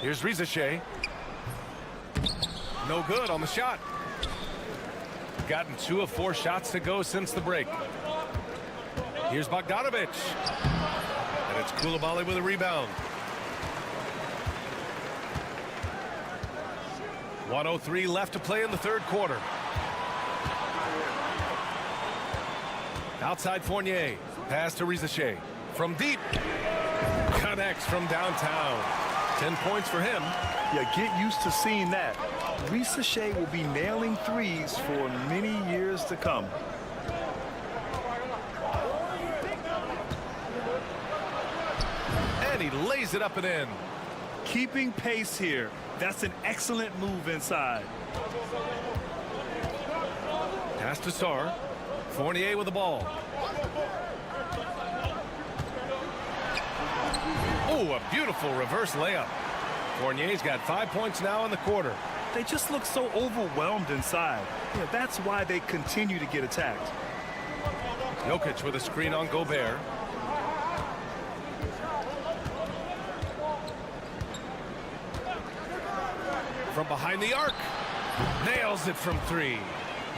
Here's Rizachet. No good on the shot. Gotten 2 of 4 shots to go since the break. Here's Bogdanovic. And it's Coulibaly with a rebound. 1:03 left to play in the third quarter. Outside Fournier. Pass to Rizachet. From deep. Connects from downtown. 10 points for him. Yeah, get used to seeing that. Rizachet will be nailing threes for many years to come. And he lays it up and in. Keeping pace here. That's an excellent move inside. Pass to Sarr. Fournier with the ball. Oh, a beautiful reverse layup. Fournier's got 5 points now in the quarter. They just look so overwhelmed inside. Yeah, that's why they continue to get attacked. Jokic with a screen on Gobert. From behind the arc. Nails it from three.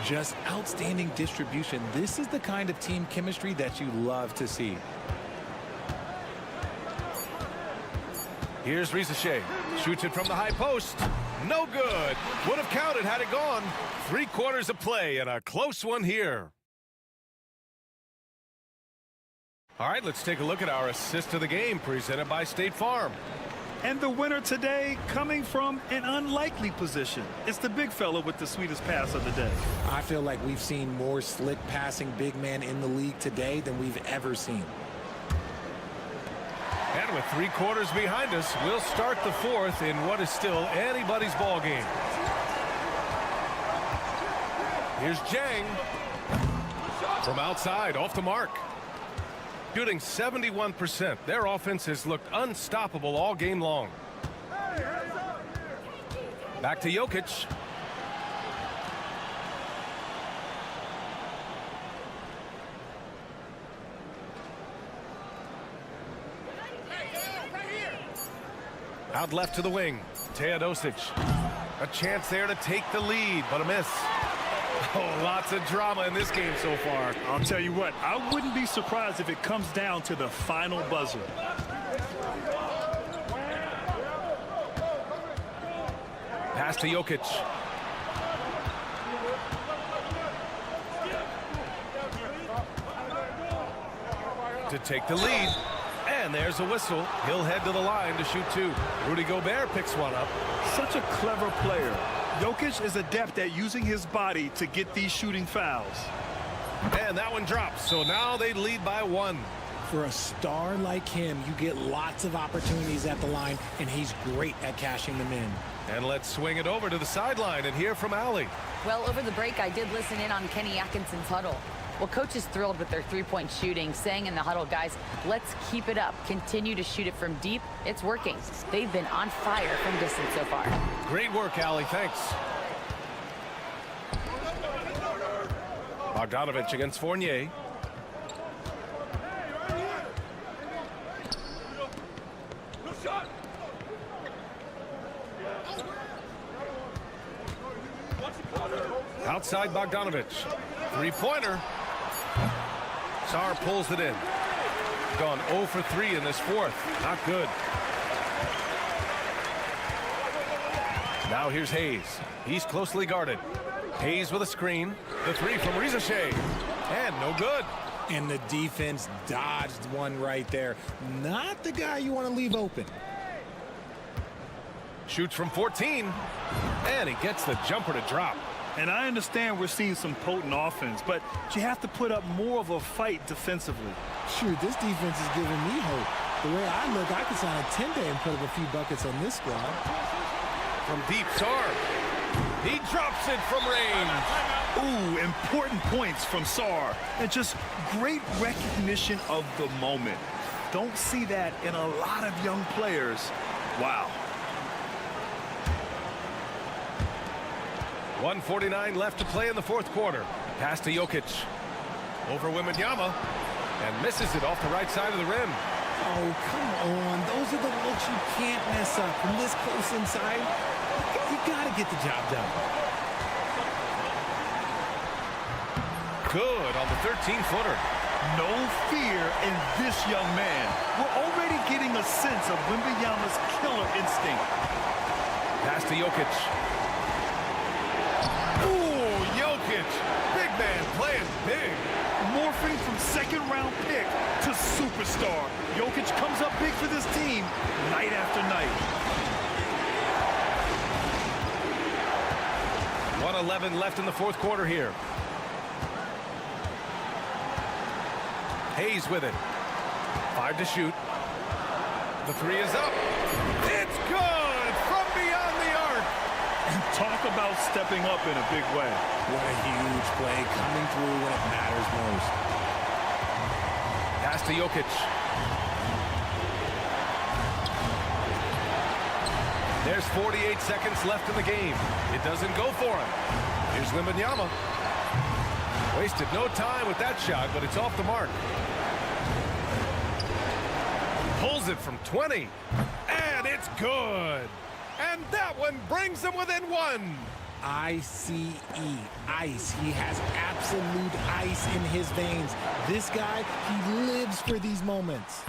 Just outstanding distribution. This is the kind of team chemistry that you love to see. Here's Rizachet. Shoots it from the high post. No good. Would have counted had it gone. 3/4 of play and a close one here. All right, let's take a look at our assist of the game presented by State Farm. And the winner today coming from an unlikely position. It's the big fella with the sweetest pass of the day. I feel like we've seen more slick passing big men in the league today than we've ever seen. And with 3/4 behind us, we'll start the fourth in what is still anybody's ball game. Here's Jang. From outside, off the mark. Shooting 71%. Their offense has looked unstoppable all game long. Back to Jokic. Out left to the wing. Teodosic. A chance there to take the lead, but a miss. Oh, lots of drama in this game so far. I'll tell you what, I wouldn't be surprised if it comes down to the final buzzer. Pass to Jokic. To take the lead. And there's a whistle. He'll head to the line to shoot two. Rudy Gobert picks one up. Such a clever player. Jokic is adept at using his body to get these shooting fouls. And that one drops. So now they lead by one. For a star like him, you get lots of opportunities at the line, and he's great at cashing them in. And let's swing it over to the sideline and hear from Allie. Well, over the break, I did listen in on Kenny Atkinson's huddle. Well, coach is thrilled with their three-point shooting, saying in the huddle, guys, let's keep it up. Continue to shoot it from deep. It's working. They've been on fire from distance so far. Great work, Allie. Thanks. Bogdanovich against Fournier. Outside Bogdanovich. Three-pointer. Sarr pulls it in. Gone 0 for 3 in this fourth. Not good. Now here's Hayes. He's closely guarded. Hayes with a screen. The three from Rizachet. And no good. And the defense dodged one right there. Not the guy you want to leave open. Shoots from 14. And he gets the jumper to drop. And I understand we're seeing some potent offense, but you have to put up more of a fight defensively. Sure, this defense is giving me hope. The way I look, I could sign a 10-day and put up a few buckets on this squad. From deep, Sarr. He drops it from range. Ooh, important points from Sarr. And just great recognition of the moment. Don't see that in a lot of young players. Wow. 1:49 left to play in the fourth quarter. Pass to Jokic. Over Wembanyama. And misses it off the right side of the rim. Oh, come on. Those are the looks you can't mess up. From this close inside, you got to get the job done. Good on the 13-footer. No fear in this young man. We're already getting a sense of Wembanyama's killer instinct. Pass to Jokic. Ooh, Jokic. Big man playing big. Morphing from second-round pick to superstar. Jokic comes up big for this team night after night. 1:11 left in the fourth quarter here. Hayes with it. 5 to shoot. The 3 is up. It's good from beyond the arc. Talk about stepping up in a big way. What a huge play coming through when it matters most. Pass to Jokic. There's 48 seconds left in the game. It doesn't go for him. Here's Wembanyama. Wasted no time with that shot, but it's off the mark. Pulls it from 20. And it's good. And that one brings them within 1. ICE, ice. He has absolute ice in his veins. This guy, he lives for these moments.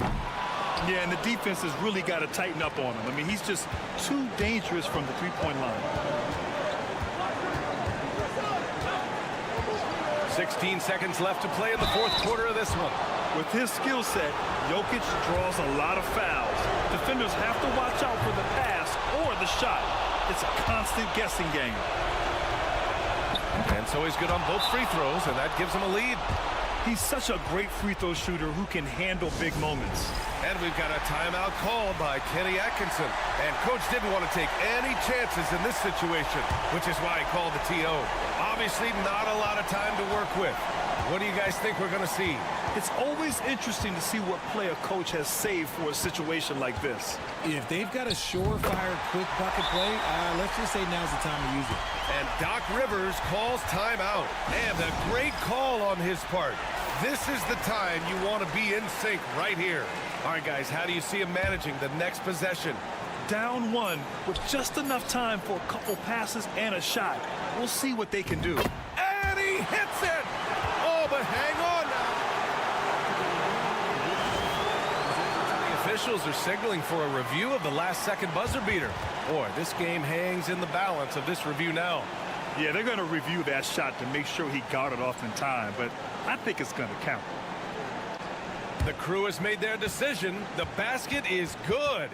Yeah, and the defense has really got to tighten up on him. I mean, he's just too dangerous from the three-point line. 16 seconds left to play in the fourth quarter of this one. With his skill set, Jokic draws a lot of fouls. Defenders have to watch out for the pass or the shot. It's a constant guessing game. And so he's good on both free throws, and that gives him a lead. He's such a great free throw shooter who can handle big moments. And we've got a timeout called by Kenny Atkinson. And Coach didn't want to take any chances in this situation, which is why he called the TO. Obviously not a lot of time to work with. What do you guys think we're going to see? It's always interesting to see what play a coach has saved for a situation like this. If they've got a surefire quick bucket play, let's just say now's the time to use it. And Doc Rivers calls timeout. And a great call on his part. This is the time you want to be in sync right here. All right, guys, how do you see him managing the next possession? Down 1 with just enough time for a couple passes and a shot. We'll see what they can do. And he hits it! Oh, but hang on now. The officials are signaling for a review of the last second buzzer beater. Boy, this game hangs in the balance of this review now. Yeah, they're going to review that shot to make sure he got it off in time, but I think it's going to count. The crew has made their decision. The basket is good.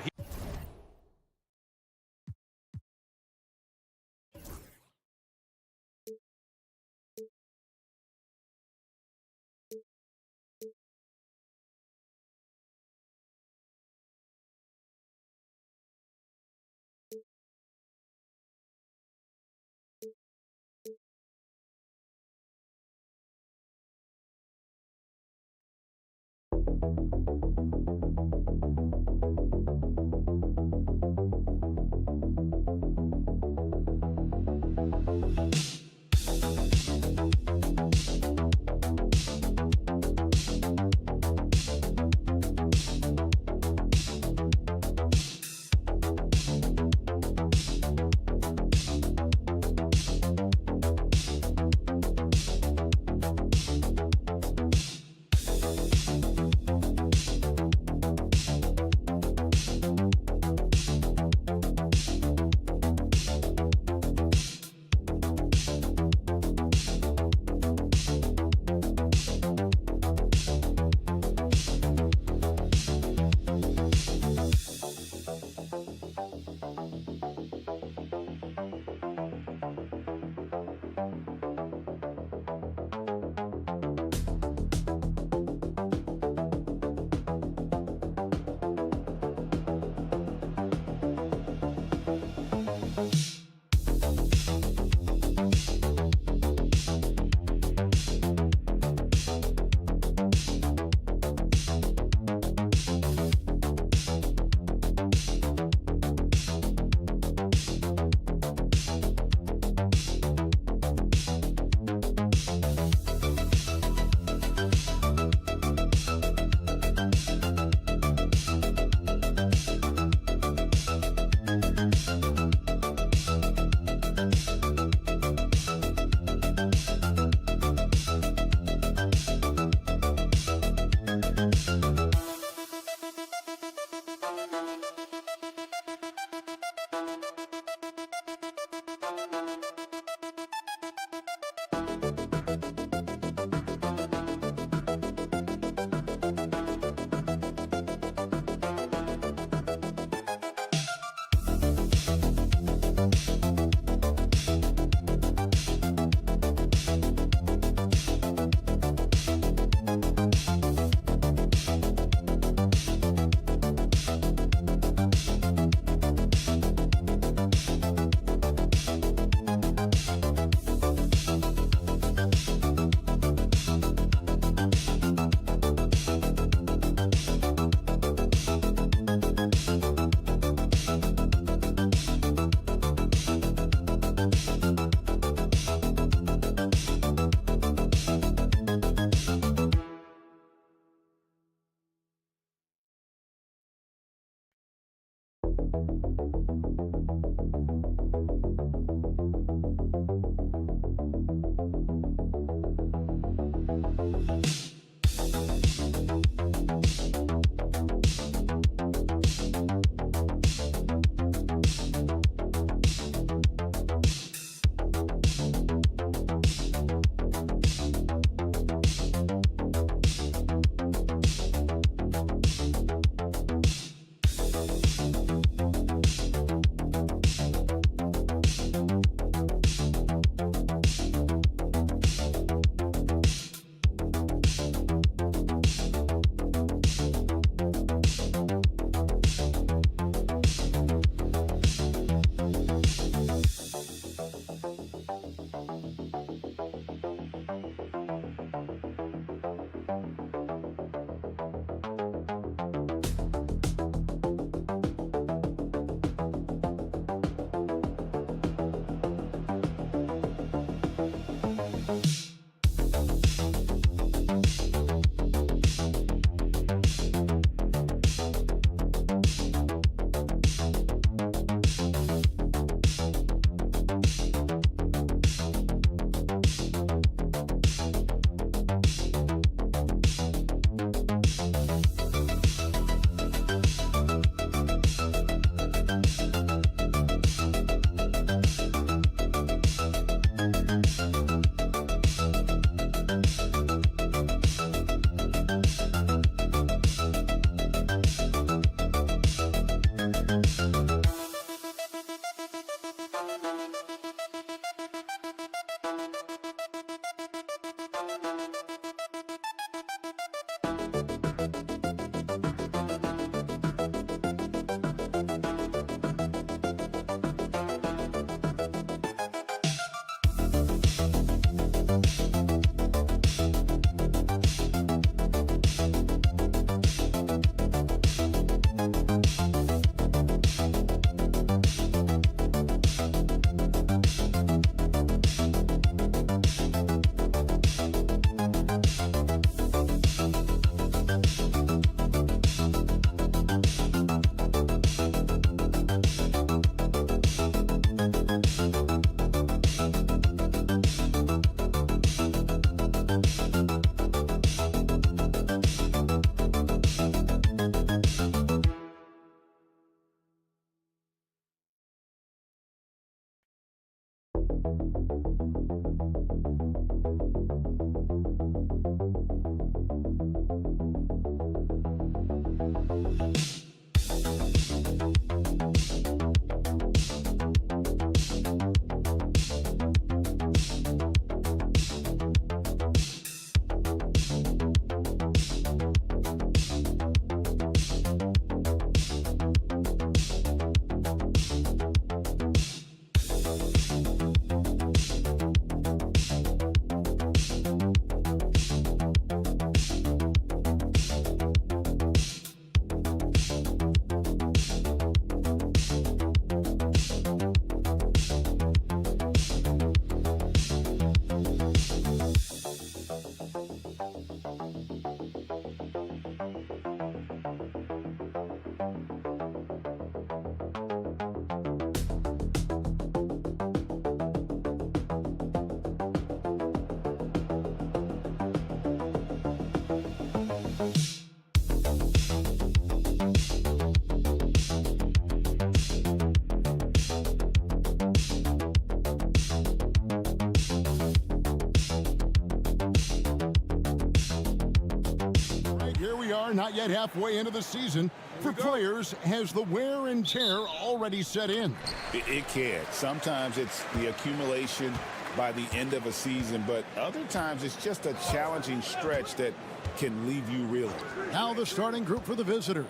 Not yet halfway into the season. For players, has the wear and tear already set in? It can. Sometimes it's the accumulation by the end of a season, but other times it's just a challenging stretch that can leave you reeling. Now the starting group for the visitors.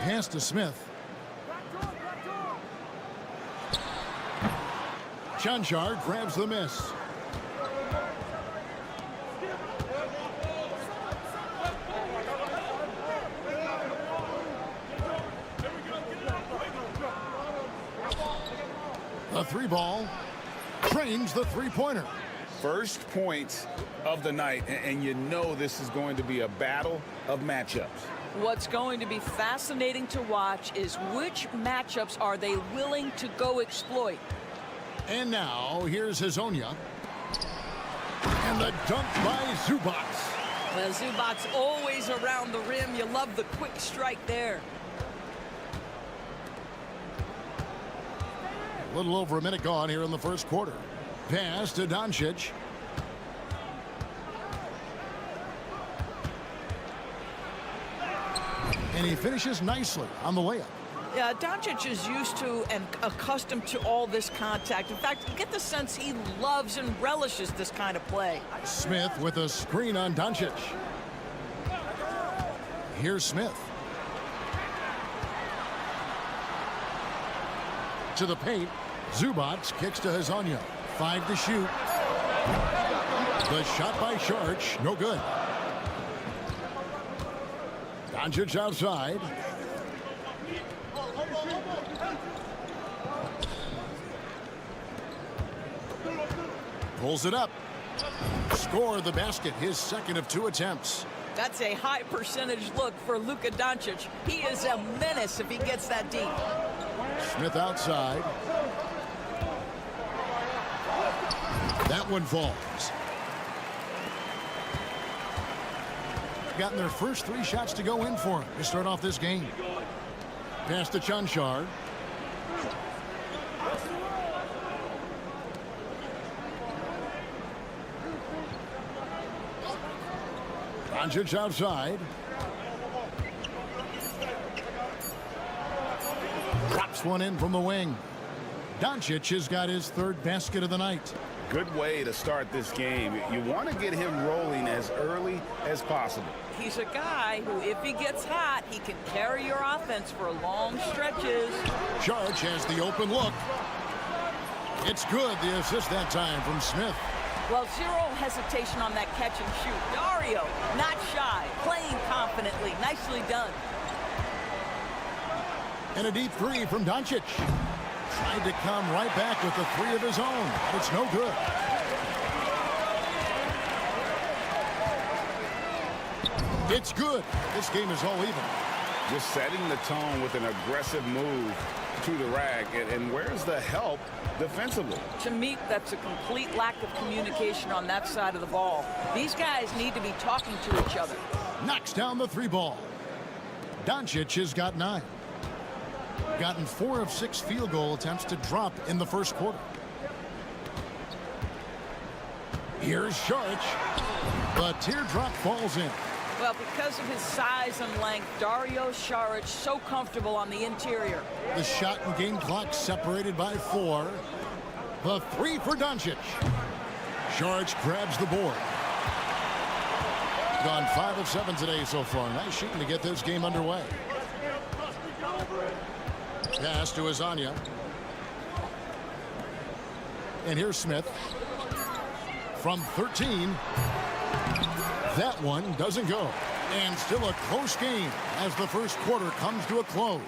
Pass to Smith. Chanchar grabs the miss. The three ball trains the three-pointer. First point of the night, and you know this is going to be a battle of matchups. What's going to be fascinating to watch is which matchups are they willing to go exploit. And now, here's Hazonia. And the dunk by Zubac. Well, Zubac's always around the rim. You love the quick strike there. A little over a minute gone here in the first quarter. Pass to Doncic. And he finishes nicely on the layup. Yeah, Doncic is used to and accustomed to all this contact. In fact, you get the sense he loves and relishes this kind of play. Smith with a screen on Doncic. Here's Smith. To the paint. Zubac kicks to Hazonia. 5 to shoot. The shot by Sharch, no good. Doncic outside. Pulls it up. Score the basket, his second of 2 attempts. That's a high percentage look for Luka Doncic. He is a menace if he gets that deep. Smith outside. That one falls. Gotten their first 3 shots to go in for him to start off this game. Pass to Chanchar. Doncic outside. Drops one in from the wing. Doncic has got his 3rd basket of the night. Good way to start this game. You want to get him rolling as early as possible. He's a guy who, if he gets hot, he can carry your offense for long stretches. Sharch has the open look. It's good, the assist that time from Smith. Well, zero hesitation on that catch and shoot. Dario, not shy, playing confidently. Nicely done. And a deep 3 from Doncic. Tried to come right back with the 3 of his own. It's no good. It's good. This game is all even. Just setting the tone with an aggressive move to the rack. And where's the help defensively? To me, that's a complete lack of communication on that side of the ball. These guys need to be talking to each other. Knocks down the 3 ball. Doncic has got 9. Gotten 4 of 6 field goal attempts to drop in the first quarter. Here's Sharch. The teardrop falls in. Well, because of his size and length, Dario Saric so comfortable on the interior. The shot and game clock separated by 4. The 3 for Doncic. Saric grabs the board. Gone 5 of 7 today so far. Nice shooting to get this game underway. Pass to Hazonia. And here's Smith. From 13. That one doesn't go. And still a close game as the first quarter comes to a close.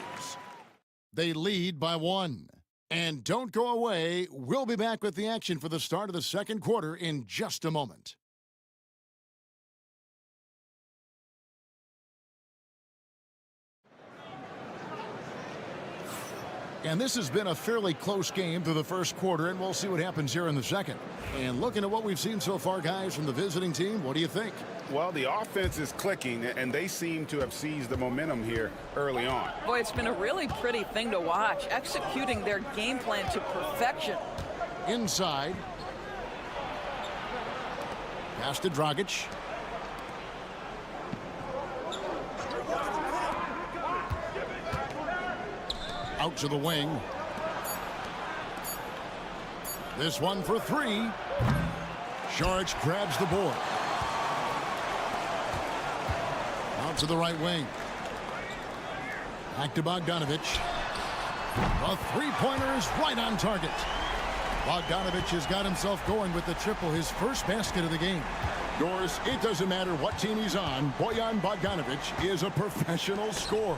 They lead by 1. And don't go away. We'll be back with the action for the start of the second quarter in just a moment. And this has been a fairly close game through the first quarter, and we'll see what happens here in the second. And looking at what we've seen so far, guys, from the visiting team, what do you think? Well, the offense is clicking, and they seem to have seized the momentum here early on. Boy, it's been a really pretty thing to watch, executing their game plan to perfection. Inside. Pass to Dragic. Out to the wing. This one for 3. Saric grabs the board. Out to the right wing. Back to Bogdanovic. A 3-pointer is right on target. Bogdanovic has got himself going with the triple, his first basket of the game. Doris, it doesn't matter what team he's on, Bojan Bogdanovic is a professional scorer.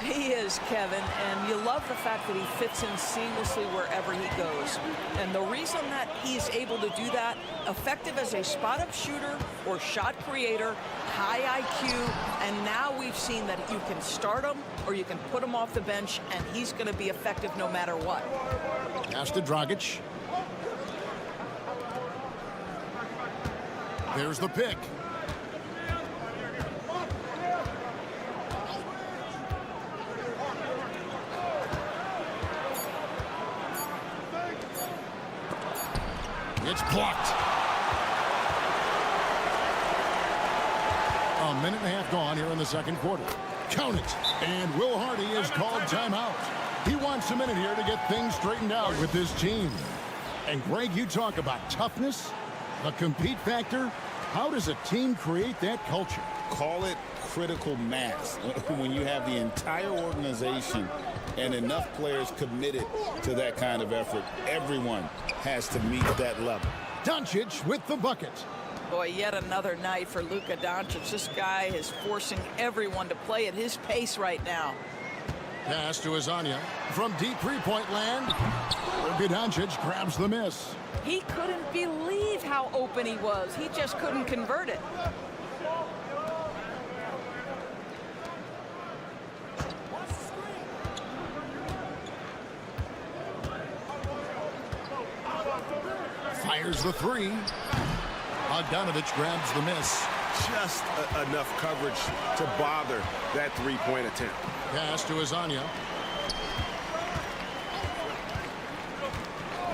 He is, Kevin, and you love the fact that he fits in seamlessly wherever he goes. And the reason that he's able to do that, effective as a spot-up shooter or shot creator, high IQ, and now we've seen that you can start him or you can put him off the bench, and he's going to be effective no matter what. Pass to Dragic. There's the pick. It's blocked. A minute and a half gone here in the second quarter. Count it. And Will Hardy is called timeout. He wants a minute here to get things straightened out with this team. And Greg, you talk about toughness, the compete factor. How does a team create that culture? Call it critical mass. When you have the entire organization and enough players committed to that kind of effort, everyone has to meet that level. Doncic with the bucket. Boy, yet another night for Luka Doncic. This guy is forcing everyone to play at his pace right now. Pass to Azania from deep three-point land. Luka Doncic grabs the miss. He couldn't believe how open he was. He just couldn't convert it. Fires the three. Bogdanovich grabs the miss. Just enough coverage to bother that three-point attempt. Pass to Azania.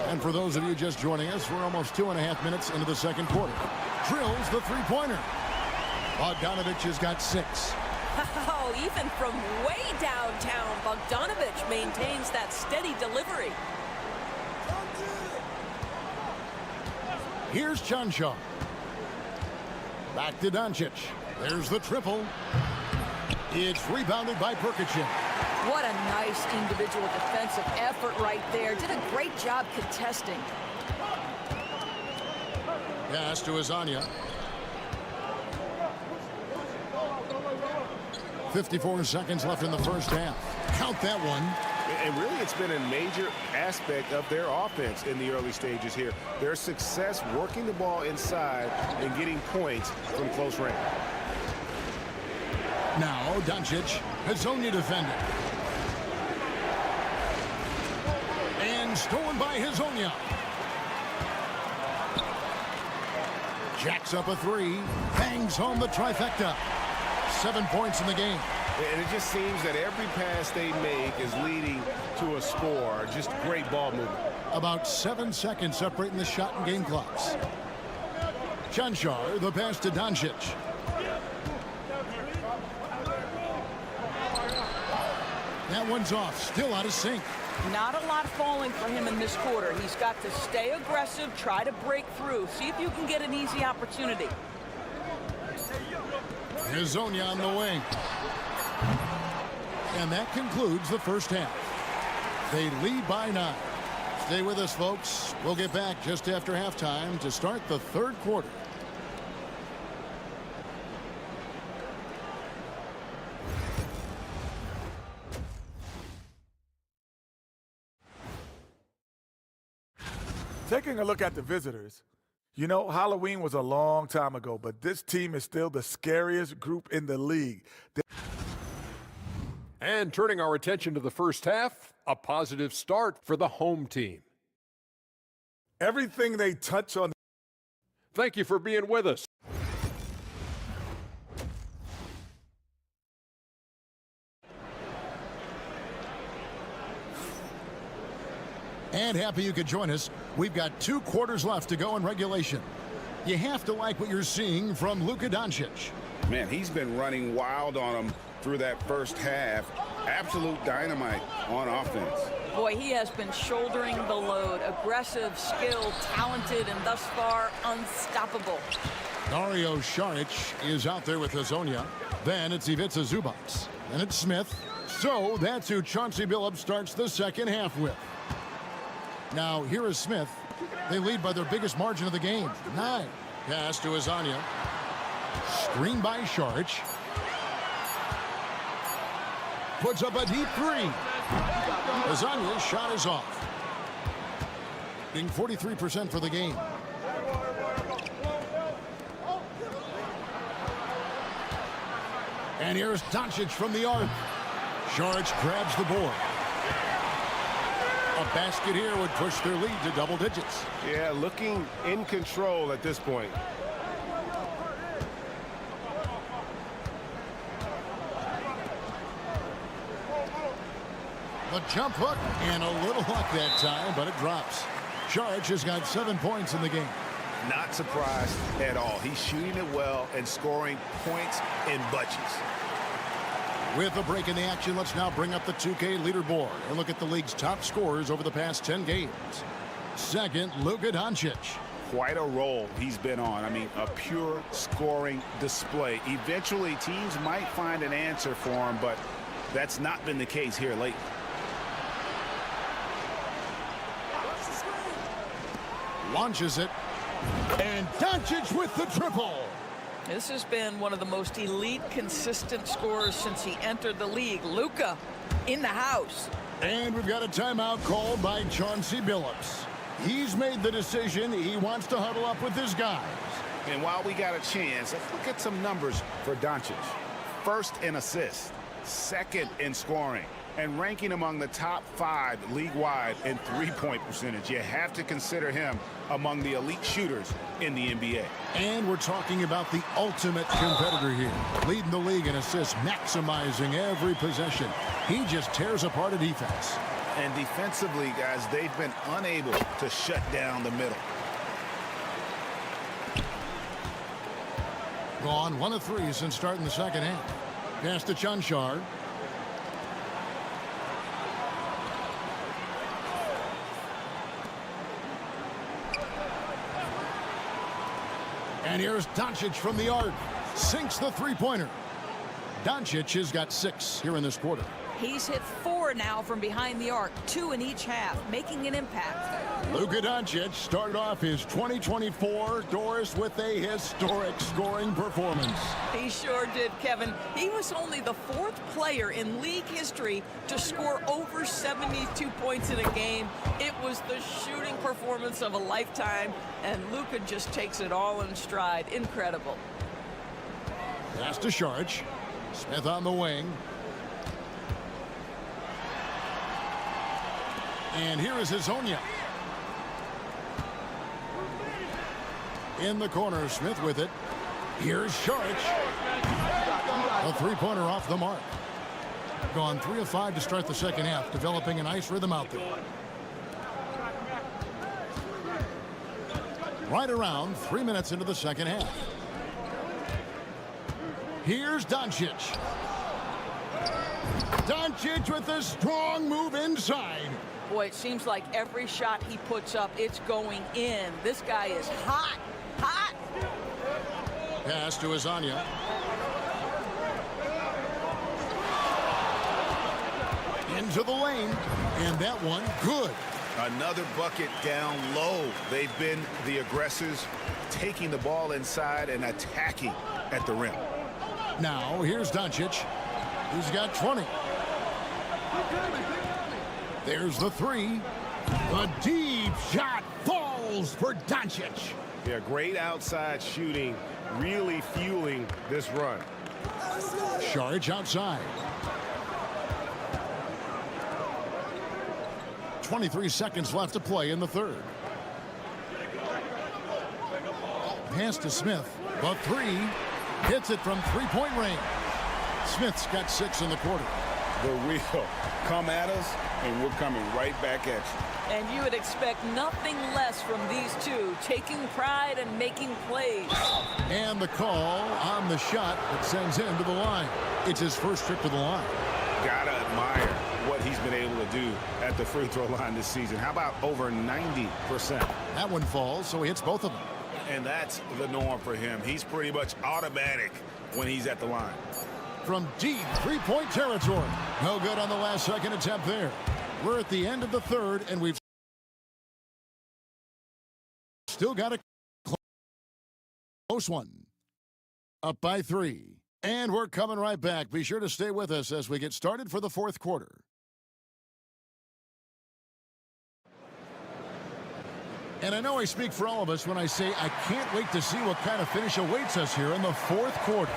And for those of you just joining us, we're almost 2.5 minutes into the second quarter. Drills the three-pointer. Bogdanovich has got 6. Oh, even from way downtown, Bogdanovich maintains that steady delivery. Here's Chanshaw. Back to Doncic. There's the triple. It's rebounded by Perkichin. What a nice individual defensive effort right there. Did a great job contesting. Pass to Azania. 54 seconds left in the first half. Count that one. And really, it's been a major aspect of their offense in the early stages here. Their success working the ball inside and getting points from close range. Now, Doncic has only defended. And stolen by Hazonia. Jacks up a three. Bangs home the trifecta. 7 points in the game. And it just seems that every pass they make is leading to a score. Just great ball movement. About 7 seconds separating the shot and game clocks. Chanshaw, the pass to Doncic. That one's off. Still out of sync. Not a lot falling for him in this quarter. He's got to stay aggressive, try to break through. See if you can get an easy opportunity. Hazonia on the wing. And that concludes the first half. They lead by 9. Stay with us, folks. We'll get back just after halftime to start the third quarter. Taking a look at the visitors, you know, Halloween was a long time ago, but this team is still the scariest group in the league. And turning our attention to the first half, a positive start for the home team. Everything they touch on. Thank you for being with us. And happy you could join us. We've got 2 quarters left to go in regulation. You have to like what you're seeing from Luka Doncic. Man, he's been running wild on him through that first half. Absolute dynamite on offense. Boy, he has been shouldering the load. Aggressive, skilled, talented, and thus far unstoppable. Dario Saric is out there with Hazonia. Then it's Ivica Zubac. And it's Smith. So that's who Chauncey Billups starts the second half with. Now, here is Smith. They lead by their biggest margin of the game, 9. Pass to Azania. Screen by Saric. puts up a deep three. Lasagna's shot is off. Being 43% for the game. And here's Doncic from the arc. Saric grabs the board. A basket here would push their lead to double digits. Yeah, looking in control at this point. The jump hook, and a little luck that time, but it drops. Saric has got 7 points in the game. Not surprised at all. He's shooting it well and scoring points in bunches. With a break in the action, let's now bring up the 2K leaderboard and look at the league's top scorers over the past 10 games. Second, Luka Doncic. Quite a role he's been on. I mean, a pure scoring display. Eventually, teams might find an answer for him, but that's not been the case here lately. Launches it. And Doncic with the triple. This has been one of the most elite, consistent scorers since he entered the league. Luka in the house. And we've got a timeout called by Chauncey Billups. He's made the decision. He wants to huddle up with his guys. And while we got a chance, let's look at some numbers for Doncic. First in assists, second in scoring, and ranking among the top 5 league-wide in three-point percentage. You have to consider him among the elite shooters in the NBA. And we're talking about the ultimate competitor here. Leading the league in assists, maximizing every possession. He just tears apart a defense. And defensively, guys, they've been unable to shut down the middle. Gone 1 of 3 since starting the second half. Pass to Chanchar. And here's Doncic from the arc. Sinks the three-pointer. Doncic has got 6 here in this quarter. He's hit 4 now from behind the arc, 2 in each half, making an impact. Luka Doncic started off his 2024 Doris with a historic scoring performance. He sure did, Kevin. He was only the 4th player in league history to score over 72 points in a game. It was the shooting performance of a lifetime, and Luka just takes it all in stride. Incredible. Pass to Saric. Smith on the wing. And here is Hezonja. In the corner, Smith with it. Here's Saric. A three-pointer off the mark. Gone 3 of 5 to start the second half, developing a nice rhythm out there. Right around 3 minutes into the second half. Here's Doncic. Doncic with a strong move inside. Boy, it seems like every shot he puts up, it's going in. This guy is hot, hot. Pass to Hezonja. Into the lane, and that one good. Another bucket down low. They've been the aggressors, taking the ball inside and attacking at the rim. Now, here's Doncic. He's got 20. There's the 3. A deep shot falls for Doncic. Yeah, great outside shooting, really fueling this run. Saric outside. 23 seconds left to play in the third. Pass to Smith. The 3. Hits it from three-point range. Smith's got 6 in the quarter. The wheel come at us, and we're coming right back at you. And you would expect nothing less from these two, taking pride and making plays. And the call on the shot that sends him to the line. It's his first trip to the line. Gotta admire what he's been able to do at the free throw line this season. How about over 90%? That one falls, so he hits both of them. And that's the norm for him. He's pretty much automatic when he's at the line. From deep three-point territory. No good on the last second attempt there. We're at the end of the third, and we've still got a close one. Up by 3. And we're coming right back. Be sure to stay with us as we get started for the fourth quarter. And I know I speak for all of us when I say I can't wait to see what kind of finish awaits us here in the fourth quarter.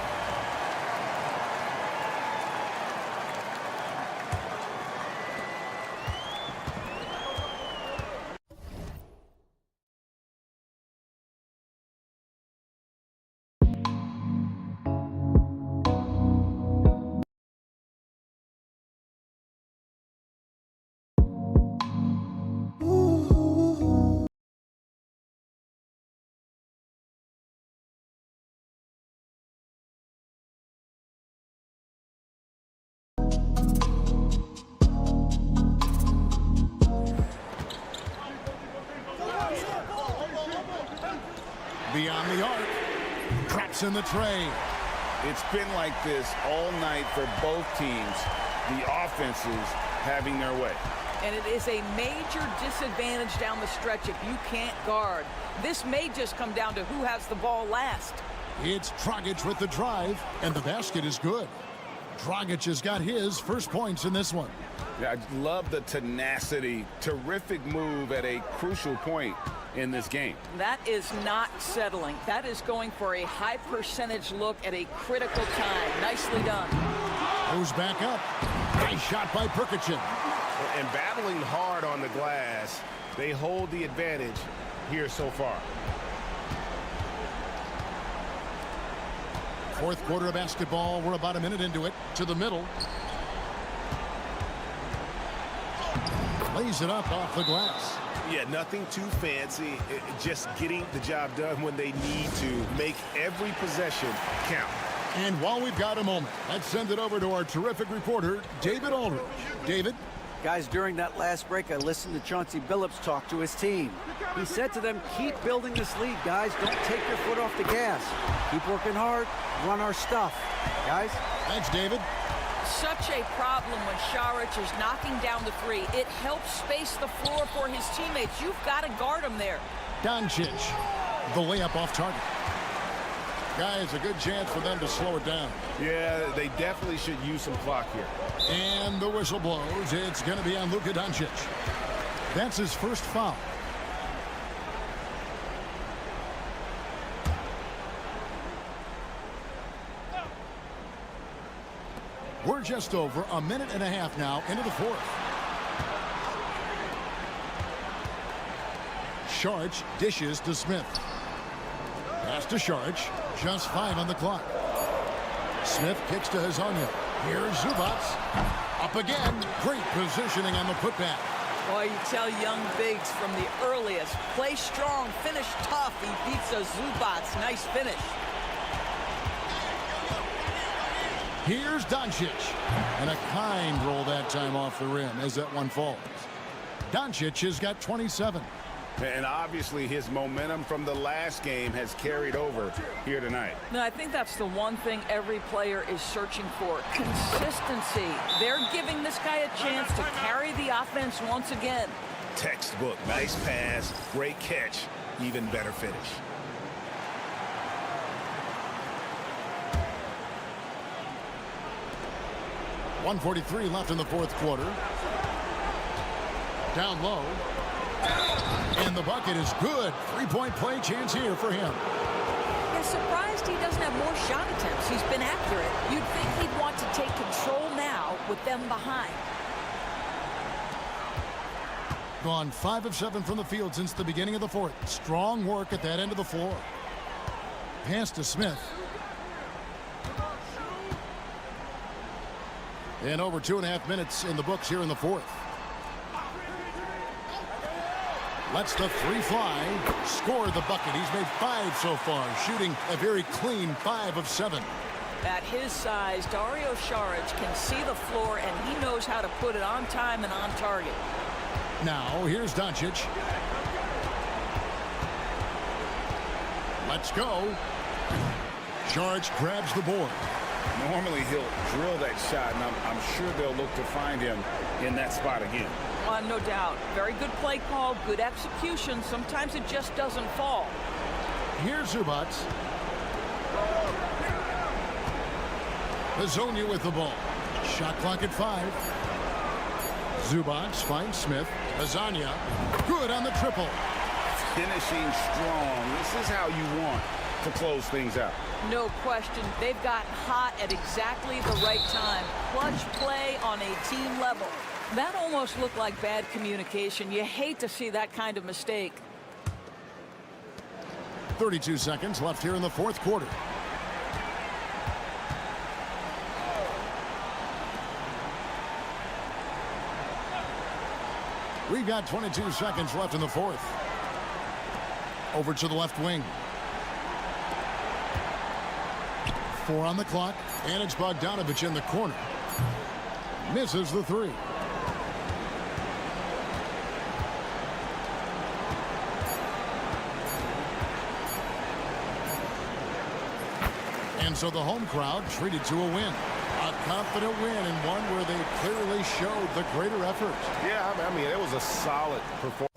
Beyond the arc, drops in the tray. It's been like this all night for both teams. The offenses having their way. And it is a major disadvantage down the stretch if you can't guard. This may just come down to who has the ball last. It's Dragic with the drive, and the basket is good. Dragic has got his first points in this one. Yeah, I love the tenacity. Terrific move at a crucial point in this game. That is not settling. That is going for a high percentage look at a critical time. Nicely done. Goes back up. Nice shot by Perkichin. And battling hard on the glass, they hold the advantage here so far. Fourth quarter of basketball. We're about a minute into it. To the middle. Lays it up off the glass. Yeah, nothing too fancy. Just getting the job done when they need to. Make every possession count. And while we've got a moment, let's send it over to our terrific reporter, David Aldridge. David? Guys, during that last break, I listened to Chauncey Billups talk to his team. He said to them, keep building this lead, guys. Don't take your foot off the gas. Keep working hard. Run our stuff. Guys? Thanks, David. Such a problem when Šarić is knocking down the three. It helps space the floor for his teammates. You've got to guard him there. Doncic, the layup off target. Guys, a good chance for them to slow it down. Yeah, they definitely should use some clock here. And the whistle blows. It's going to be on Luka Doncic. That's his first foul. We're just over a minute and a half now into the fourth. Šarić dishes to Smith. Pass to Šarić. Just 5 on the clock. Smith kicks to Hazonia. Here's Zubac. Up again. Great positioning on the putback. Boy, you tell young bigs from the earliest. Play strong, finish tough. He beats a Zubac. Nice finish. Here's Doncic. And a kind roll that time off the rim as that one falls. Doncic has got 27. And obviously his momentum from the last game has carried over here tonight. No, I think that's the one thing every player is searching for. Consistency. They're giving this guy a chance to carry the offense once again. Textbook. Nice pass. Great catch. Even better finish. .143 left in the fourth quarter. Down low. And the bucket is good. Three-point play chance here for him. Yeah, surprised he doesn't have more shot attempts. He's been accurate. You'd think he'd want to take control now with them behind. Gone 5 of 7 from the field since the beginning of the fourth. Strong work at that end of the floor. Pass to Smith. And over 2.5 minutes in the books here in the fourth. Lets the three fly. Score the bucket. He's made 5 so far, shooting a very clean 5 of 7. At his size, Dario Šarić can see the floor, and he knows how to put it on time and on target. Now, here's Doncic. Let's go. Šarić grabs the board. Normally he'll drill that shot, and I'm sure they'll look to find him in that spot again. No doubt. Very good play call, good execution. Sometimes it just doesn't fall. Here's Zubac. Hazonia with the ball. Shot clock at 5. Zubac finds Smith. Hazonia, good on the triple. Finishing strong. This is how you want to close things out. No question. They've got hot at exactly the right time. Clutch play on a team level. That almost looked like bad communication. You hate to see that kind of mistake. 32 seconds left here in the fourth quarter. We've got 22 seconds left in the fourth. Over to the left wing. 4 on the clock, and it's Bogdanovich in the corner. Misses the 3. And so the home crowd treated to a win. A confident win, and one where they clearly showed the greater effort. Yeah, I mean, it was a solid performance.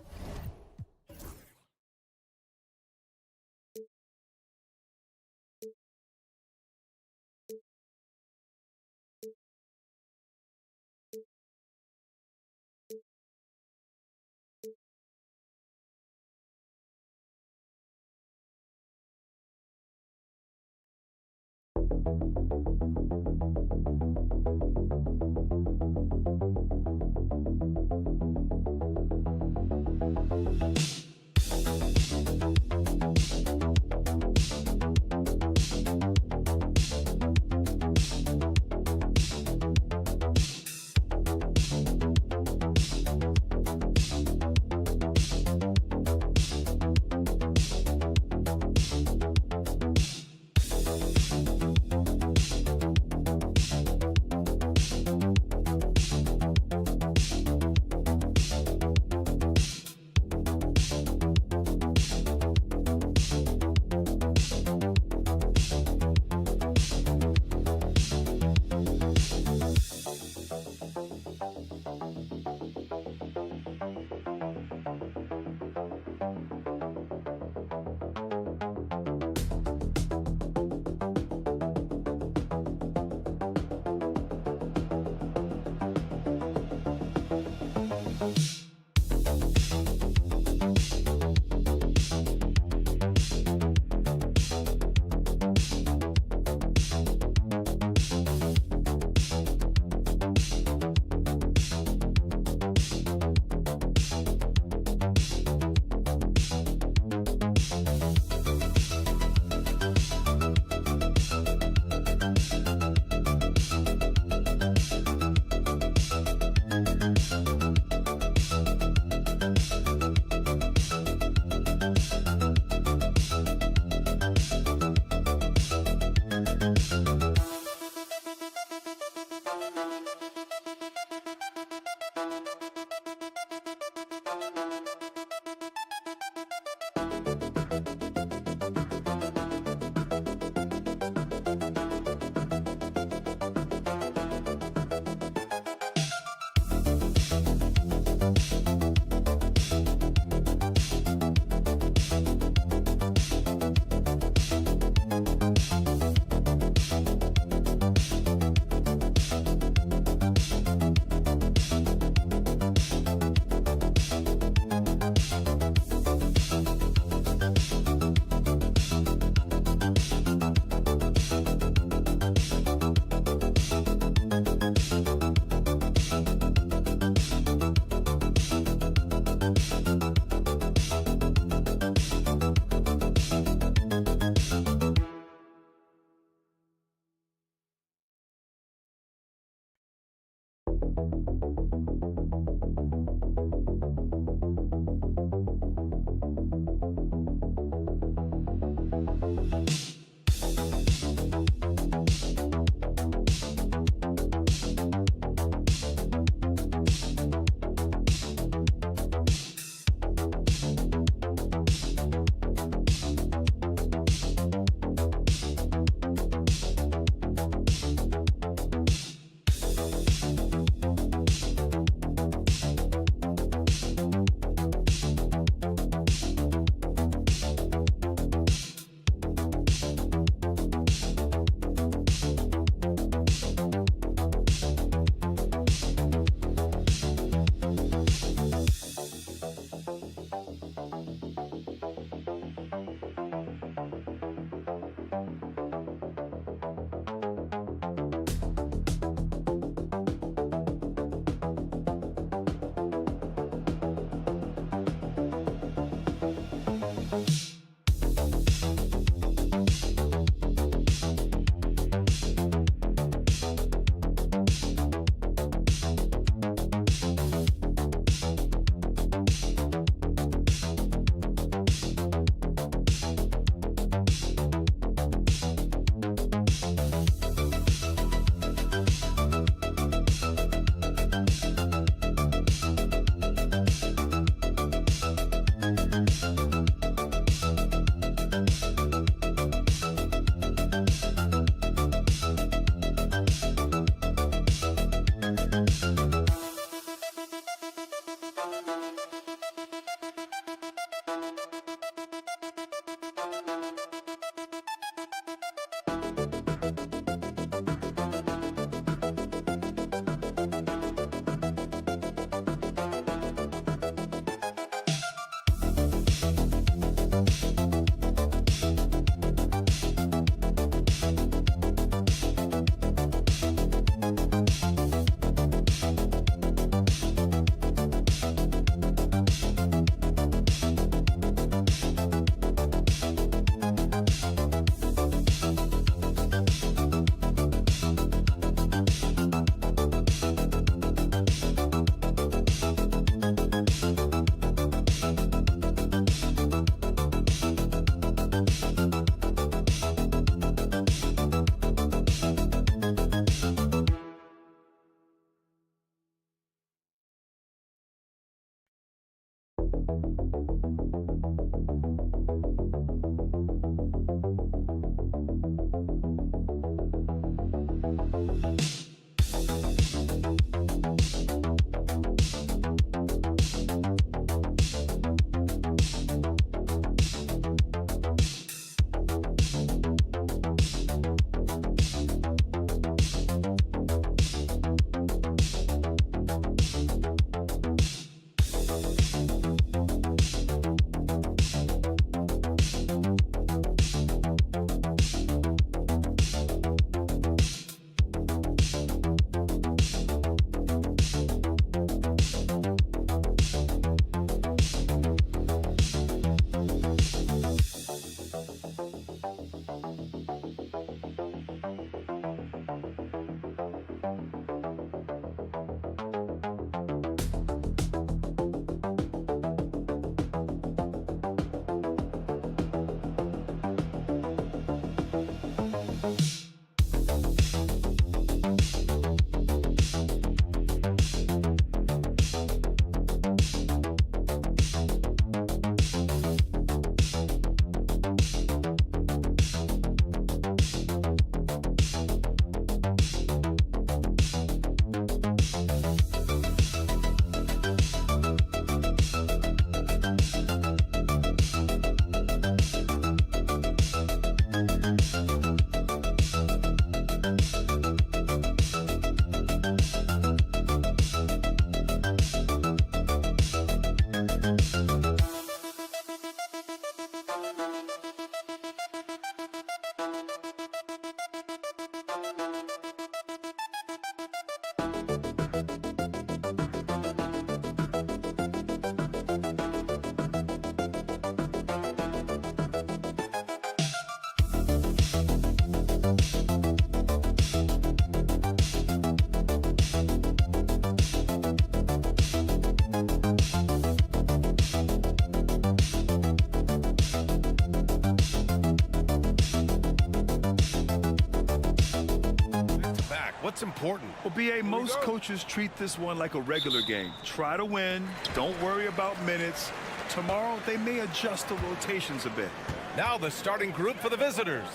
What's important? Well, B.A., most coaches treat this one like a regular game. Try to win. Don't worry about minutes. Tomorrow, they may adjust the rotations a bit. Now the starting group for the visitors.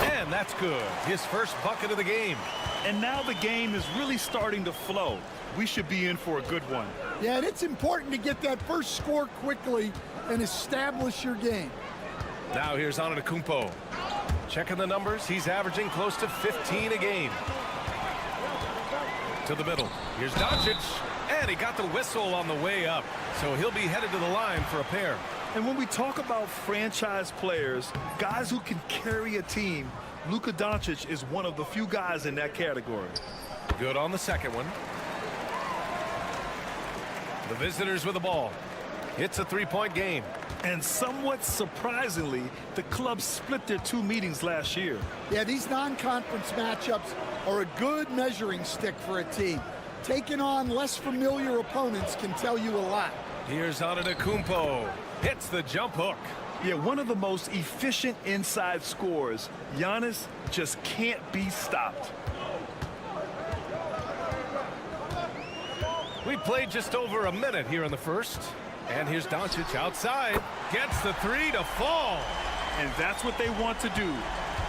And that's good. His first bucket of the game. And now the game is really starting to flow. We should be in for a good one. Yeah, and it's important to get that first score quickly and establish your game. Now here's Antetokounmpo. Checking the numbers, he's averaging close to 15 a game. To the middle. Here's Doncic. And he got the whistle on the way up. So he'll be headed to the line for a pair. And when we talk about franchise players, guys who can carry a team, Luka Doncic is one of the few guys in that category. Good on the second one. The visitors with the ball. It's a three-point game. And somewhat surprisingly, the club split their two meetings last year. Yeah, these non-conference matchups are a good measuring stick for a team. Taking on less familiar opponents can tell you a lot. Here's Antetokounmpo. Hits the jump hook. Yeah, one of the most efficient inside scorers. Giannis just can't be stopped. We played just over a minute here in the first. And here's Doncic outside. Gets the three to fall. And that's what they want to do.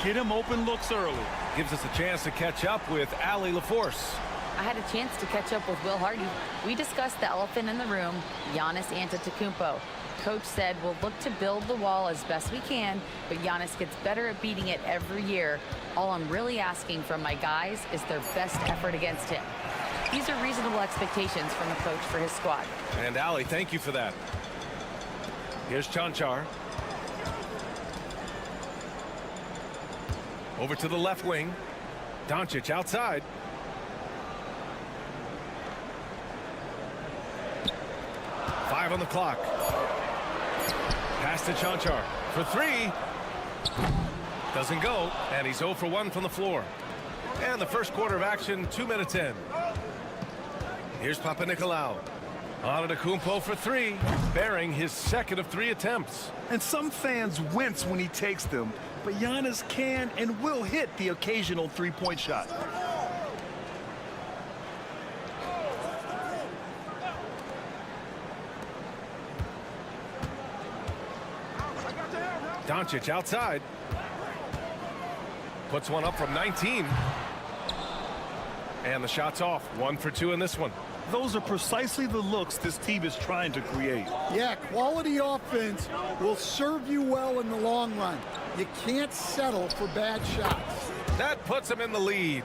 Get him open looks early. Gives us a chance to catch up with Allie LaForce. I had a chance to catch up with Will Hardy. We discussed the elephant in the room, Giannis Antetokounmpo. Coach said we'll look to build the wall as best we can, but Giannis gets better at beating it every year. All I'm really asking from my guys is their best effort against him. These are reasonable expectations from the coach for his squad. And Allie, thank you for that. Here's Chanchar. Over to the left wing. Doncic outside. Five on the clock. Pass to Chanchar for three. Doesn't go, and he's 0 for 1 from the floor. And the first quarter of action, 2 minutes in. Here's Papanikolaou. Antetokounmpo for three, bearing his second of 3 attempts. And some fans wince when he takes them, but Giannis can and will hit the occasional three-point shot. Doncic outside. Puts one up from 19. And the shot's off. 1 for 2 in this one. Those are precisely the looks this team is trying to create. Yeah, quality offense will serve you well in the long run. You can't settle for bad shots. That puts him in the lead.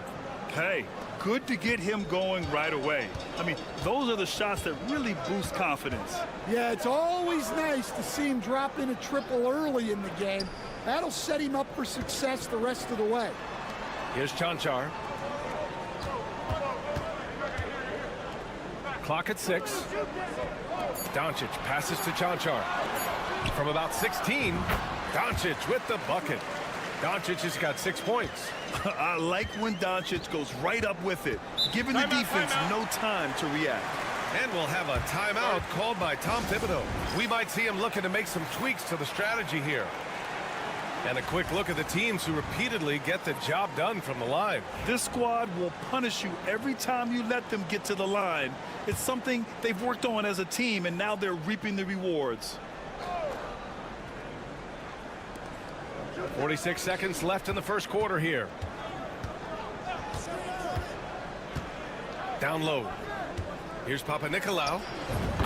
Hey, good to get him going right away. I mean, those are the shots that really boost confidence. Yeah, it's always nice to see him drop in a triple early in the game. That'll set him up for success the rest of the way. Here's Cancar. Clock at 6. Doncic passes to Cancar. From about 16, Doncic with the bucket. Doncic has got 6 points. I like when Doncic goes right up with it, giving the defense no time to react. And we'll have a timeout called by Tom Thibodeau. We might see him looking to make some tweaks to the strategy here. And a quick look at the teams who repeatedly get the job done from the line. This squad will punish you every time you let them get to the line. It's something they've worked on as a team, and now they're reaping the rewards. 46 seconds left in the first quarter here. Down low. Here's Papanikolaou.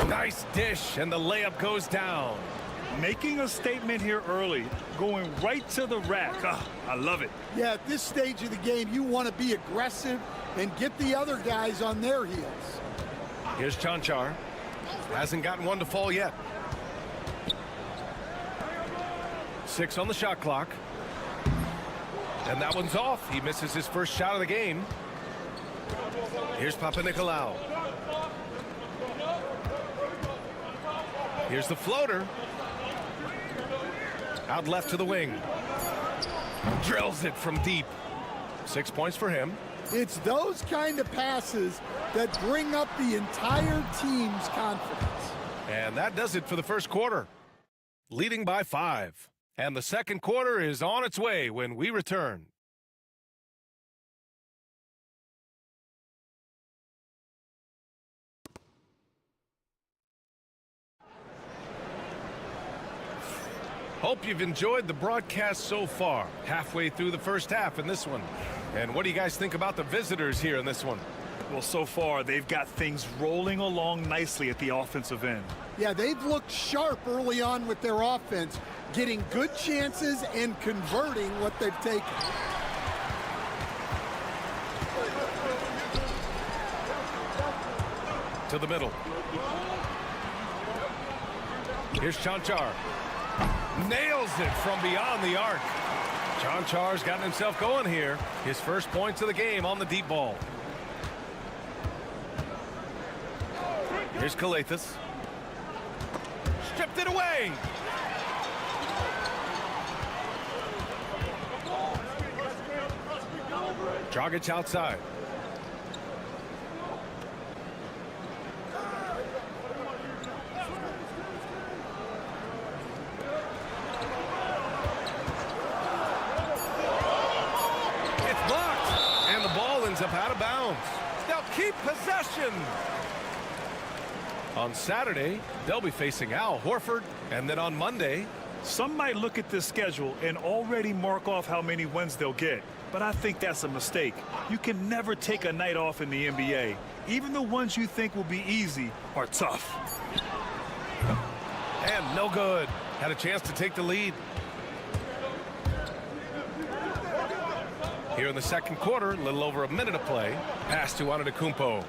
Nice dish, and the layup goes down. Making a statement here early, going right to the rack. I love it. Yeah, at this stage of the game, you want to be aggressive and get the other guys on their heels. Here's Cancar. Hasn't gotten one to fall yet. 6 on the shot clock. And that one's off. He misses his first shot of the game. Here's Papanikolaou. Here's the floater. Out left to the wing. Drills it from deep. 6 points for him. It's those kind of passes that bring up the entire team's confidence. And that does it for the first quarter. Leading by 5. And the second quarter is on its way when we return. Hope you've enjoyed the broadcast so far. Halfway through the first half in this one. And what do you guys think about the visitors here in this one? Well, so far, they've got things rolling along nicely at the offensive end. Yeah, they've looked sharp early on with their offense, getting good chances and converting what they've taken. To the middle. Here's Cancar. Nails it from beyond the arc. Cancar's gotten himself going here. His first points of the game on the deep ball. Here's Calathes. Stripped it away. Dragic outside. It's blocked, and the ball ends up out of bounds. They'll keep possession. On Saturday, they'll be facing Al Horford, and then on Monday. Some might look at this schedule and already mark off how many wins they'll get, but I think that's a mistake. You can never take a night off in the NBA. Even the ones you think will be easy are tough. And no good. Had a chance to take the lead. Here in the second quarter, a little over a minute of play. Pass to Antetokounmpo.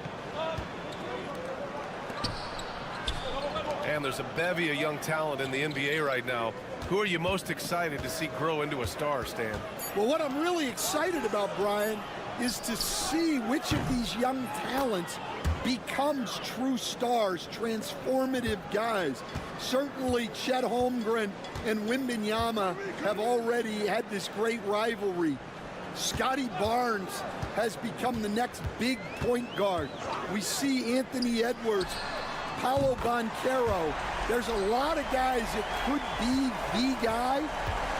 And there's a bevy of young talent in the NBA right now. Who are you most excited to see grow into a star, Stan? Well, what I'm really excited about, Brian, is to see which of these young talents becomes true stars, transformative guys. Certainly Chet Holmgren and Wembanyama have already had this great rivalry. Scotty Barnes has become the next big point guard. We see Anthony Edwards Paolo Banchero. There's a lot of guys that could be the guy,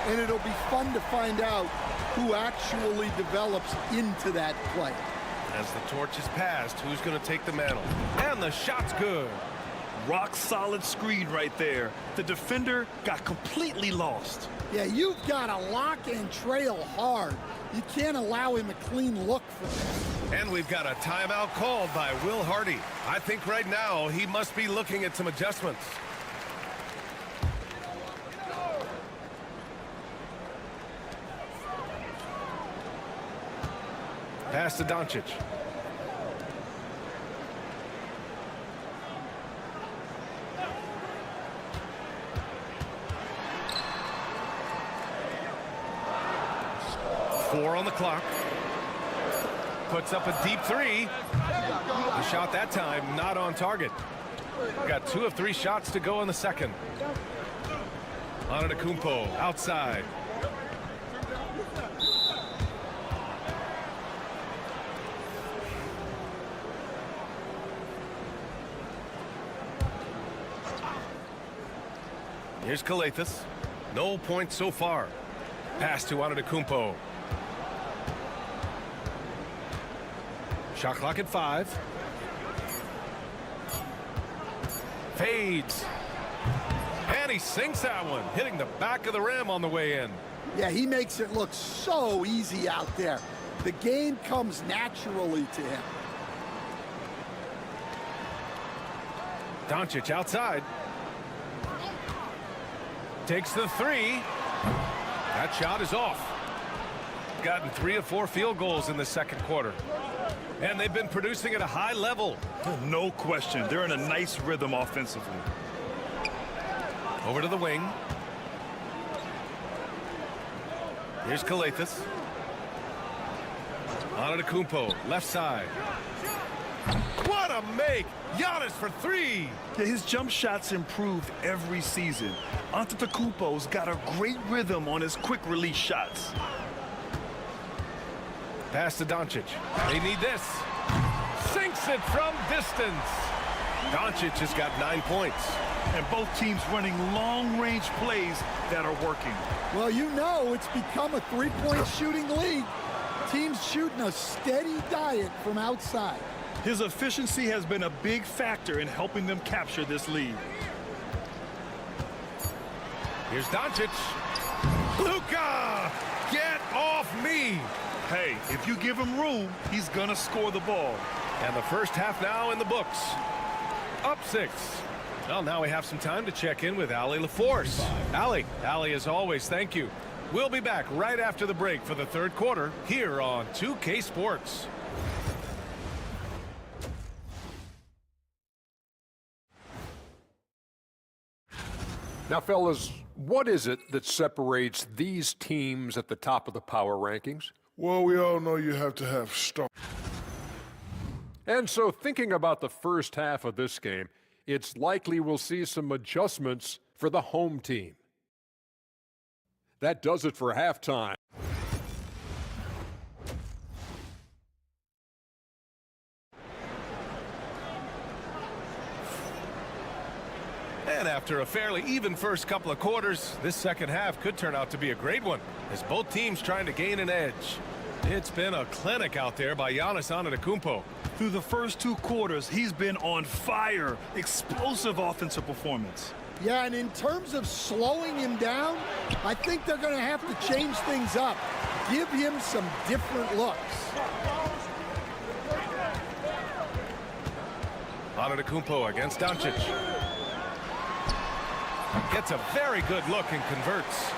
and it'll be fun to find out who actually develops into that play. As the torch is passed, who's going to take the mantle? And the shot's good. Rock solid screen right there. The defender got completely lost. Yeah, you've got to lock and trail hard. You can't allow him a clean look for this. And we've got a timeout called by Will Hardy. I think right now he must be looking at some adjustments. Pass to Doncic. Four on the clock. Puts up a deep three. The shot that time not on target. Got 2 of 3 shots to go in the second. Antetokounmpo outside. Here's Kalathis. No points so far. Pass to Antetokounmpo. Shot clock at 5. Fades. And he sinks that one, hitting the back of the rim on the way in. Yeah, he makes it look so easy out there. The game comes naturally to him. Doncic outside. Takes the 3. That shot is off. Gotten 3 of 4 field goals in the second quarter. And they've been producing at a high level. No question. They're in a nice rhythm offensively. Over to the wing. Here's Kalathis. Antetokounmpo, left side. What a make! Giannis for 3! Yeah, his jump shots improved every season. Antetokounmpo's got a great rhythm on his quick release shots. Pass to Doncic. They need this. Sinks it from distance. Doncic has got 9 points. And both teams running long-range plays that are working. Well, you know it's become a three-point shooting league. Teams shooting a steady diet from outside. His efficiency has been a big factor in helping them capture this lead. Here's Doncic. Luka! Get off me! Hey, if you give him room, he's gonna score the ball. And the first half now in the books. Up 6. Well, now we have some time to check in with Allie LaForce. Allie, as always, thank you. We'll be back right after the break for the third quarter here on 2K Sports. Now, fellas, what is it that separates these teams at the top of the power rankings? Well, we all know you have to have stars. And so thinking about the first half of this game, it's likely we'll see some adjustments for the home team. That does it for halftime. And after a fairly even first couple of quarters, this second half could turn out to be a great one, as both teams trying to gain an edge. It's been a clinic out there by Giannis Antetokounmpo. Through the first 2 quarters, he's been on fire. Explosive offensive performance. Yeah, and in terms of slowing him down, I think they're going to have to change things up. Give him some different looks. Antetokounmpo against Doncic. Gets a very good look and converts.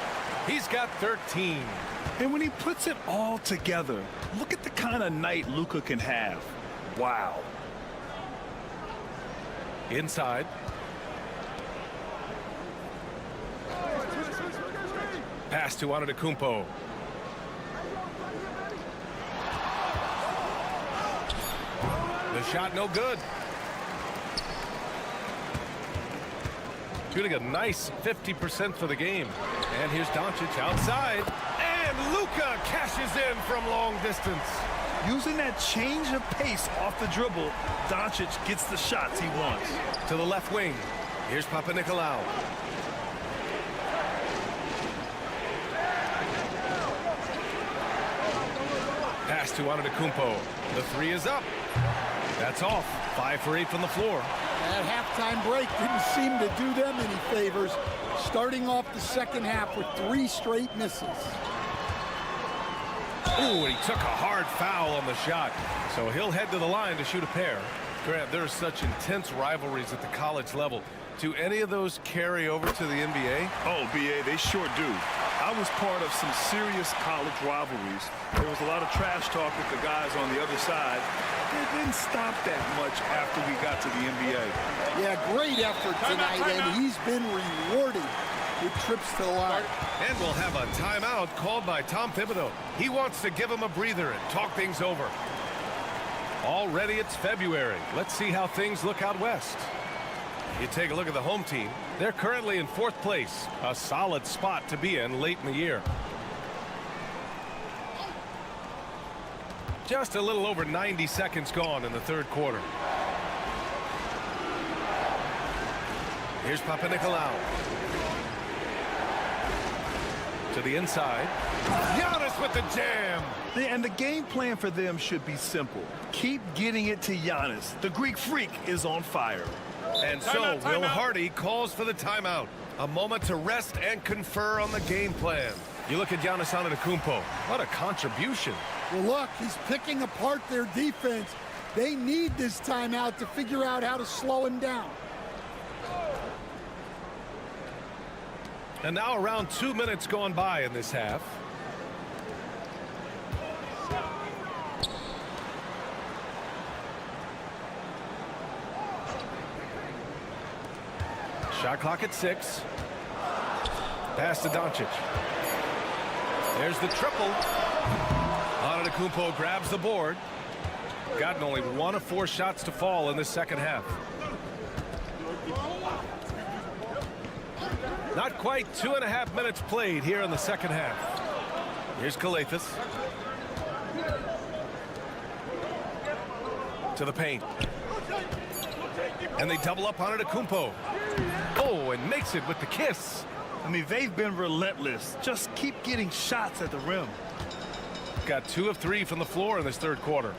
He's got 13. And when he puts it all together, look at the kind of night Luka can have. Wow. Inside. Pass to Antetokounmpo. The shot no good. Shooting a nice 50% for the game. And here's Doncic outside. And Luka cashes in from long distance. Using that change of pace off the dribble, Doncic gets the shots he wants. To the left wing. Here's Papanikolaou. Pass to Antetokounmpo. The three is up. That's off. 5 for 8 from the floor. That halftime break didn't seem to do them any favors, starting off the second half with 3 straight misses. Ooh, and he took a hard foul on the shot. So he'll head to the line to shoot a pair. Grant, there are such intense rivalries at the college level. Do any of those carry over to the NBA? Oh, BA, they sure do. I was part of some serious college rivalries. There was a lot of trash talk with the guys on the other side. It didn't stop that much after we got to the NBA. Yeah, great effort tonight, and he's been rewarded with trips to the line. And we'll have a timeout called by Tom Thibodeau. He wants to give him a breather and talk things over. Already it's February. Let's see how things look out west. You take a look at the home team. They're currently in 4th place, a solid spot to be in late in the year. Just a little over 90 seconds gone in the 3rd quarter. Here's Papanikolaou. To the inside. Giannis with the jam. And the game plan for them should be simple. Keep getting it to Giannis. The Greek freak is on fire. And so Will Hardy calls for the timeout. A moment to rest and confer on the game plan. You look at Giannis Antetokounmpo. What a contribution. Well, look, he's picking apart their defense. They need this timeout to figure out how to slow him down. And now around 2 minutes gone by in this half. Shot clock at 6. Pass to Doncic. There's the triple. Antetokounmpo grabs the board. Gotten only 1 of 4 shots to fall in this second half. Not quite 2.5 minutes played here in the second half. Here's Calathes. To the paint. And they double up on Antetokounmpo. Oh, and makes it with the kiss. I mean, they've been relentless. Just keep getting shots at the rim. Got 2 of 3 from the floor in this 3rd quarter.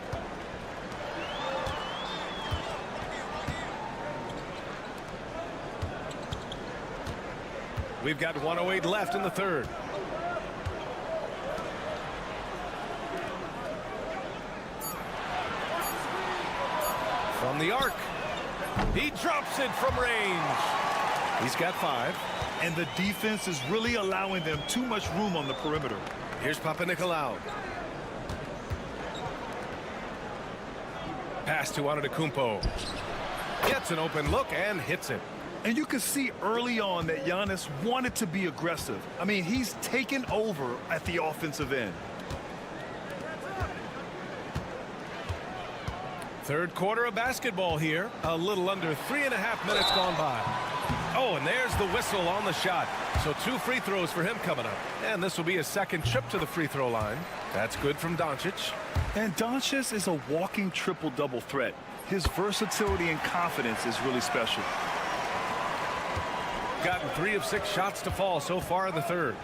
We've got 1:08 left in the 3rd. From the arc. He drops it from range. He's got 5. And the defense is really allowing them too much room on the perimeter. Here's Papanikolaou. Pass to Antetokounmpo. Gets an open look and hits it. And you could see early on that Giannis wanted to be aggressive. I mean, he's taken over at the offensive end. 3rd quarter of basketball here. A little under 3.5 minutes gone by. Oh, and there's the whistle on the shot. So 2 free throws for him coming up. And this will be his 2nd trip to the free throw line. That's good from Doncic. And Doncic is a walking triple-double threat. His versatility and confidence is really special. Gotten 3 of 6 shots to fall so far in the 3rd.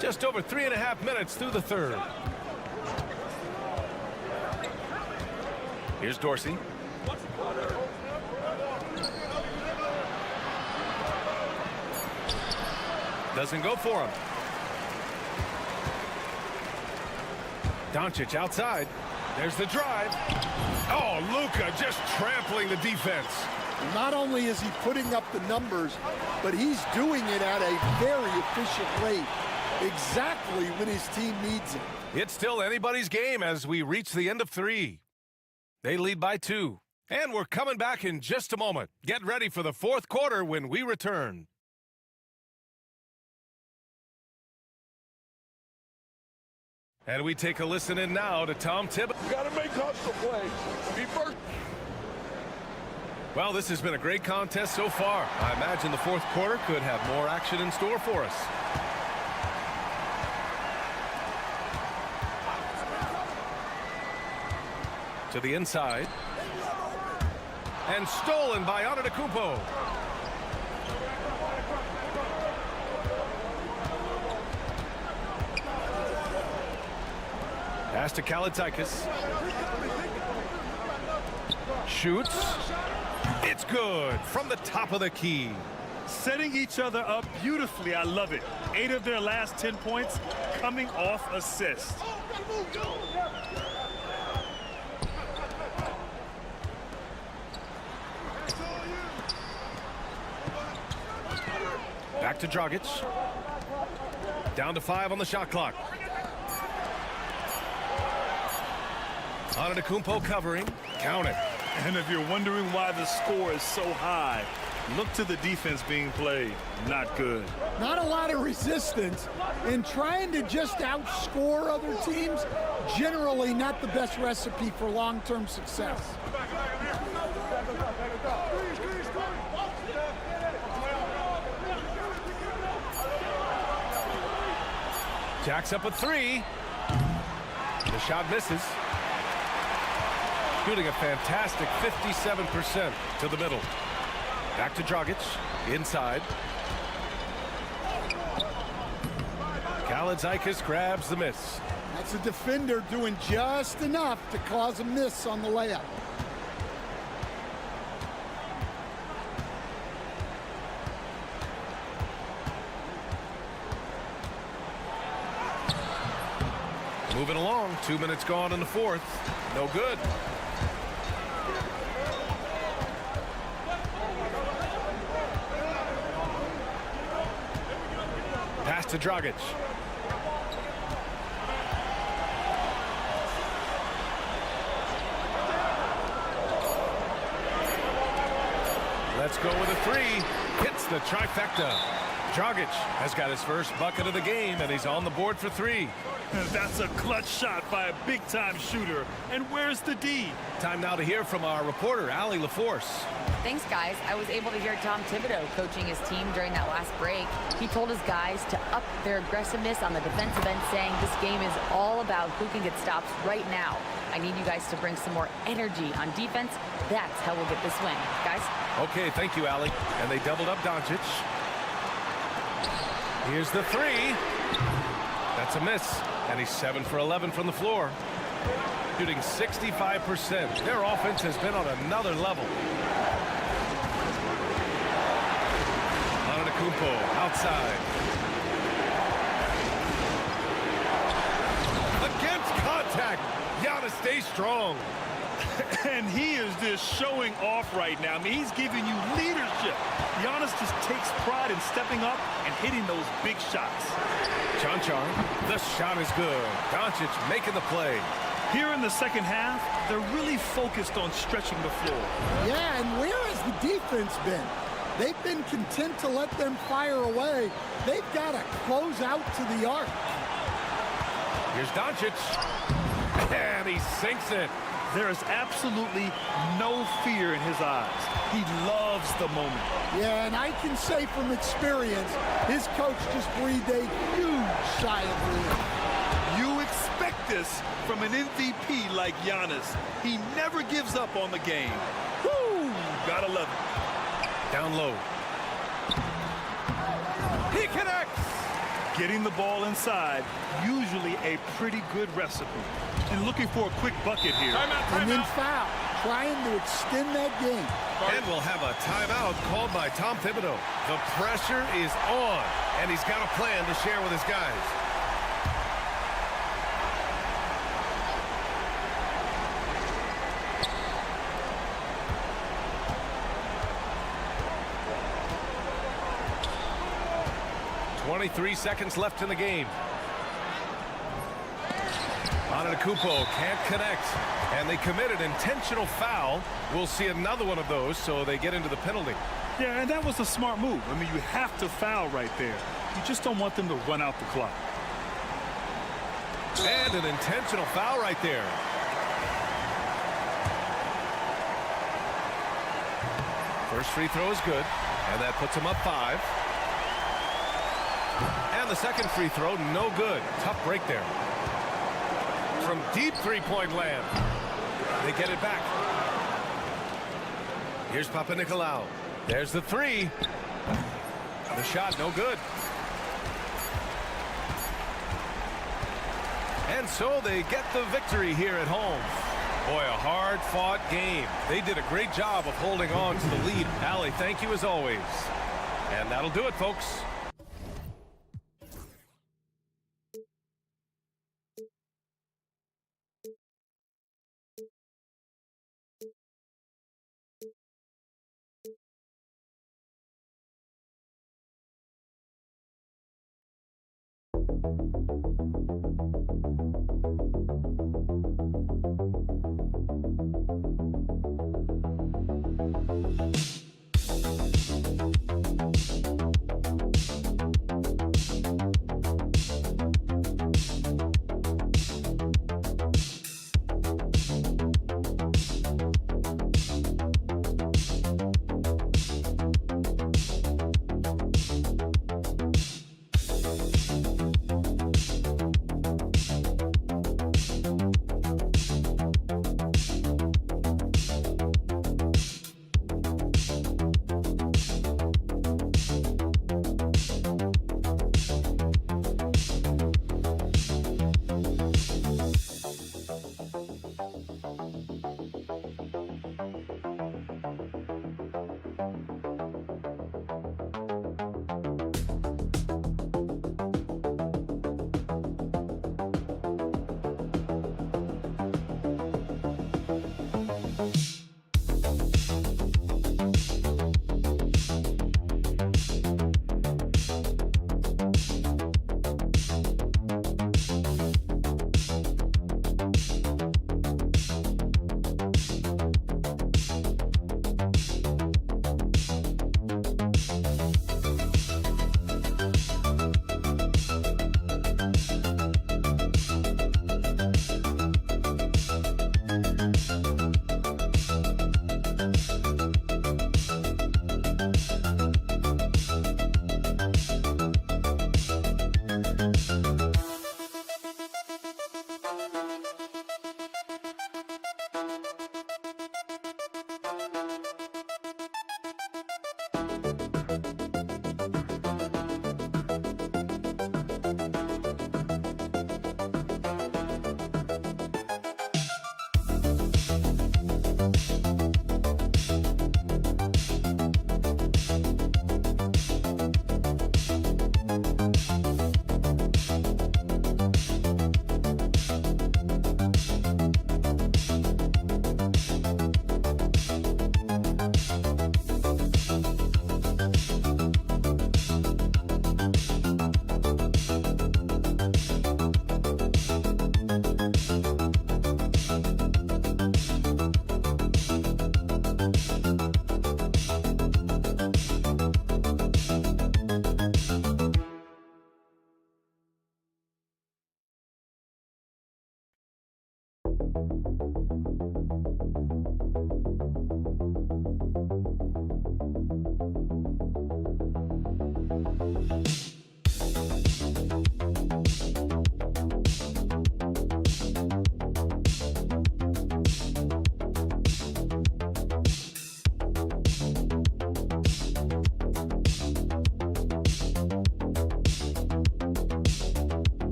Just over 3.5 minutes through the 3rd. Here's Dorsey. Doesn't go for him. Doncic outside. There's the drive. Oh, Luka just trampling the defense. Not only is he putting up the numbers, but he's doing it at a very efficient rate, exactly when his team needs it. It's still anybody's game as we reach the end of 3. They lead by 2. And we're coming back in just a moment. Get ready for the 4th quarter when we return. And we take a listen in now to Tom Thibodeau. You got to make hustle play. Be first. Well, this has been a great contest so far. I imagine the 4th quarter could have more action in store for us. To the inside. And stolen by Antetokounmpo. Pass to Kalaitzakis. Shoots. It's good from the top of the key. Setting each other up beautifully. I love it. 8 of their last 10 points coming off assists. Back to Dragic. Down to 5 on the shot clock. Antetokounmpo covering. Count it. And if you're wondering why the score is so high, look to the defense being played. Not good. Not a lot of resistance, and trying to just outscore other teams, generally not the best recipe for long-term success. Jacks up a 3. The shot misses. Shooting a fantastic 57% to the middle. Back to Dragic. Inside. Kalaitzakis grabs the miss. That's a defender doing just enough to cause a miss on the layup. Moving along. 2 minutes gone in the fourth. No good. Pass to Dragic. Let's go with a 3. Hits the trifecta. Dragic has got his first bucket of the game, and he's on the board for 3. That's a clutch shot by a big-time shooter. And where's the D? Time now to hear from our reporter, Allie LaForce. Thanks, guys. I was able to hear Tom Thibodeau coaching his team during that last break. He told his guys to up their aggressiveness on the defensive end, saying this game is all about who can get stops right now. I need you guys to bring some more energy on defense. That's how we'll get this win. Guys? Okay, thank you, Allie. And they doubled up Doncic. Here's the 3. That's a miss. And he's 7 for 11 from the floor. Shooting 65%. Their offense has been on another level. Antetokounmpo outside. Against contact. Giannis stays strong. And he is just showing off right now. I mean, he's giving you leadership. Giannis just takes pride in stepping up and hitting those big shots. Chanchar, the shot is good. Doncic making the play. Here in the second half, they're really focused on stretching the floor. Yeah, and where has the defense been? They've been content to let them fire away. They've got to close out to the arc. Here's Doncic. And he sinks it. There is absolutely no fear in his eyes. He loves the moment. Yeah, and I can say from experience, his coach just breathed a huge sigh of relief. You expect this from an MVP like Giannis. He never gives up on the game. Woo! Gotta love it. Down low. He connects. Getting the ball inside, usually a pretty good recipe. And looking for a quick bucket here. And then foul, trying to extend that game. And we'll have a timeout called by Tom Thibodeau. The pressure is on, and he's got a plan to share with his guys. .23 seconds left in the game. Antetokounmpo can't connect, and they committed intentional foul. We'll see another one of those, so they get into the penalty. Yeah, and that was a smart move. I mean, you have to foul right there. You just don't want them to run out the clock. And an intentional foul right there. First free throw is good, and that puts them up 5. And the second free throw, no good. Tough break there. From deep three-point land. They get it back. Here's Papanikolaou. There's the three. The shot, no good. And so they get the victory here at home. Boy, a hard-fought game. They did a great job of holding on to the lead. Allie, thank you as always. And that'll do it, folks.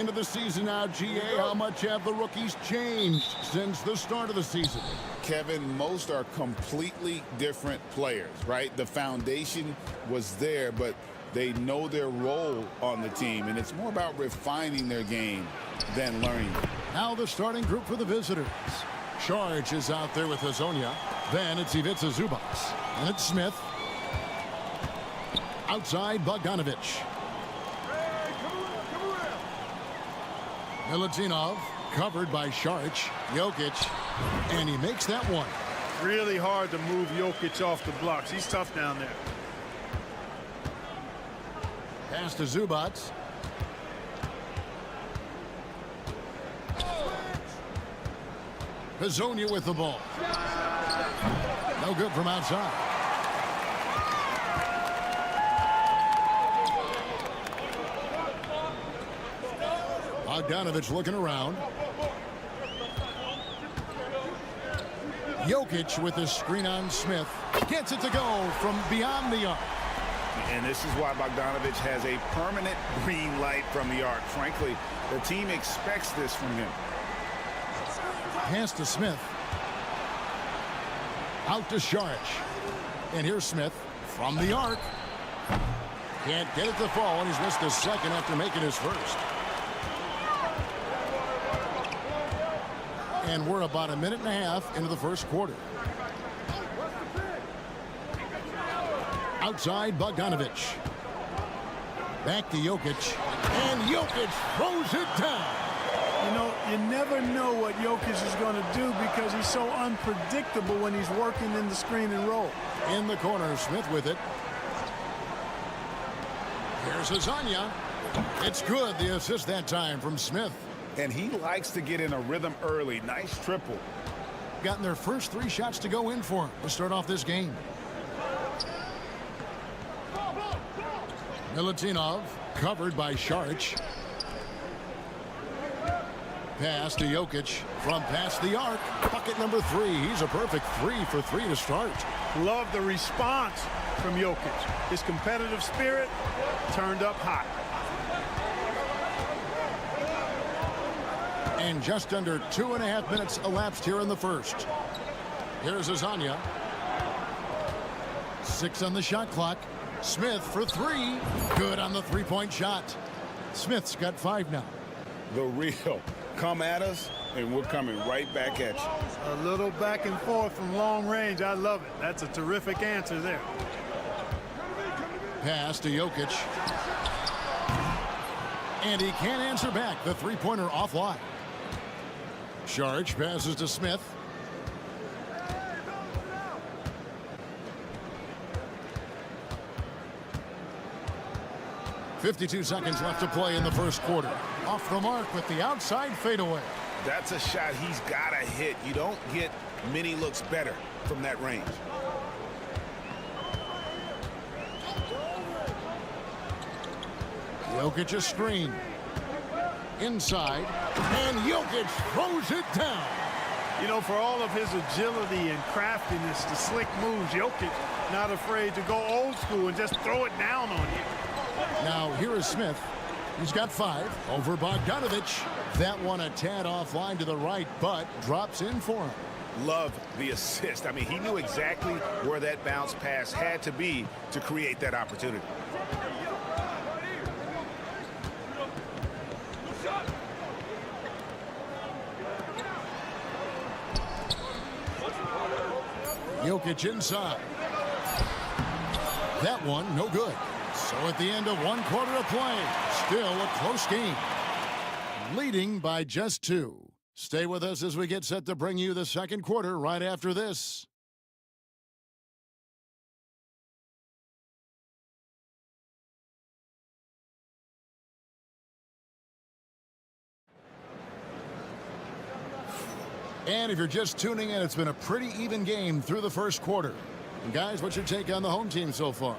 into the season now, GA. How much have the rookies changed since the start of the season? Kevin, most are completely different players, right? The foundation was there, but they know their role on the team, and it's more about refining their game than learning. Now the starting group for the visitors. Charge is out there with Hazonia. Then it's Ivica Zubac. And it's Smith. Outside, Bogdanovic. Milutinov, covered by Šarić. Jokic, and he makes that one. Really hard to move Jokic off the blocks. He's tough down there. Pass to Zubac. Hazonia with the ball. No good from outside. Bogdanovic looking around. Jokic with his screen on Smith. Gets it to go from beyond the arc. And this is why Bogdanovic has a permanent green light from the arc. Frankly, the team expects this from him. Pass to Smith. Out to Šarić. And here's Smith from the arc. Can't get it to fall, and he's missed a second after making his first. And we're about a minute and a half into the first quarter. Outside, Bogdanovic. Back to Jokic. And Jokic throws it down. You know, you never know what Jokic is going to do because he's so unpredictable when he's working in the screen and roll. In the corner, Smith with it. Here's Hazonia. It's good, the assist that time from Smith. And he likes to get in a rhythm early. Nice triple. Gotten their first 3 shots to go in for him to start off this game. Milutinov, covered by Šarić. Pass to Jokic from past the arc. Bucket number 3. He's a perfect 3 for 3 to start. Love the response from Jokic. His competitive spirit turned up hot. And just under 2.5 minutes elapsed here in the first. Here's Hazonia. 6 on the shot clock. Smith for 3. Good on the three-point shot. Smith's got 5 now. The real. Come at us, and we're coming right back at you. A little back and forth from long range. I love it. That's a terrific answer there. Pass to Jokic. And he can't answer back. The three-pointer offline. Šarić passes to Smith. .52 seconds left to play in the first quarter. Off the mark with the outside fadeaway. That's a shot he's got to hit. You don't get many looks better from that range. Jokic a screen. Inside. And Jokic throws it down. You know, for all of his agility and craftiness, the slick moves, Jokic not afraid to go old school and just throw it down on you. Now here is Smith. He's got 5 over Bogdanovic. That one a tad offline to the right, but drops in for him. Love the assist. I mean, he knew exactly where that bounce pass had to be to create that opportunity. Jokic inside. That one no good. So at the end of 1 quarter of play, still a close game. Leading by just 2. Stay with us as we get set to bring you the second quarter right after this. And if you're just tuning in, it's been a pretty even game through the first quarter. And guys, what's your take on the home team so far?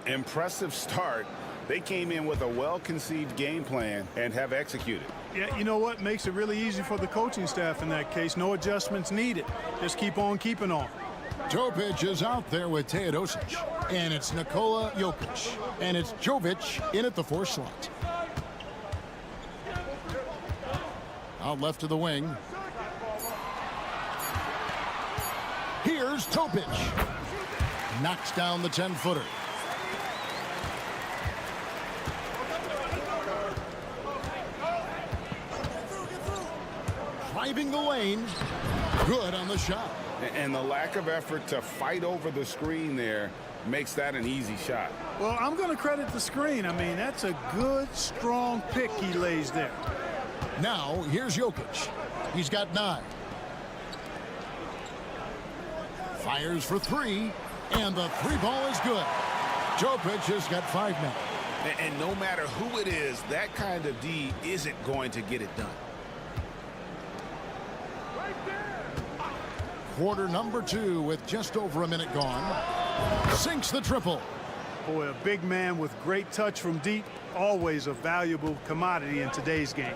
Impressive start. They came in with a well-conceived game plan and have executed. Yeah, you know what? Makes it really easy for the coaching staff in that case. No adjustments needed. Just keep on keeping on. Topic is out there with Teodosic. And it's Nikola Jokic. And it's Jovic in at the 4 slot. Out left to the wing. Here's Topic. Knocks down the 10-footer. Driving the lane. Good on the shot. And the lack of effort to fight over the screen there makes that an easy shot. Well, I'm going to credit the screen. I mean, that's a good, strong pick he lays there. Now, here's Jokic. He's got 9. Fires for 3, and the 3 ball is good. Jokic has got 5 now. And no matter who it is, that kind of D isn't going to get it done. Quarter number 2 with just over a minute gone. Sinks the triple. Boy, a big man with great touch from deep, always a valuable commodity in today's game.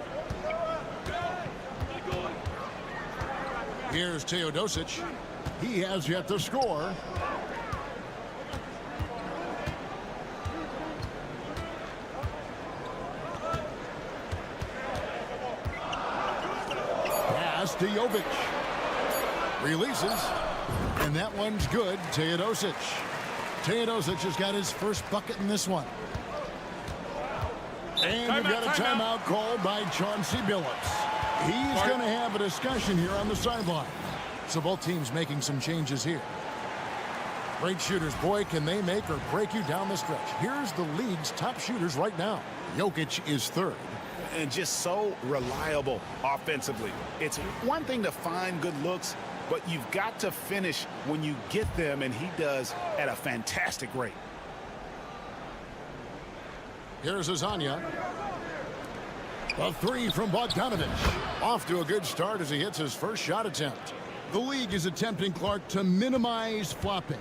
Here's Teodosic. He has yet to score. Pass to Jovic. Releases. And that one's good. Teodosic. Teodosic has got his first bucket in this one. And we've got a timeout called by Chauncey Billups. He's going to have a discussion here on the sideline. So both teams making some changes here. Great shooters. Boy, can they make or break you down the stretch. Here's the league's top shooters right now. Jokic is 3rd. And just so reliable offensively. It's one thing to find good looks, but you've got to finish when you get them, and he does at a fantastic rate. Here's Azania. A 3 from Bogdanovic. Off to a good start as he hits his first shot attempt. The league is attempting, Clark, to minimize flopping.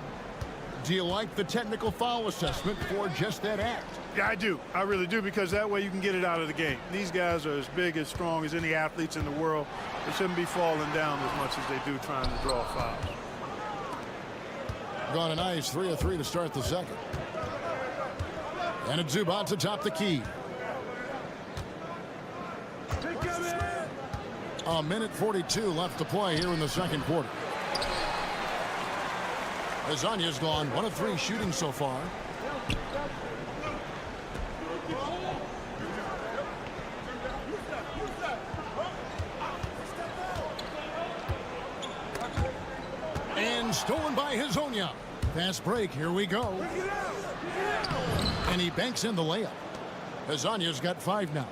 Do you like the technical foul assessment for just that act? Yeah, I do. I really do, because that way you can get it out of the game. These guys are as big, as strong as any athletes in the world. They shouldn't be falling down as much as they do trying to draw fouls. Gone a nice 3 of 3 to start the second. And it's Zubac to top the key. A minute 42 left to play here in the second quarter. Azania's gone 1 of 3 shooting so far. And stolen by Hazonia. Fast break. Here we go. And he banks in the layup. Hazonia's got 5 now.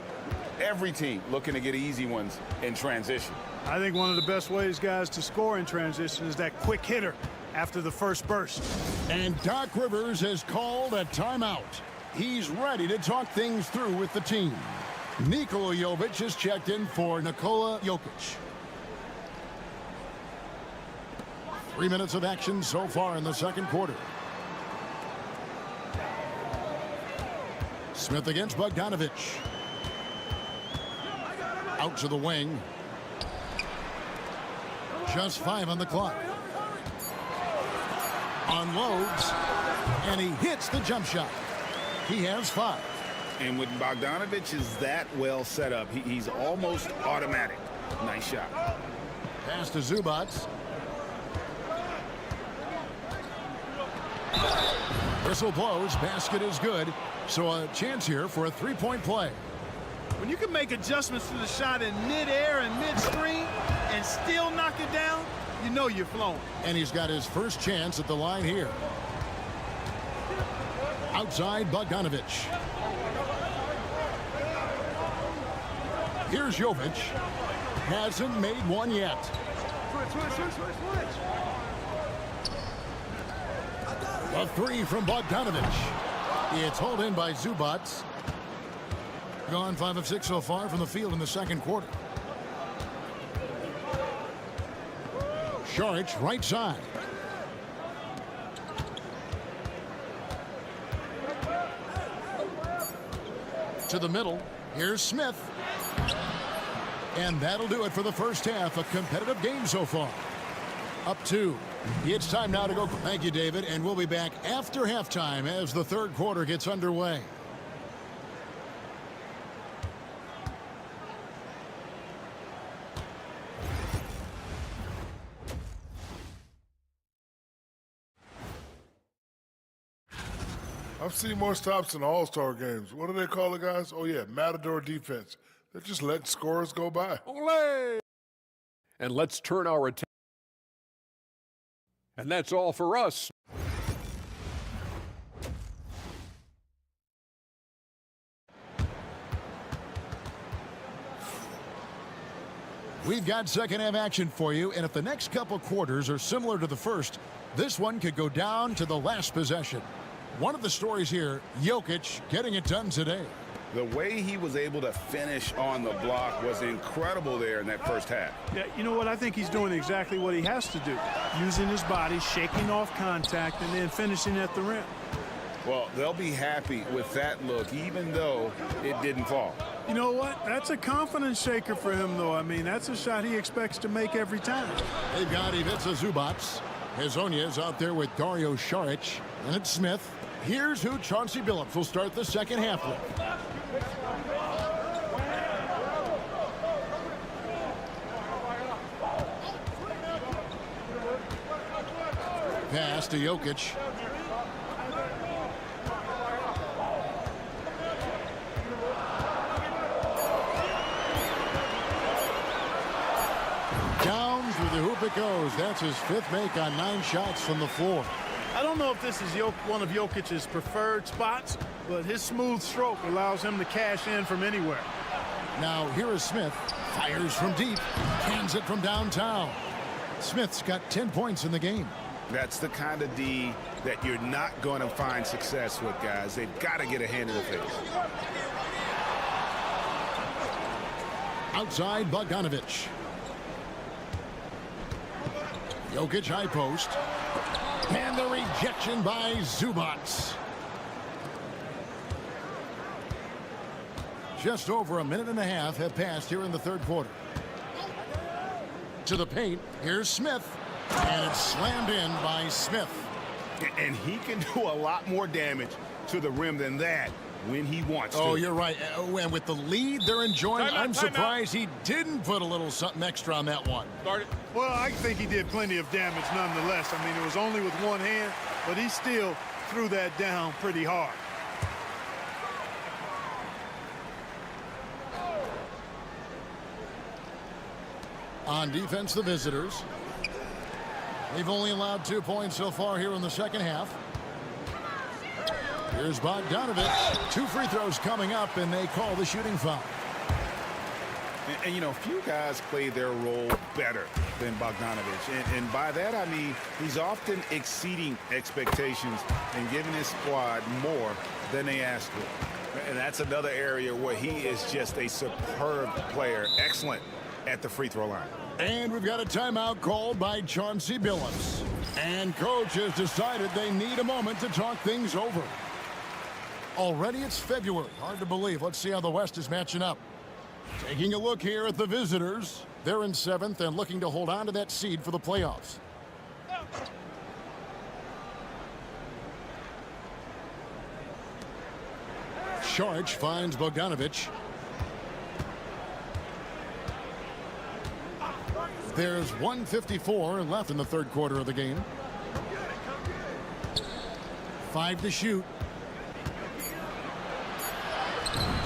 Every team looking to get easy ones in transition. I think one of the best ways, guys, to score in transition is that quick hitter after the first burst. And Doc Rivers has called a timeout. He's ready to talk things through with the team. Nikola Jovic has checked in for Nikola Jokic. 3 minutes of action so far in the second quarter. Smith against Bogdanovic. Out to the wing. Just 5 on the clock. Unloads. And he hits the jump shot. He has 5. And when Bogdanovic is that well set up, he's almost automatic. Nice shot. Pass to Zubac. Whistle blows. Basket is good. So a chance here for a 3-point play. When you can make adjustments to the shot in midair and midstream and still knock it down, you know you're flowing. And he's got his first chance at the line here. Outside Bogdanovic. Here's Jovic. Hasn't made one yet. A 3 from Bogdanovic. It's hauled in by Zubac. Gone 5 of 6 so far from the field in the second quarter. Saric right side. To the middle. Here's Smith. And that'll do it for the first half. A competitive game so far. Up 2. It's time now to go. Thank you, David. And we'll be back after halftime as the third quarter gets underway. I've seen more stops in All-Star games. What do they call it, guys? Oh, yeah, Matador defense. They're just letting scorers go by. Olé! And let's turn our attention. And that's all for us. We've got second half action for you, and if the next couple quarters are similar to the first, this one could go down to the last possession. One of the stories here, Jokic getting it done today. The way he was able to finish on the block was incredible there in that first half. Yeah, you know what? I think he's doing exactly what he has to do. Using his body, shaking off contact, and then finishing at the rim. Well, they'll be happy with that look, even though it didn't fall. You know what? That's a confidence shaker for him, though. I mean, that's a shot he expects to make every time. They've got Ivica Zubac. Hezonja is out there with Dario Saric. And it's Smith. Here's who Chauncey Billups will start the second half with. Pass to Jokic. Down through the hoop it goes. That's his fifth make on 9 shots from the floor. I don't know if this is one of Jokic's preferred spots, but his smooth stroke allows him to cash in from anywhere. Now here is Smith. Fires from deep. Cans it from downtown. Smith's got 10 points in the game. That's the kind of D that you're not going to find success with, guys. They've got to get a hand in the face. Outside Bogdanovic. Jokic high post. And the rejection by Zubac. Just over a minute and a half have passed here in the third quarter. To the paint. Here's Smith. And it's slammed in by Smith. And he can do a lot more damage to the rim than that when he wants to. Oh, you're right. And with the lead they're enjoying, I'm surprised he didn't put a little something extra on that one. Well, I think he did plenty of damage nonetheless. I mean, it was only with one hand, but he still threw that down pretty hard. On defense, the visitors. They've only allowed 2 points so far here in the second half. Here's Bogdanovic. 2 free throws coming up, and they call the shooting foul. And you know, few guys play their role better than Bogdanovic. And by that, I mean he's often exceeding expectations and giving his squad more than they asked for. And that's another area where he is just a superb player. Excellent at the free throw line. And we've got a timeout called by Chauncey Billups. And coach has decided they need a moment to talk things over. Already it's February. Hard to believe. Let's see how the West is matching up. Taking a look here at the visitors. They're in 7th and looking to hold on to that seed for the playoffs. Saric finds Bogdanovic. There's 1:54 left in the third quarter of the game. 5 to shoot.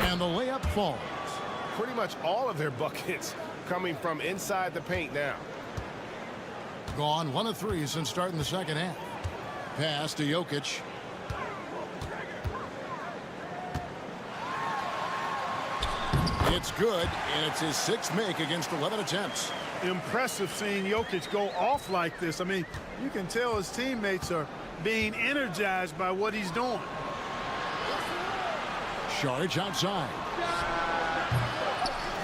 And the layup falls. Pretty much all of their buckets coming from inside the paint now. Gone 1 of 3 since starting the second half. Pass to Jokic. It's good, and it's his 6th make against 11 attempts. Impressive seeing Jokic go off like this. I mean, you can tell his teammates are being energized by what he's doing. Saric outside.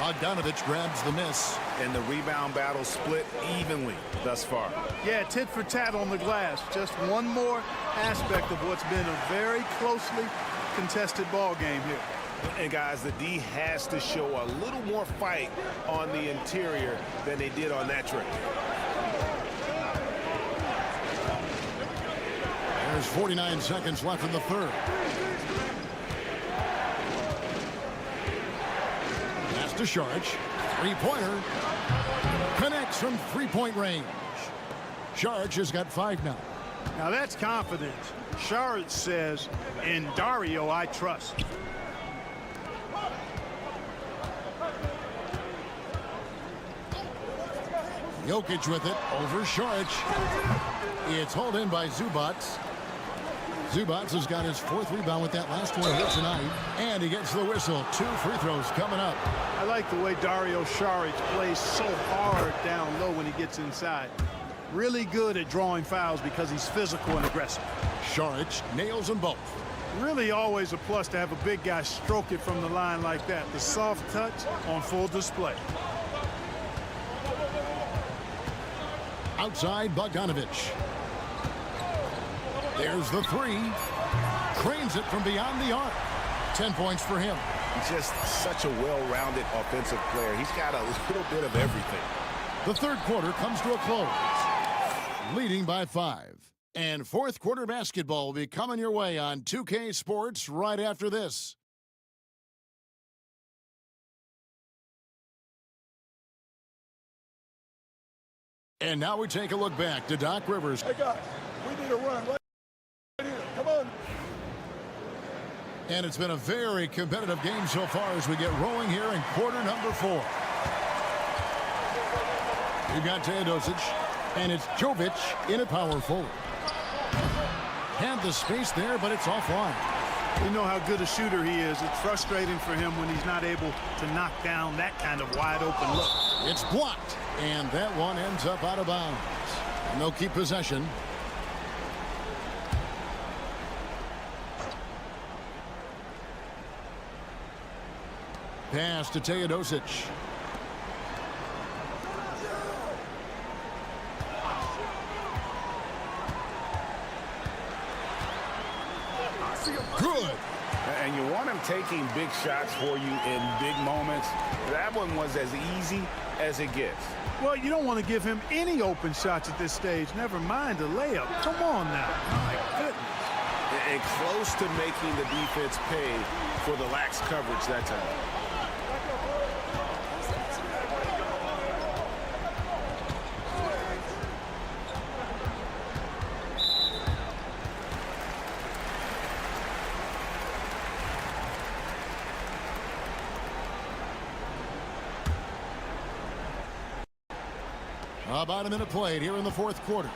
Bogdanovic grabs the miss. And the rebound battle split evenly thus far. Yeah, tit for tat on the glass. Just one more aspect of what's been a very closely contested ball game here. And guys, the D has to show a little more fight on the interior than they did on that trip. There's 49 seconds left in the third. Pass to Saric. 3-pointer. Connects from 3-point range. Saric has got 5 now. Now that's confidence. Saric says, in Dario, I trust. Jokic with it over Saric. It's hauled in by Zubac. Zubac has got his 4th rebound with that last one here tonight. And he gets the whistle. 2 free throws coming up. I like the way Dario Saric plays so hard down low when he gets inside. Really good at drawing fouls because he's physical and aggressive. Saric nails them both. Really always a plus to have a big guy stroke it from the line like that. The soft touch on full display. Outside, Bogdanovic. There's the 3. Cranes it from beyond the arc. 10 points for him. He's just such a well-rounded offensive player. He's got a little bit of everything. The 3rd quarter comes to a close. Leading by 5. And 4th quarter basketball will be coming your way on 2K Sports right after this. And now we take a look back to Doc Rivers. Hey, guys, we need a run right here. Come on. And it's been a very competitive game so far as we get rolling here in quarter number 4. We've got Teodosic, and it's Jovic in at power forward. Had the space there, but it's offline. You know how good a shooter he is. It's frustrating for him when he's not able to knock down that kind of wide open look. It's blocked, and that one ends up out of bounds. And they'll keep possession. Pass to Teodosic. Good. And you want him taking big shots for you in big moments. That one was as easy as it gets. Well, you don't want to give him any open shots at this stage. Never mind a layup. Come on now. My goodness. And close to making the defense pay for the lax coverage that time. About a minute played here in the 4th quarter.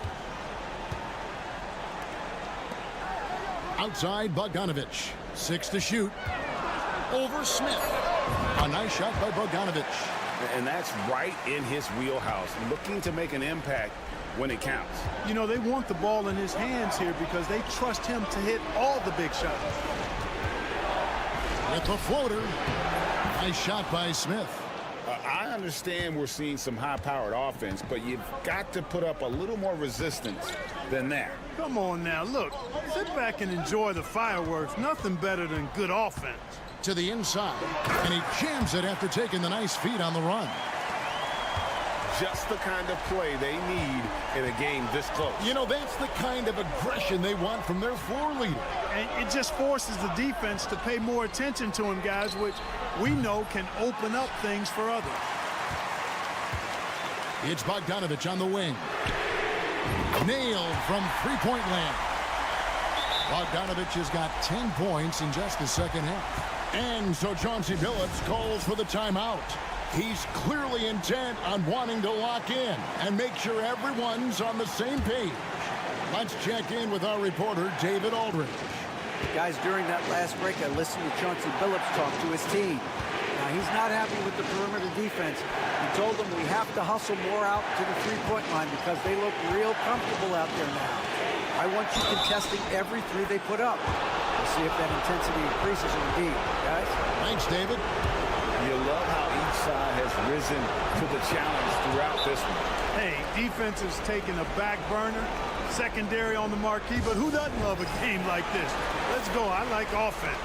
Outside, Bogdanovic. 6 to shoot. Over Smith. A nice shot by Bogdanovic. And that's right in his wheelhouse. Looking to make an impact when it counts. You know, they want the ball in his hands here because they trust him to hit all the big shots. With the floater. Nice shot by Smith. I understand we're seeing some high-powered offense, but you've got to put up a little more resistance than that. Come on now, look. Sit back and enjoy the fireworks. Nothing better than good offense. To the inside, and he jams it after taking the nice feed on the run. Just the kind of play they need in a game this close. You know, that's the kind of aggression they want from their floor leader. And it just forces the defense to pay more attention to him, guys, which we know can open up things for others. It's Bogdanovic on the wing. Nailed from three-point land. Bogdanovic has got 10 points in just the second half. And so Chauncey Billups calls for the timeout. He's clearly intent on wanting to lock in and make sure everyone's on the same page. Let's check in with our reporter, David Aldridge. Guys, during that last break, I listened to Chauncey Billups talk to his team. Now, he's not happy with the perimeter defense. He told them we have to hustle more out to the three-point line because they look real comfortable out there now. I want you contesting every three they put up. We'll see if that intensity increases indeed, guys. Thanks, David. You love how each side has risen to the challenge throughout this one. Hey, defense is taking a back burner, secondary on the marquee, but who doesn't love a game like this? Let's go. I like offense.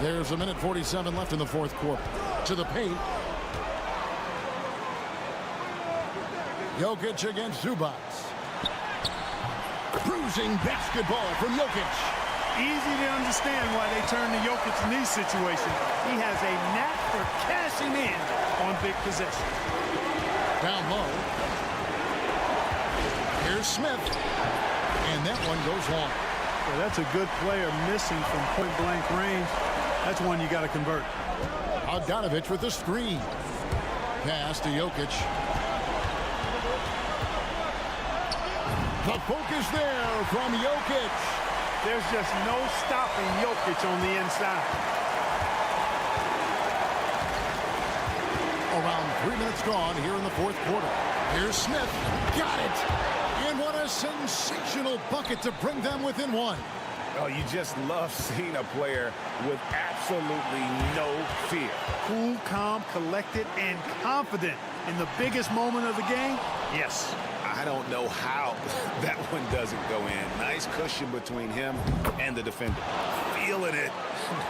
There's a minute 47 left in the fourth quarter. To the paint. Jokic against Zubac. Cruising basketball from Jokic. Easy to understand why they turn to Jokic in these situations. He has a knack for cashing in on big possession. Down low. Here's Smith. And that one goes long. Well, that's a good player missing from point-blank range. That's one you got to convert. Bogdanovich with the screen. Pass to Jokic. The focus there from Jokic. There's just no stopping Jokic on the inside. Around 3 minutes gone here in the fourth quarter. Here's Smith. Got it. And what a sensational bucket to bring them within one. Oh, you just love seeing a player with absolutely no fear. Cool, calm, collected, and confident in the biggest moment of the game. Yes. I don't know how that one doesn't go in. Nice cushion between him and the defender. Feeling it.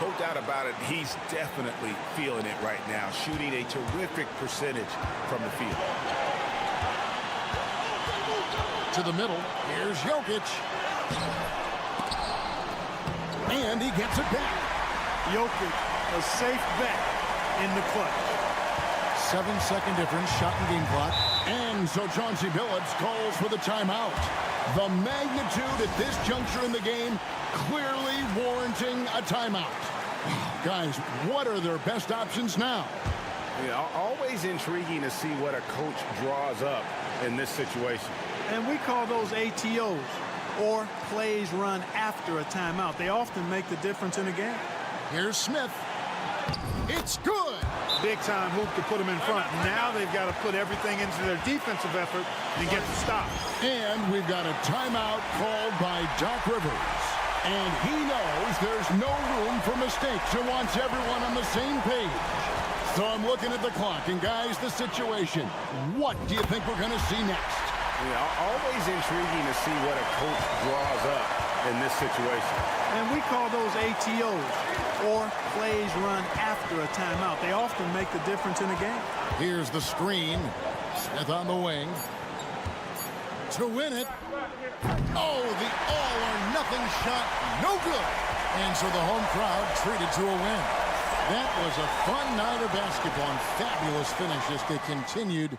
No doubt about it. He's definitely feeling it right now. Shooting a terrific percentage from the field. To the middle. Here's Jokic. And he gets it back. Jokic, a safe bet in the clutch. 7-second difference, shot and game clock. And so Chauncey Billups calls for the timeout. The magnitude at this juncture in the game clearly warranting a timeout. Guys, what are their best options now? Yeah, always intriguing to see what a coach draws up in this situation. And we call those ATOs, or plays run after a timeout. They often make the difference in a game. Here's Smith. It's good. Big time hoop to put them in front. Now they've got to put everything into their defensive effort and get the stop. And we've got a timeout called by Doc Rivers. And he knows there's no room for mistakes and wants everyone on the same page. So I'm looking at the clock, and guys, the situation. What do you think we're going to see next? Yeah, always intriguing to see what a coach draws up in this situation. And we call those ATOs, or plays run after a timeout. They often make the difference in a game. Here's the screen. Smith on the wing. To win it. Oh, the all-or-nothing shot. No good. And so the home crowd treated to a win. That was a fun night of basketball and fabulous finish as they continued